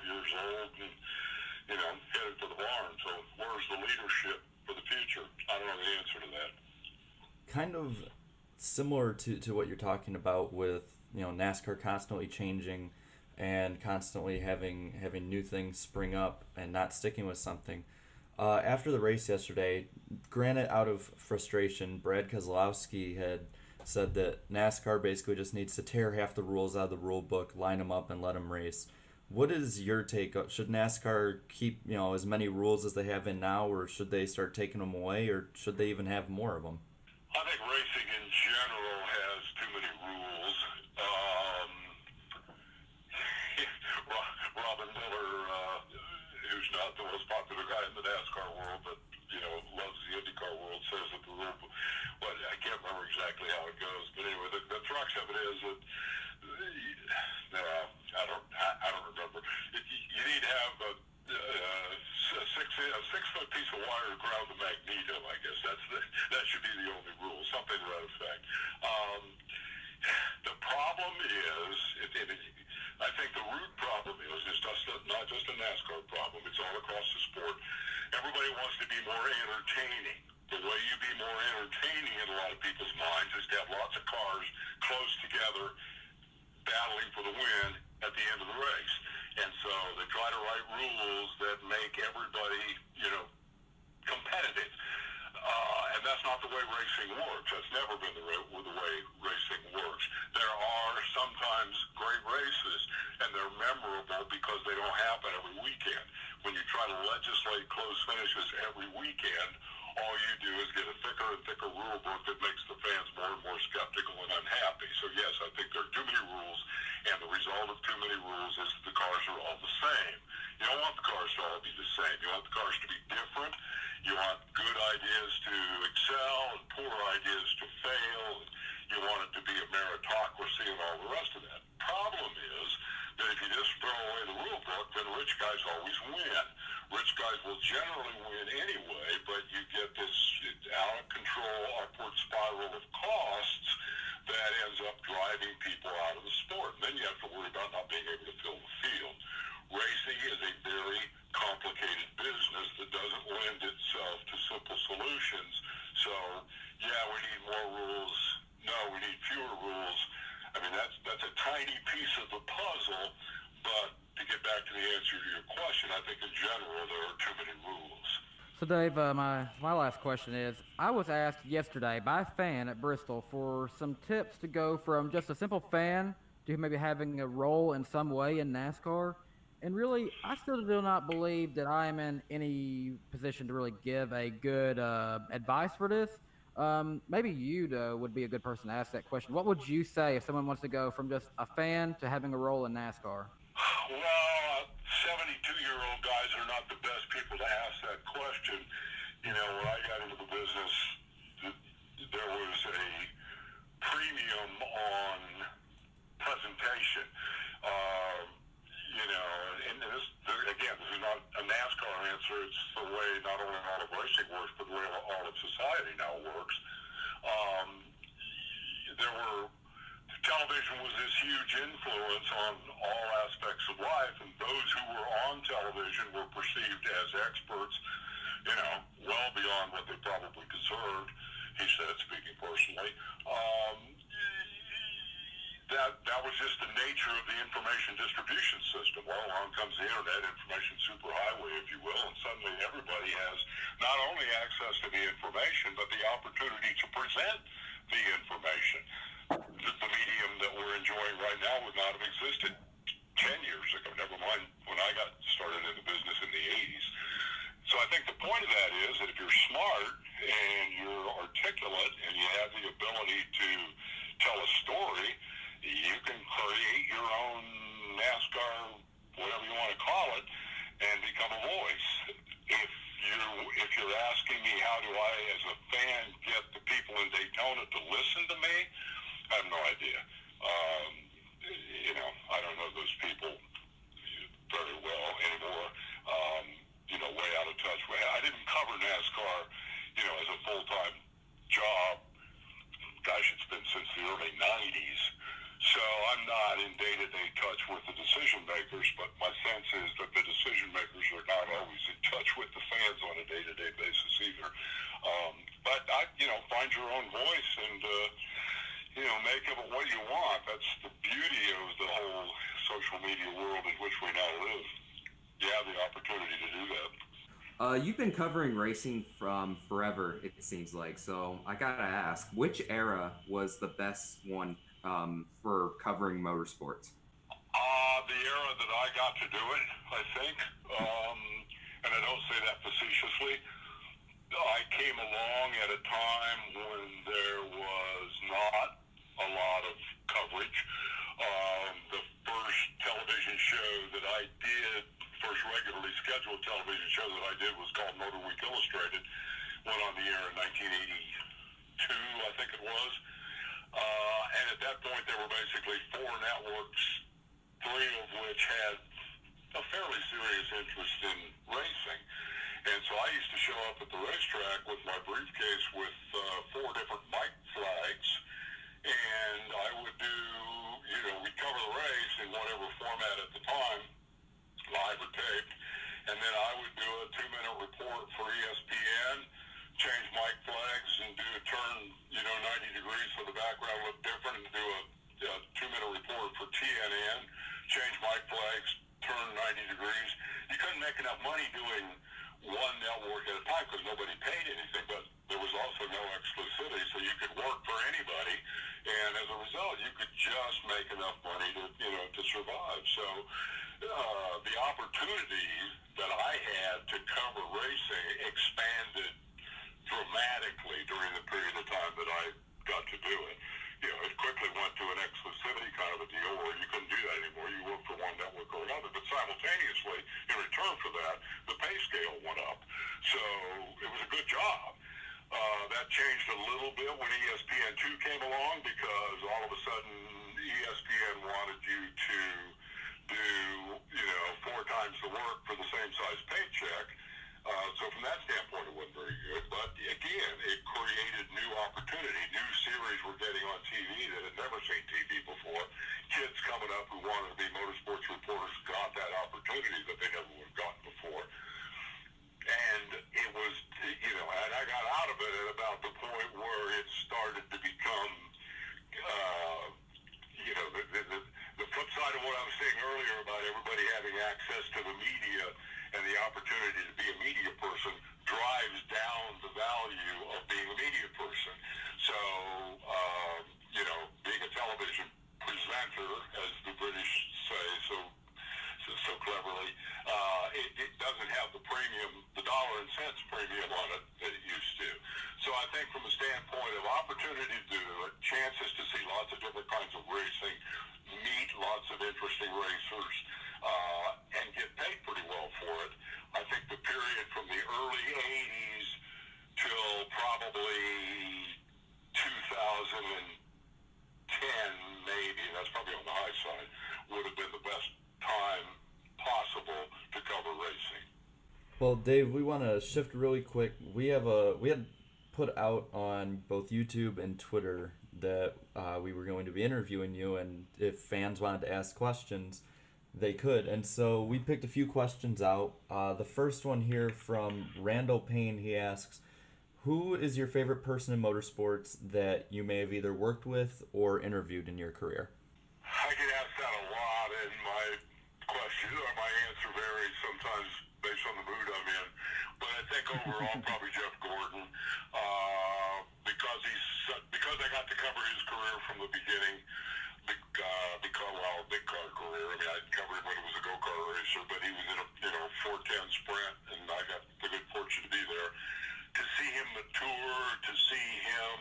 years old and, headed for the barn. So where's the leadership for the future? I don't know the answer to that. Kind of similar to what you're talking about with, NASCAR constantly changing and constantly having new things spring up and not sticking with something. After the race yesterday, granted out of frustration, Brad Keselowski had said that NASCAR basically just needs to tear half the rules out of the rule book, line them up, and let them race. What is your take? Should NASCAR keep as many rules as they have in now, or should they start taking them away, or should they even have more of them? I think racing in general has too many rules. Robin Miller, who's not the most popular guy in the NASCAR world, but loves the IndyCar world, says that the rule. Well, I can't remember exactly how it goes, but anyway, the crux of it is that I don't remember. You need to have a 6-foot piece of wire to ground the magneto. I guess that should be the only rule, something to that effect. The problem is, I think the root problem is it's not just a NASCAR problem. It's all across the sport. Everybody wants to be more entertaining. The way you be more entertaining in a lot of people's minds is to have lots of cars close together, battling for the win at the end of the race. And so they try to write rules that make everybody, competitive. And that's not the way racing works. That's never been the way racing works. There are sometimes great races, and they're memorable because they don't happen every weekend. When you try to legislate close finishes every weekend, all you do is get a thicker and thicker rule book that makes the fans more and more skeptical and unhappy. So yes, I think there are too many rules, and the result of too many rules is that the cars are all the same. You don't want the cars to all be the same. You want the cars to be different. You want good ideas to excel and poor ideas to fail. You want it to be a meritocracy and all the rest of that. Problem is that if you just throw away the rule book, then rich guys always win. Rich guys will generally win anyway, but you get this out of control upward spiral of costs that ends up driving people out of the sport. And then you have to worry about not being able to fill the field. Racing is a very complicated business that doesn't lend itself to simple solutions. So, yeah, we need more rules. No, we need fewer rules. I mean, that's a tiny piece of the puzzle, but to get back to the answer to your question, I think in general there are too many rules. So Dave, my last question is, I was asked yesterday by a fan at Bristol for some tips to go from just a simple fan to maybe having a role in some way in NASCAR. And really, I still do not believe that I am in any position to really give a good advice for this. Maybe you, though, would be a good person to ask that question. What would you say if someone wants to go from just a fan to having a role in NASCAR? Well, 72-year-old guys are not the best people to ask that question. When I got into the business, there television was this huge influence on all aspects of life, and those who were on television were perceived as experts, well beyond what they probably deserved, he said, speaking personally. That was just the nature of the information distribution system. Well, along comes the internet, information superhighway, if you will, and suddenly everybody has not only access to the information, but the opportunity to present the information. The medium that we're enjoying right now would not have existed 10 years ago, never mind when I got started in the business in the 80s. So I think the point of that is that if you're smart and you're articulate and you have the ability to tell a story, you can create your own NASCAR, whatever you want to call it, and become a voice. If you're asking me how do I, as a fan, get the people in Daytona to listen to me, I have no idea. I don't know those people very well anymore. Way out of touch. I didn't cover NASCAR, as a full-time job. Gosh, it's been since the early 90s. So I'm not in day-to-day touch with the decision makers, but my sense is that the decision makers are not always in touch with the fans on a day-to-day basis either. But find your own voice and make of it what you want. That's the beauty of the whole social media world in which we now live. You have the opportunity to do that. You've been covering racing from forever, it seems like. So I gotta ask, which era was the best one for covering motorsports? The era that I got to do it, I think, and I don't say that facetiously. I came along at a time when there was not a lot of coverage. The first television show that I did, first regularly scheduled television show that I did was called Motor Week Illustrated. Went on the air in 1982, I think it was. And at that point, there were basically 4 networks, 3 of which had a fairly serious interest in racing. And so I used to show up at the racetrack with my briefcase with 4 different mic flags, and I would do, we'd cover the race in whatever format at the time, live or taped, and then I would do a 2-minute report for ESPN, change mic flags and do a turn, 90 degrees so the background looked different, and do a 2-minute report for TNN, change mic flags, turn 90 degrees. You couldn't make enough money doing one network at a time because nobody paid anything, but there was also no exclusivity, so you could work for anybody, and as a result, you could just make enough money to survive. So the opportunity that I had to cover racing expanded dramatically during the period of time that I got to do it. It quickly went to an exclusivity kind of a deal where you couldn't do that anymore. You worked for one network or another, but simultaneously, in return for that, the pay scale went up. So it was a good job. That changed a little bit when ESPN2 came along because all of a sudden ESPN wanted you to do, 4 times the work for the same size paycheck. So from that standpoint, it wasn't very good. But again, it created new opportunity. New series were getting on TV that had never seen TV before. Kids coming up who wanted to be motorsports reporters got that opportunity that they never would have gotten before. And it was, and I got out of it at about the point where it started to become, the flip side of what I was saying earlier about everybody having access to the media and the opportunity to be a media person drives down the value of being a media person. So, being a television presenter, as the British say so cleverly, it doesn't have the premium, the dollar and cents premium on it that it used to. So I think from a standpoint of opportunity to do it, chances to see lots of different kinds of racing, meet lots of interesting racers, and get paid pretty well for it. I think the period from the early 80s till probably 2010, maybe, that's probably on the high side, would have been the best time possible to cover racing. Well, Dave, we want to shift really quick. We had put out on both YouTube and Twitter that we were going to be interviewing you, and if fans wanted to ask questions, they could. And so we picked a few questions out. The first one here from Randall Payne, he asks, who is your favorite person in motorsports that you may have either worked with or interviewed in your career? I get asked that a lot, and my question or my answer varies sometimes based on the mood I'm in. But I think overall, probably Jeff Gordon, because I got to cover his career from the beginning. Big car career. I mean, I covered him when he was a go-kart racer, but he was in a 410 Sprint, and I got the good fortune to be there. To see him mature, to see him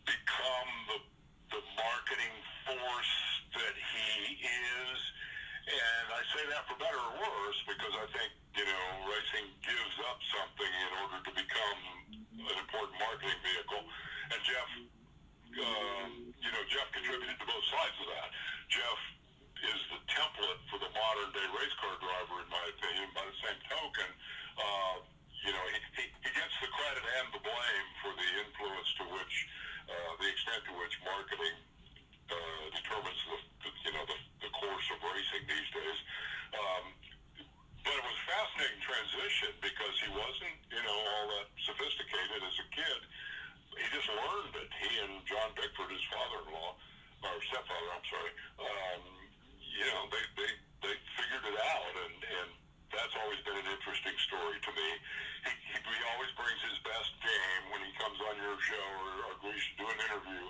become the marketing force that he is, and I say that for better or worse because I think, racing gives up something in order to become an important marketing vehicle, and Jeff contributed to both sides of that. Jeff is the template for the modern day race car driver, in my opinion. By the same token, he gets the credit and the blame for the influence to which, the extent to which marketing determines the course of racing these days. But it was a fascinating transition because he wasn't, all that sophisticated as a kid. He just learned it. He and John Bickford, his father-in-law, or stepfather, I'm sorry, they figured it out, and that's always been an interesting story to me. He always brings his best game when he comes on your show or agrees to do an interview.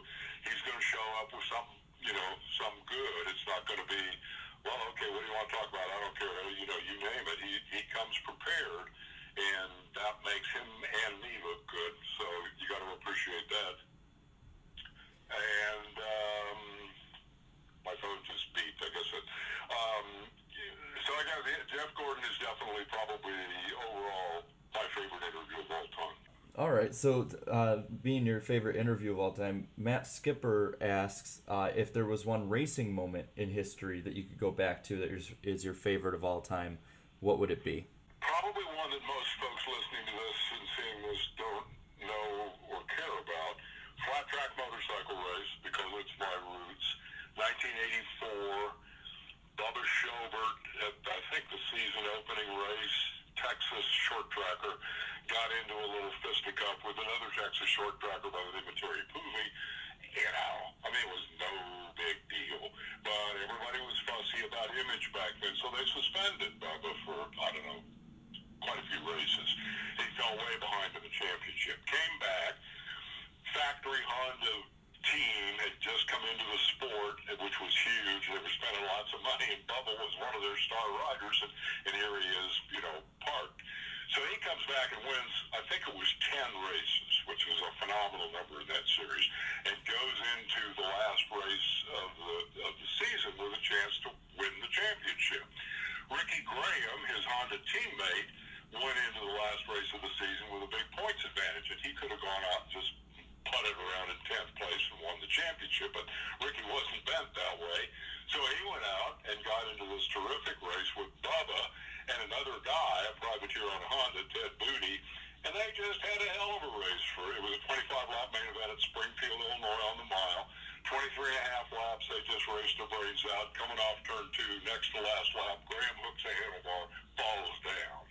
He's going to show up with something, something good. It's not going to be, well, okay, what do you want to talk about? I don't care. You name it. He comes prepared, and that makes him and me look good. So you got to appreciate that. And my phone just beeped. I guess it. So I got Jeff Gordon is definitely probably overall my favorite interview of all time. All right, so being your favorite interview of all time, Matt Skipper asks if there was one racing moment in history that you could go back to that is your favorite of all time, what would it be? Probably one that most folks listening to this and seeing this don't know or care about. Flat track motorcycle race, because it's my roots. 1984, Bubba Schobert at, I think, the season opening race, Texas short tracker, got into a little fisticuff with another Texas short tracker by the name of Terry Poovey. I mean, it was no big deal, but everybody was fussy about image back then, so they suspended Bubba for, I don't know, quite a few races. He fell way behind in the championship. Came back. Factory Honda team had just come into the sport, which was huge. They were spending lots of money, and Bubba was one of their star riders, and here he is, parked. So he comes back and wins, I think it was 10 races, which was a phenomenal number in that series, and goes into the last race of the season with a chance to win the championship. Ricky Graham, his Honda teammate, went into the last race of the season with a big points advantage, and he could have gone out and just putted around in 10th place and won the championship, but Ricky wasn't bent that way. So he went out and got into this terrific race with Bubba and another guy, a privateer on Honda, Ted Booty, and they just had a hell of a race. It was a 25-lap main event at Springfield, Illinois on the mile. 23 and a half laps, they just raced their brains out. Coming off turn 2, next to last lap, Graham hooks a handlebar, falls down.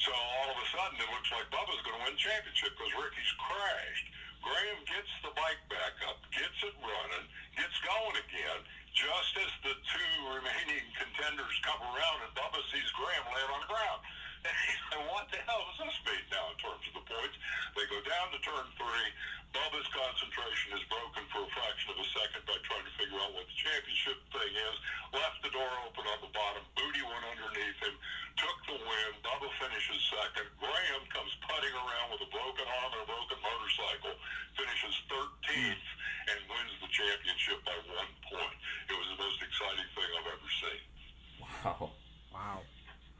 So all of a sudden, it looks like Bubba's going to win the championship because Ricky's crashed. Graham gets the bike back up, gets it running, gets going again, just as the two remaining contenders come around and Bubba sees Graham laying on the ground. And he's like, what the hell does this mean now in terms of the points? They go down to turn 3. Bubba's concentration is broken for a fraction of a second by trying to figure out what the championship thing is. Left the door open on the bottom. Booty went underneath him, took the win. Bubba finishes second. Graham comes putting around with a broken arm and a broken motorcycle, finishes 13th, and wins the championship by 1 point. It was the most exciting thing I've ever seen.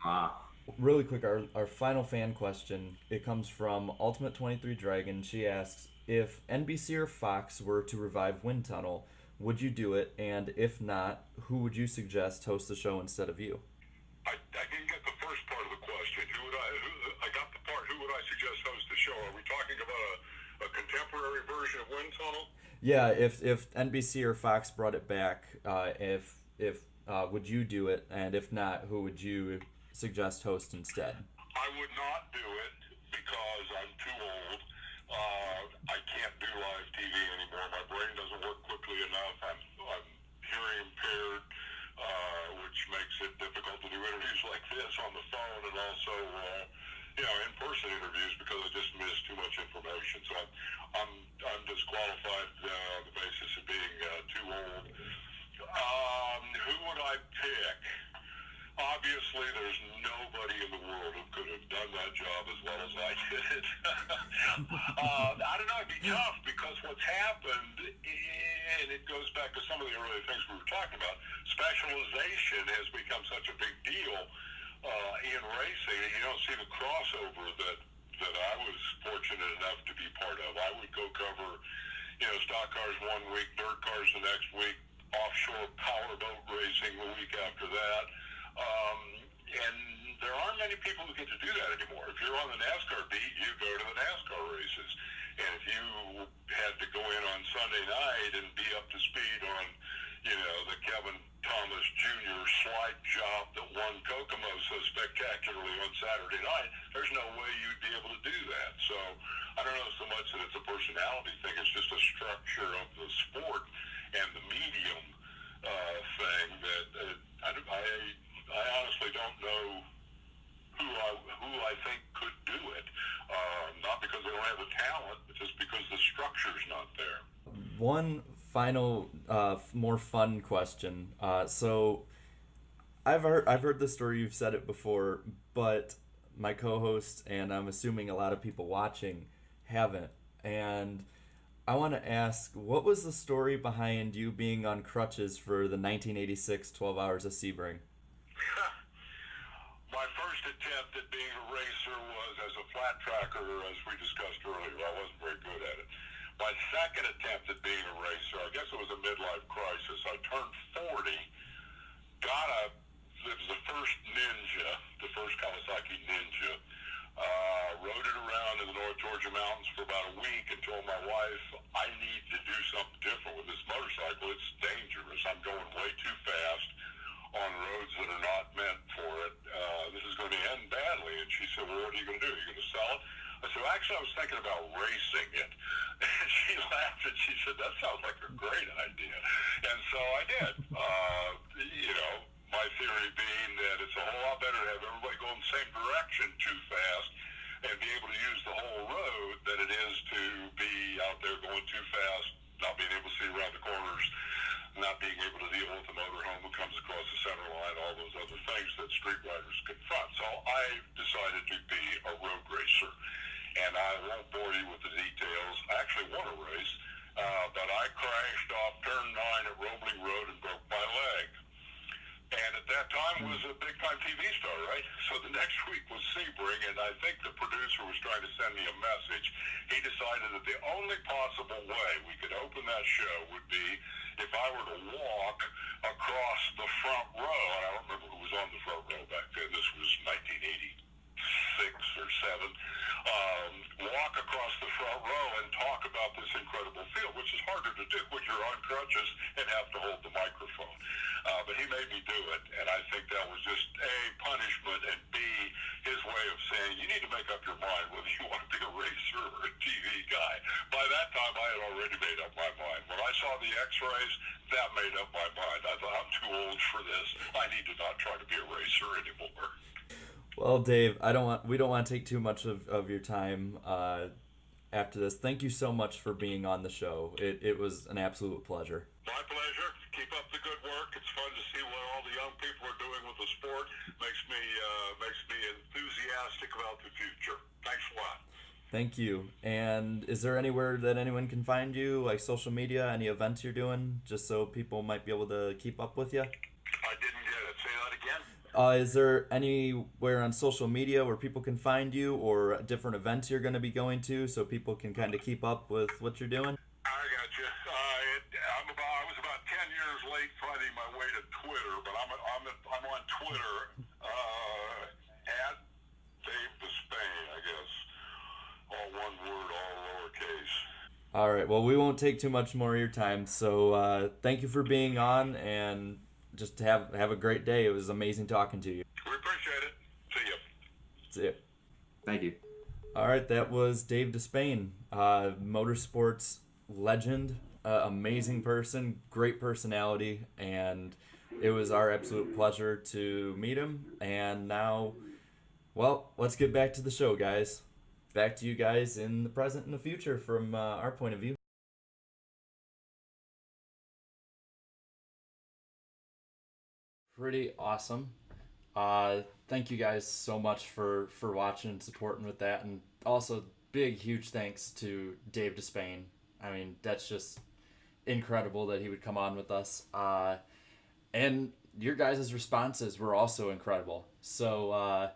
Wow. Really quick, our final fan question, it comes from Ultimate 23 Dragon. She asks, if NBC or Fox were to revive Wind Tunnel, would you do it? And if not, who would you suggest host the show instead of you? I didn't get the first part of the question. I got the part, who would I suggest host the show? Are we talking about a contemporary version of Wind Tunnel? Yeah, if NBC or Fox brought it back, if would you do it? And if not, who would you suggest host instead? I would not do it because I'm too old. I can't do live TV anymore. My brain doesn't work quickly enough. I'm hearing impaired, which makes it difficult to do interviews like this on the phone, and also in-person interviews because I just miss too much information. So I'm disqualified on the basis of being too old. Who would I pick? Obviously, there's nobody in the world who could have done that job as well as I did it. I don't know, it'd be tough because what's happened, and it goes back to some of the earlier things we were talking about, specialization has become such a big deal in racing, and you don't see the crossover that I was fortunate enough to be part of. I would go cover, stock cars one week, dirt cars the next week, offshore powerboat racing the week after that. And there aren't many people who get to do that anymore. If you're on the NASCAR beat, you go to the NASCAR races. And if you had to go in on Sunday night and be up to speed on, the Kevin Thomas Jr. slide job that won Kokomo so spectacularly on Saturday night, there's no way you'd be able to do that. So I don't know so much that it's a personality thing. It's just a structure of the sport and the medium thing that I honestly don't know who I think could do it. Not because they don't have the talent, but just because the structure's not there. One final, more fun question. So, I've heard the story. You've said it before, but my co-host and I'm assuming a lot of people watching haven't. And I want to ask, what was the story behind you being on crutches for the 1986 12 Hours of Sebring? My first attempt at being a racer was as a flat tracker, as we discussed earlier. I wasn't very good at it. My second attempt at being a racer, I guess it was a midlife crisis. I turned 40, it was the first Ninja, the first Kawasaki Ninja. Rode it around in the North Georgia mountains for about a week and told my wife, I need to do something different with this motorcycle. It's dangerous. I'm going way too fast on roads that are not meant for it. This is going to end badly. And she said, well, what are you going to do? Are you going to sell it? I said, well, actually, I was thinking about racing it. And she laughed and she said, that sounds like a great idea. And so I did. My theory being that it's a whole lot better to have everybody go in the same direction too fast and be able to use the whole road than it is to be out there going too fast, not being able to see around the corners, not being able to deal with the motorhome who comes across the center line, all those other things that street riders confront. So I decided to be a road racer. And I won't bore you with the details. I actually won a race, but I crashed off turn 9 at Roebling Road and broke my leg. And at that time was a big-time TV star, right? So the next week was Sebring, and I think the producer was trying to send me a message. He decided that the only possible way we could open that show would be if I were to walk across the front row. And I don't remember who was on the front row back then. This was 1986 or 7. Walk across the front row and talk about this incredible field, which is harder to do when you're on crutches and have to hold the microphone. But he made me do it, and I think that was just A, punishment, and B, his way of saying, you need to make up your mind whether you want to be a racer or a TV guy. By that time, I had already made up my mind. When I saw the x-rays, that made up my mind. I thought, I'm too old for this. I need to not try to be a racer anymore. Well, Dave, we don't want to take too much of your time after this. Thank you so much for being on the show. It was an absolute pleasure. My pleasure. Keep up the good work. It's fun to see what all the young people are doing with the sport. Makes me enthusiastic about the future. Thanks a lot. Thank you. And is there anywhere that anyone can find you, like social media, any events you're doing, just so people might be able to keep up with you? I didn't get it. Say that again. Is there anywhere on social media where people can find you, or different events you're going to be going to, so people can kind of keep up with what you're doing? I got you. I was about 10 years late finding my way to Twitter, but I'm on Twitter at Dave Despain, I guess. All one word, all lowercase. All right. Well, we won't take too much more of your time. So thank you for being on, and just have a great day. It was amazing talking to you. We appreciate it. See you. See ya. Thank you. All right, that was Dave Despain, motorsports legend, amazing person, great personality, and it was our absolute pleasure to meet him. And now, well, let's get back to the show, guys. Back to you guys in the present and the future from our point of view. Pretty awesome. Thank you guys so much for watching and supporting with that, and also big huge thanks to Dave Despain. I mean, that's just incredible that he would come on with us. And your guys' responses were also incredible. So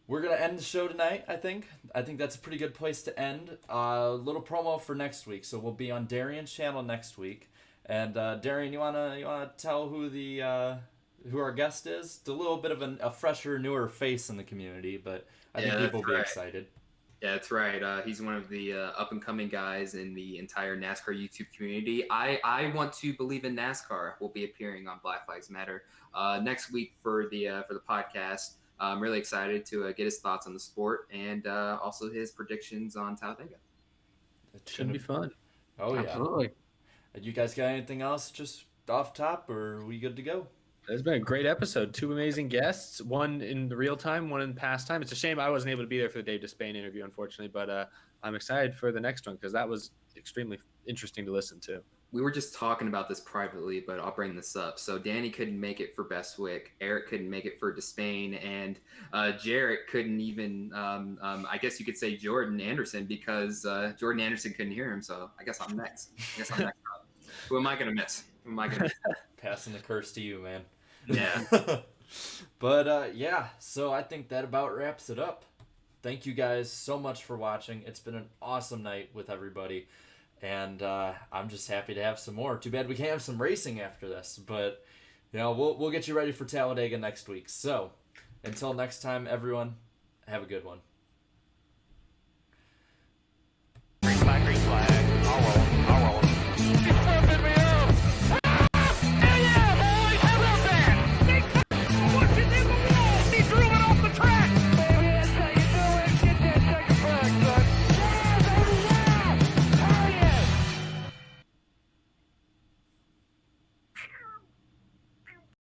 we're gonna end the show tonight. I think that's a pretty good place to end. Little promo for next week. So we'll be on Darian's channel next week. And Darian, you wanna tell who our guest is? It's a little bit of a fresher, newer face in the community, but I think people will be excited. Yeah, that's right. He's one of the up-and-coming guys in the entire NASCAR YouTube community. I want to believe in NASCAR will be appearing on Black Lives Matter next week for the podcast. I'm really excited to get his thoughts on the sport and also his predictions on Talladega. It should be fun. Oh yeah, Absolutely. You guys got anything else just off top, or are we good to go? It's been a great episode. 2 amazing guests, one in the real time, one in past time. It's a shame I wasn't able to be there for the Dave Despain interview, unfortunately, but I'm excited for the next one because that was extremely interesting to listen to. We were just talking about this privately, but I'll bring this up. So Danny couldn't make it for Bestwick, Eric couldn't make it for Despain, and Jarrett couldn't even, I guess you could say Jordan Anderson, because Jordan Anderson couldn't hear him, so I guess I'm next. Who am I going to miss? Passing the curse to you, man. Yeah. But yeah, so I think that about wraps it up. Thank you guys so much for watching. It's been an awesome night with everybody, and I'm just happy to have some more. Too bad we can't have some racing after this, but we'll get you ready for Talladega next week. So until next time, everyone, have a good one.